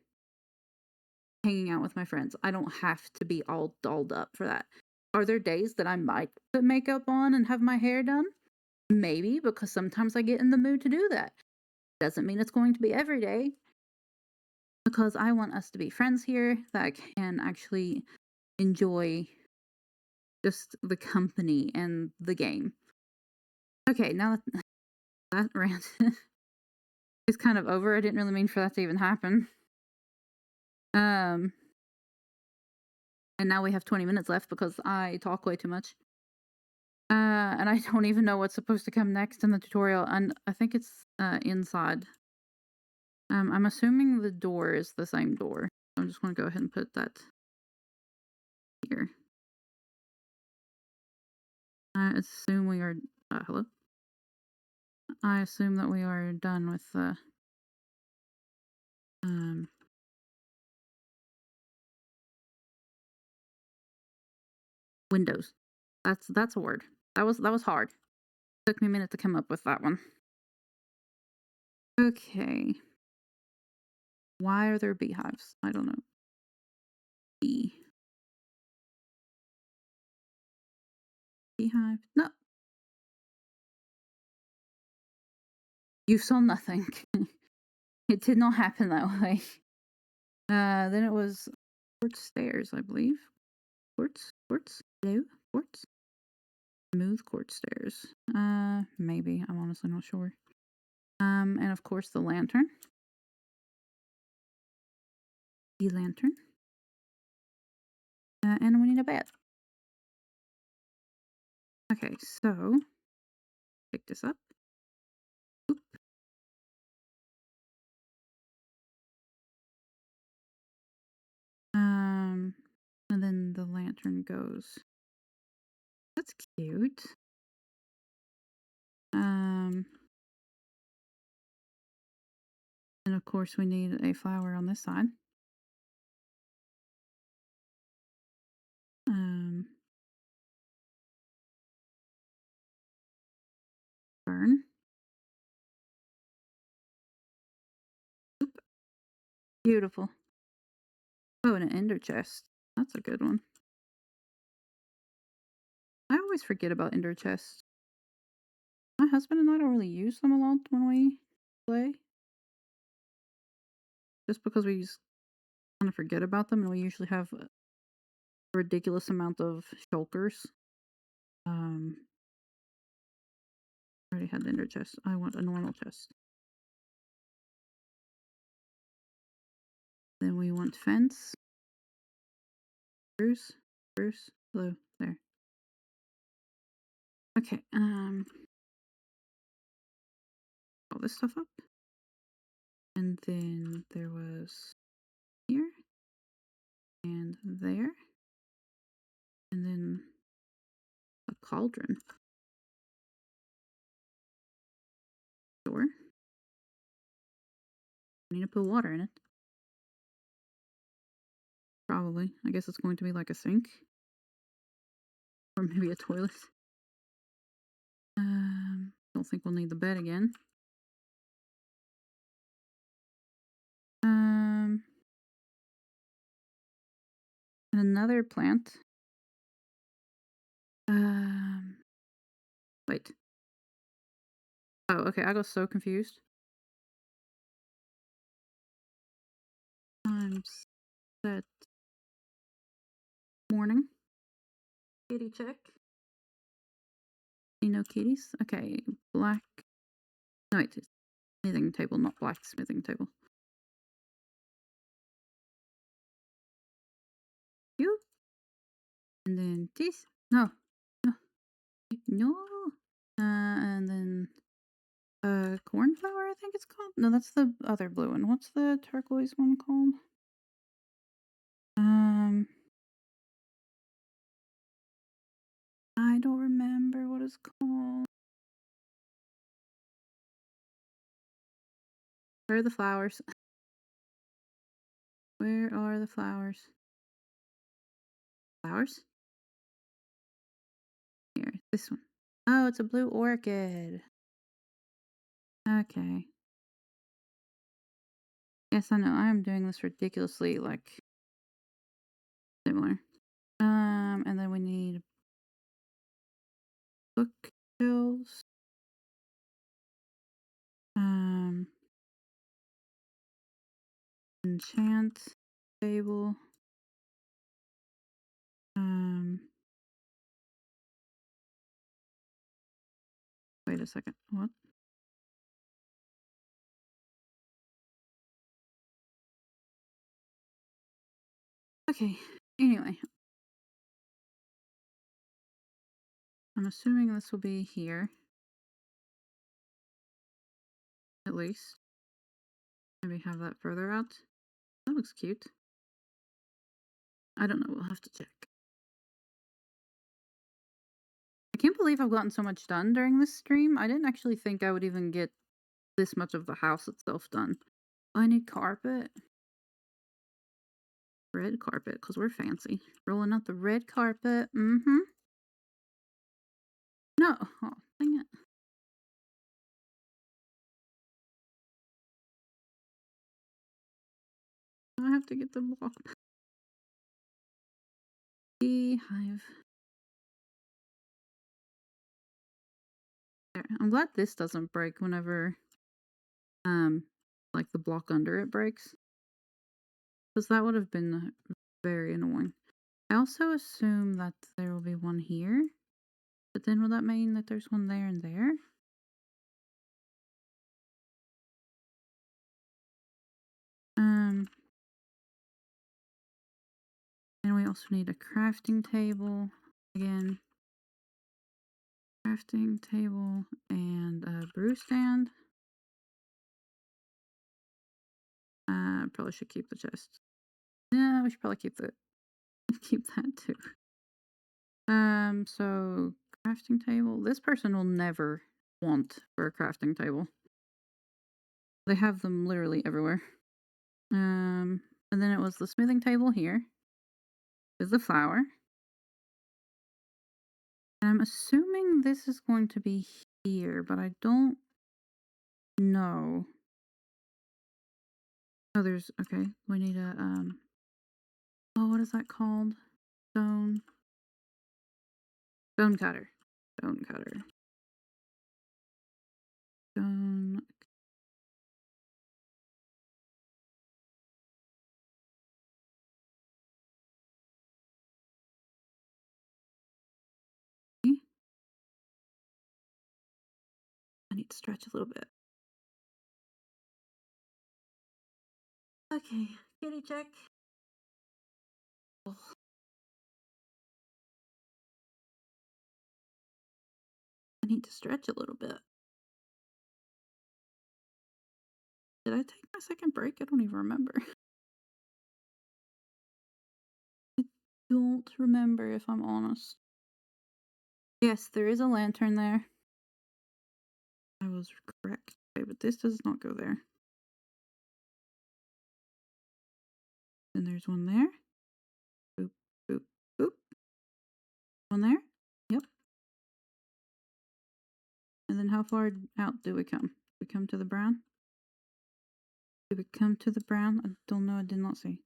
hanging out with my friends. I don't have to be all dolled up for that. Are there days that I might put makeup on and have my hair done? Maybe, because sometimes I get in the mood to do that. Doesn't mean it's going to be every day, because I want us to be friends here that can actually enjoy just the company and the game. Okay, now that that rant is kind of over. I didn't really mean for that to even happen. Um, And now we have 20 minutes left because I talk way too much. And I don't even know what's supposed to come next in the tutorial, and I think it's, inside. I'm assuming the door is the same door. I'm just gonna go ahead and put that here. I assume we are hello? I assume that we are done with the, um, windows. That's a word. That was hard. Took me a minute to come up with that one. Okay. Why are there beehives? I don't know. Bee. Beehive. No, you saw nothing. It did not happen that way. Then it was quartz stairs, I believe. Quartz? Hello? Quartz? Smooth quartz stairs. Maybe. I'm honestly not sure. And of course the lantern. The lantern. And we need a bed. Okay, so pick this up. Oop. And then the lantern goes. That's cute. And of course we need a flower on this side. Um, Burn. Oop. Beautiful. Oh, and an ender chest. That's a good one. I always forget about ender chests. My husband and I don't really use them a lot when we play. Just because we kind of forget about them, and we usually have a ridiculous amount of shulkers. I already had the ender chest. I want a normal chest. Then we want fence. Bruce. Hello. There. Okay. All this stuff up. And then there was here. And there. And then a cauldron. Sure. I need to put water in it. Probably. I guess it's going to be like a sink. Or maybe a toilet. Don't think we'll need the bed again. And another plant. Wait. Oh, okay. I got so confused. Time set. Morning. Kitty check. See no kitties. Okay. Black. No, wait. Smithing table, not black smithing table. You. And then this. No. No. No. And then cornflower, I think it's called. No, that's the other blue one. What's the turquoise one called? I don't remember what it's called. Where are the flowers? Where are the flowers? Flowers? Here, this one. Oh, it's a blue orchid. Okay. Yes, I know. I am doing this ridiculously, like, similar. And then we need bookshelves. Enchant table. Wait a second. What? Okay. Anyway, I'm assuming this will be here, at least. Maybe have that further out. That looks cute. I don't know, we'll have to check. I can't believe I've gotten so much done during this stream. I didn't actually think I would even get this much of the house itself done. I need carpet. Red carpet, because we're fancy. Rolling out the red carpet. Mm-hmm. No. Oh, dang it. I have to get the block. Beehive. There. I'm glad this doesn't break whenever, um, like the block under it breaks. Because that would have been very annoying. I also assume that there will be one here. But then will that mean that there's one there and there? And we also need a crafting table. Again, crafting table and a brew stand. Probably should keep the chest. Yeah, we should probably keep keep that too. So crafting table. This person will never want for a crafting table. They have them literally everywhere. And then it was the smoothing table here with the flower. And I'm assuming this is going to be here, but I don't know. Oh, there's okay. We need a oh, what is that called? Stone cutter. Stone cutter. Stone. I need to stretch a little bit. Okay, kitty check. Oh. I need to stretch a little bit. Did I take my second break? I don't even remember. I don't remember if I'm honest. Yes, there is a lantern there. I was correct. Okay, but this does not go there. Then there's one there. Boop, boop, boop. One there. Yep. And then how far out do we come? We come to the brown? Do we come to the brown? I don't know. I did not see.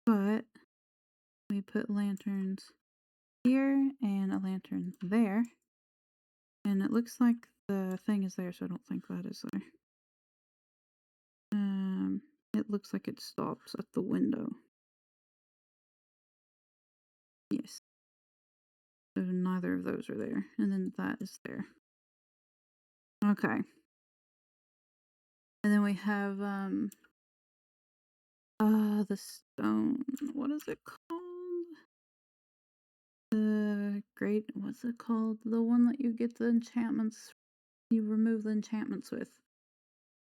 But we put lanterns here and a lantern there. And it looks like the thing is there, so I don't think that is there. It looks like it stops at the window. Yes. So neither of those are there. And then that is there. Okay. And then we have the stone. What is it called? The great what's it called? The one that you get the enchantments you remove the enchantments with.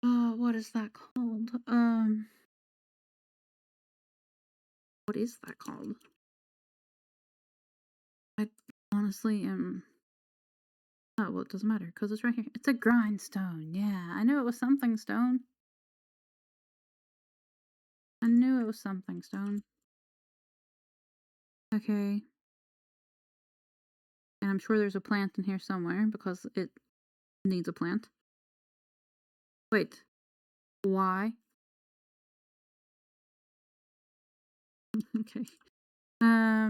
What is that called? What is that called? I honestly am. Oh, well, it doesn't matter because it's right here. It's a grindstone. Yeah, I knew it was something stone. I knew it was something stone. Okay. And I'm sure there's a plant in here somewhere because it needs a plant. Wait. Why? Okay.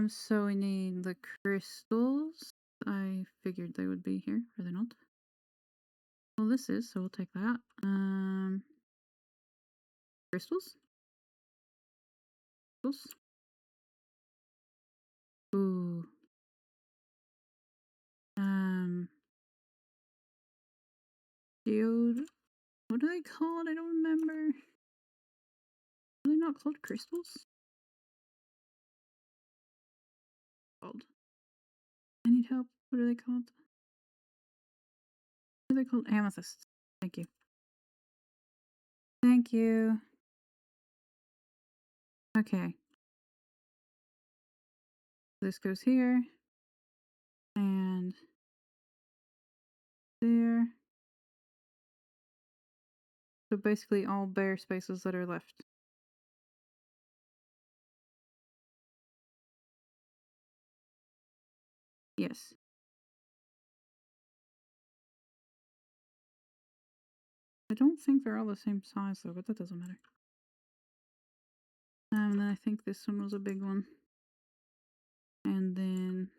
So we need the crystals. I figured they would be here. Are they not? Well, this is, so we'll take that. Crystals? Crystals? Ooh. Geode. What do they call it? I don't remember. Are they not called crystals? Called. I need help. What are they called? What are they called? Amethysts. Thank you. Thank you. Okay. This goes here. And there. So basically all bare spaces that are left. Yes. I don't think they're all the same size though, but that doesn't matter. And then I think this one was a big one. And then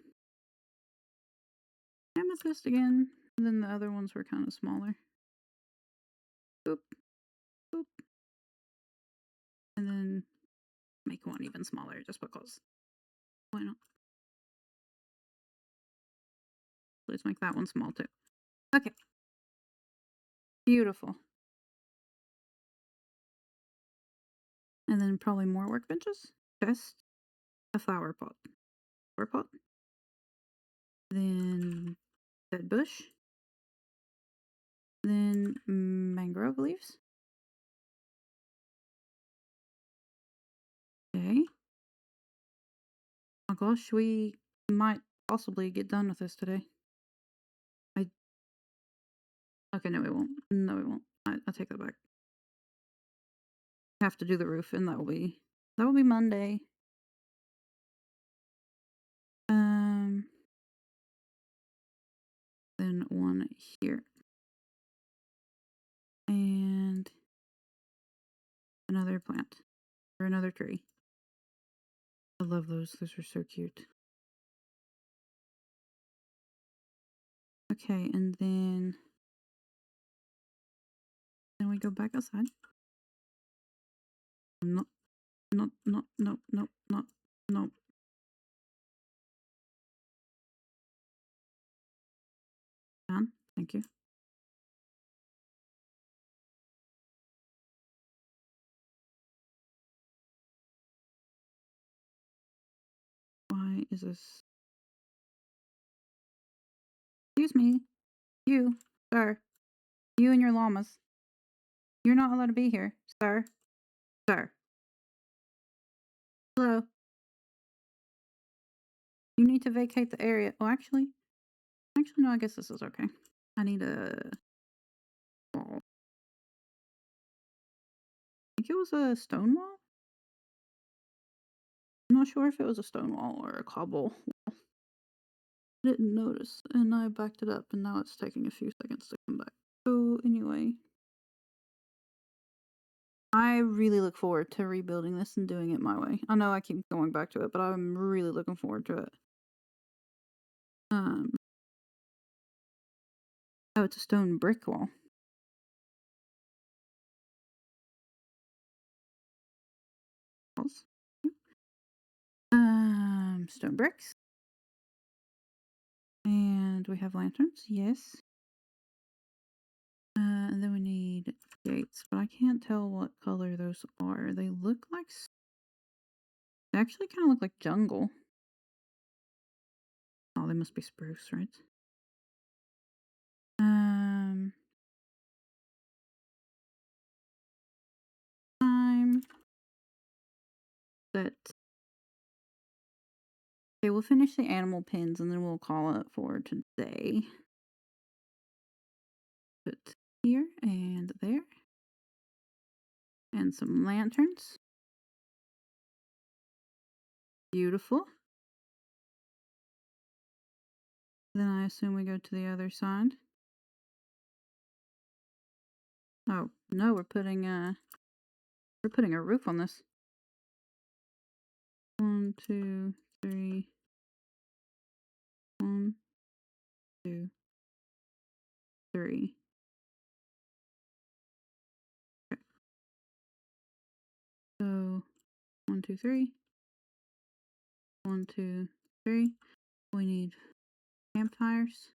amethyst again. And then the other ones were kind of smaller. Boop. Boop. And then make one even smaller just because. Why not? Let's make that one small too. Okay. Beautiful. And then probably more workbenches. Chest. A flower pot. Flower pot. Then dead bush. Then mangrove leaves. Okay. Oh gosh, we might possibly get done with this today. Okay, no, we won't. No, we won't. I take that back. Have to do the roof, and that will be Monday. Then one here, and another plant or another tree. I love those. Those are so cute. Okay, and then we go back outside. No, no, no, no, no, no, no. Done. Thank you. Why is this? Excuse me. You, sir. You and your llamas. You're not allowed to be here, sir. Sir. Hello. You need to vacate the area. Oh, actually, no, I guess this is okay. I need a wall. I think it was a stone wall? I'm not sure if it was a stone wall or a cobble wall. I didn't notice, and I backed it up, and now it's taking a few seconds to come back. So, anyway. I really look forward to rebuilding this and doing it my way. I know I keep going back to it, but I'm really looking forward to it. Oh, it's a stone brick wall. Stone bricks. And we have lanterns, yes. And then we need gates, but I can't tell what color those are. They look like... They actually kind of look like jungle. Oh, they must be spruce, right? Time. Set. Okay, we'll finish the animal pins and then we'll call it for today. Put here and there. And some lanterns. Beautiful. Then I assume we go to the other side. Oh, no, we're putting a roof on this. 1, 2, 3. 1, 2, 3. Okay. So 1, 2, 3. 1, 2, 3. We need campfires.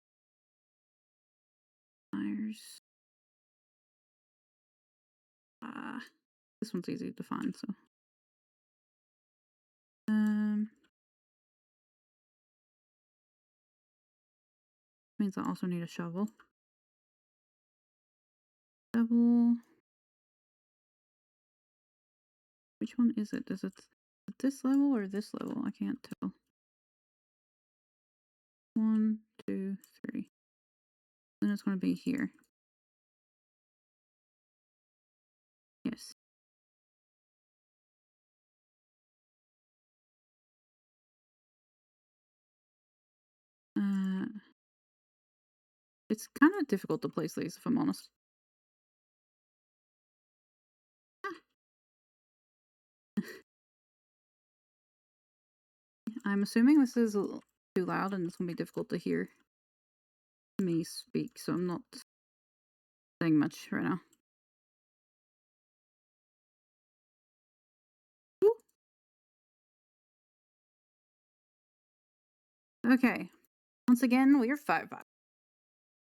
Fires. This one's easy to find, so Um, means I also need a shovel. Shovel. Which one is it? Is it this level or this level? I can't tell. 1, 2, 3. Then it's going to be here. Yes. Uh, it's kind of difficult to place these, if I'm honest. I'm assuming this is too loud and it's going to be difficult to hear me speak, so I'm not saying much right now. Woo. Okay. Once again, we are fire.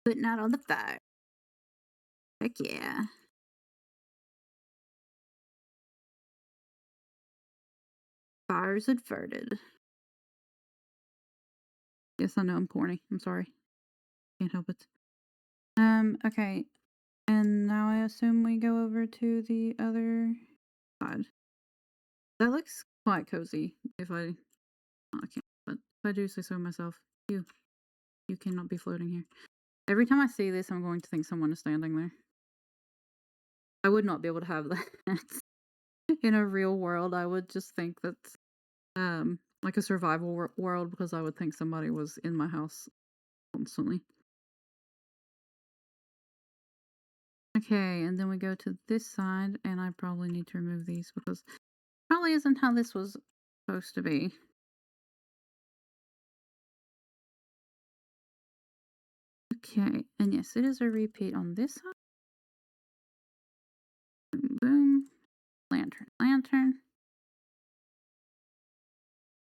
Putting out on the fire. Heck yeah. Fires averted. Yes, I know I'm corny. I'm sorry. Can't help it. Okay. And now I assume we go over to the other side. That looks quite cozy if I I can't, but if I do say so myself. You you cannot be floating here. Every time I see this, I'm going to think someone is standing there. I would not be able to have that in a real world. I would just think that like a survival world, because I would think somebody was in my house constantly. Okay, and then we go to this side, and I probably need to remove these because probably isn't how this was supposed to be. Okay, and yes, it is a repeat on this side. Boom, boom. Lantern, lantern.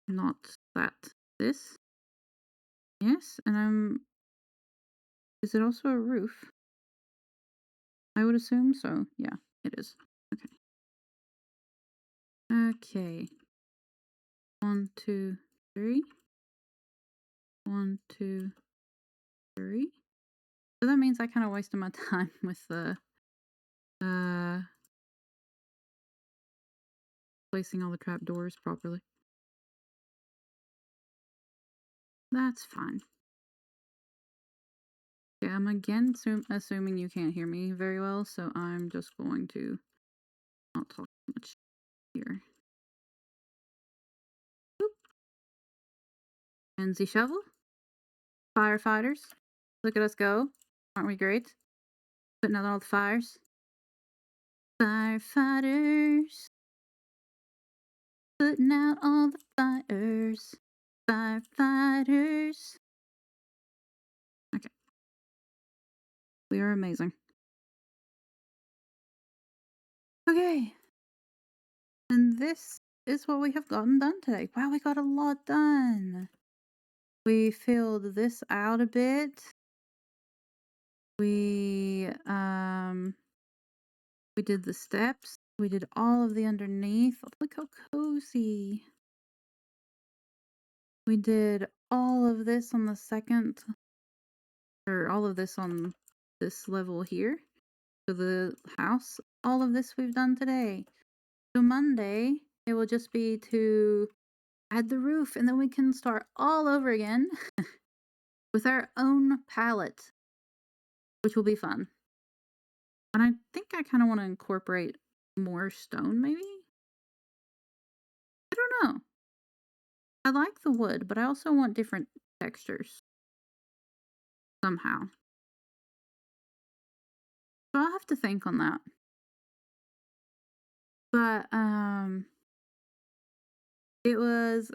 Not that. This. Yes, and is it also a roof? I would assume so. Yeah, it is. Okay. Okay. 1, 2, 3. 1, 2, 3. So that means I kind of wasted my time with the uh placing all the trapdoors properly. That's fine. Okay, I'm again assuming you can't hear me very well, so I'm just going to not talk much here. Boop. And the shovel. Firefighters. Look at us go. Aren't we great? Putting out all the fires. Firefighters. Putting out all the fires. Firefighters. Okay. We are amazing. Okay. And this is what we have gotten done today. Wow, we got a lot done. We filled this out a bit. We did the steps. We did all of the underneath. Look how cozy. We did all of this on the second, or all of this on this level here for the house. All of this we've done today. So Monday, it will just be to add the roof, and then we can start all over again with our own palette, which will be fun. And I think I kind of want to incorporate more stone, maybe? I don't know. I like the wood, but I also want different textures somehow. So I'll have to think on that. But it was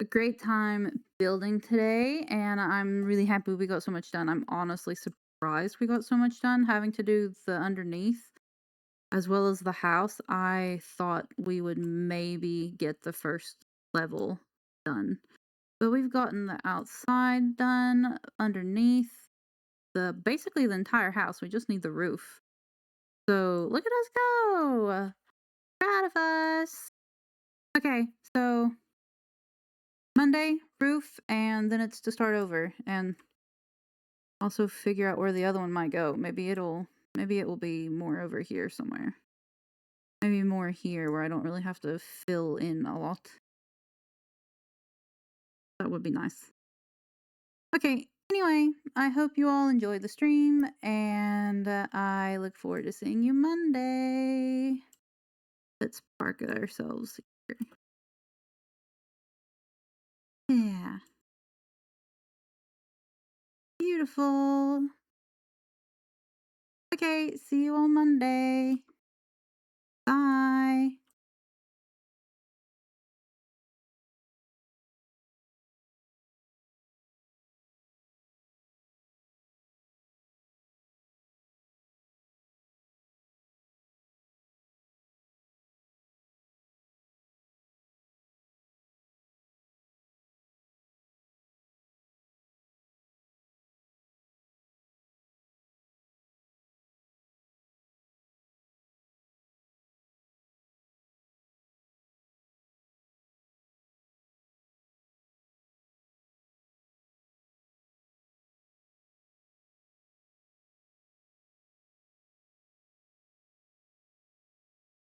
a great time building today, and I'm really happy we got so much done. I'm honestly surprised we got so much done having to do the underneath as well as the house. I thought we would maybe get the first level done. But we've gotten the outside done, underneath, basically the entire house. We just need the roof. So look at us go! Proud of us. Okay, so Monday, roof, and then it's to start over and also figure out where the other one might go. Maybe it will be more over here somewhere. Maybe more here where I don't really have to fill in a lot. That would be nice. Okay, anyway, I hope you all enjoyed the stream, and I look forward to seeing you Monday. Let's park ourselves here. Yeah, beautiful. Okay, see you on Monday. Bye.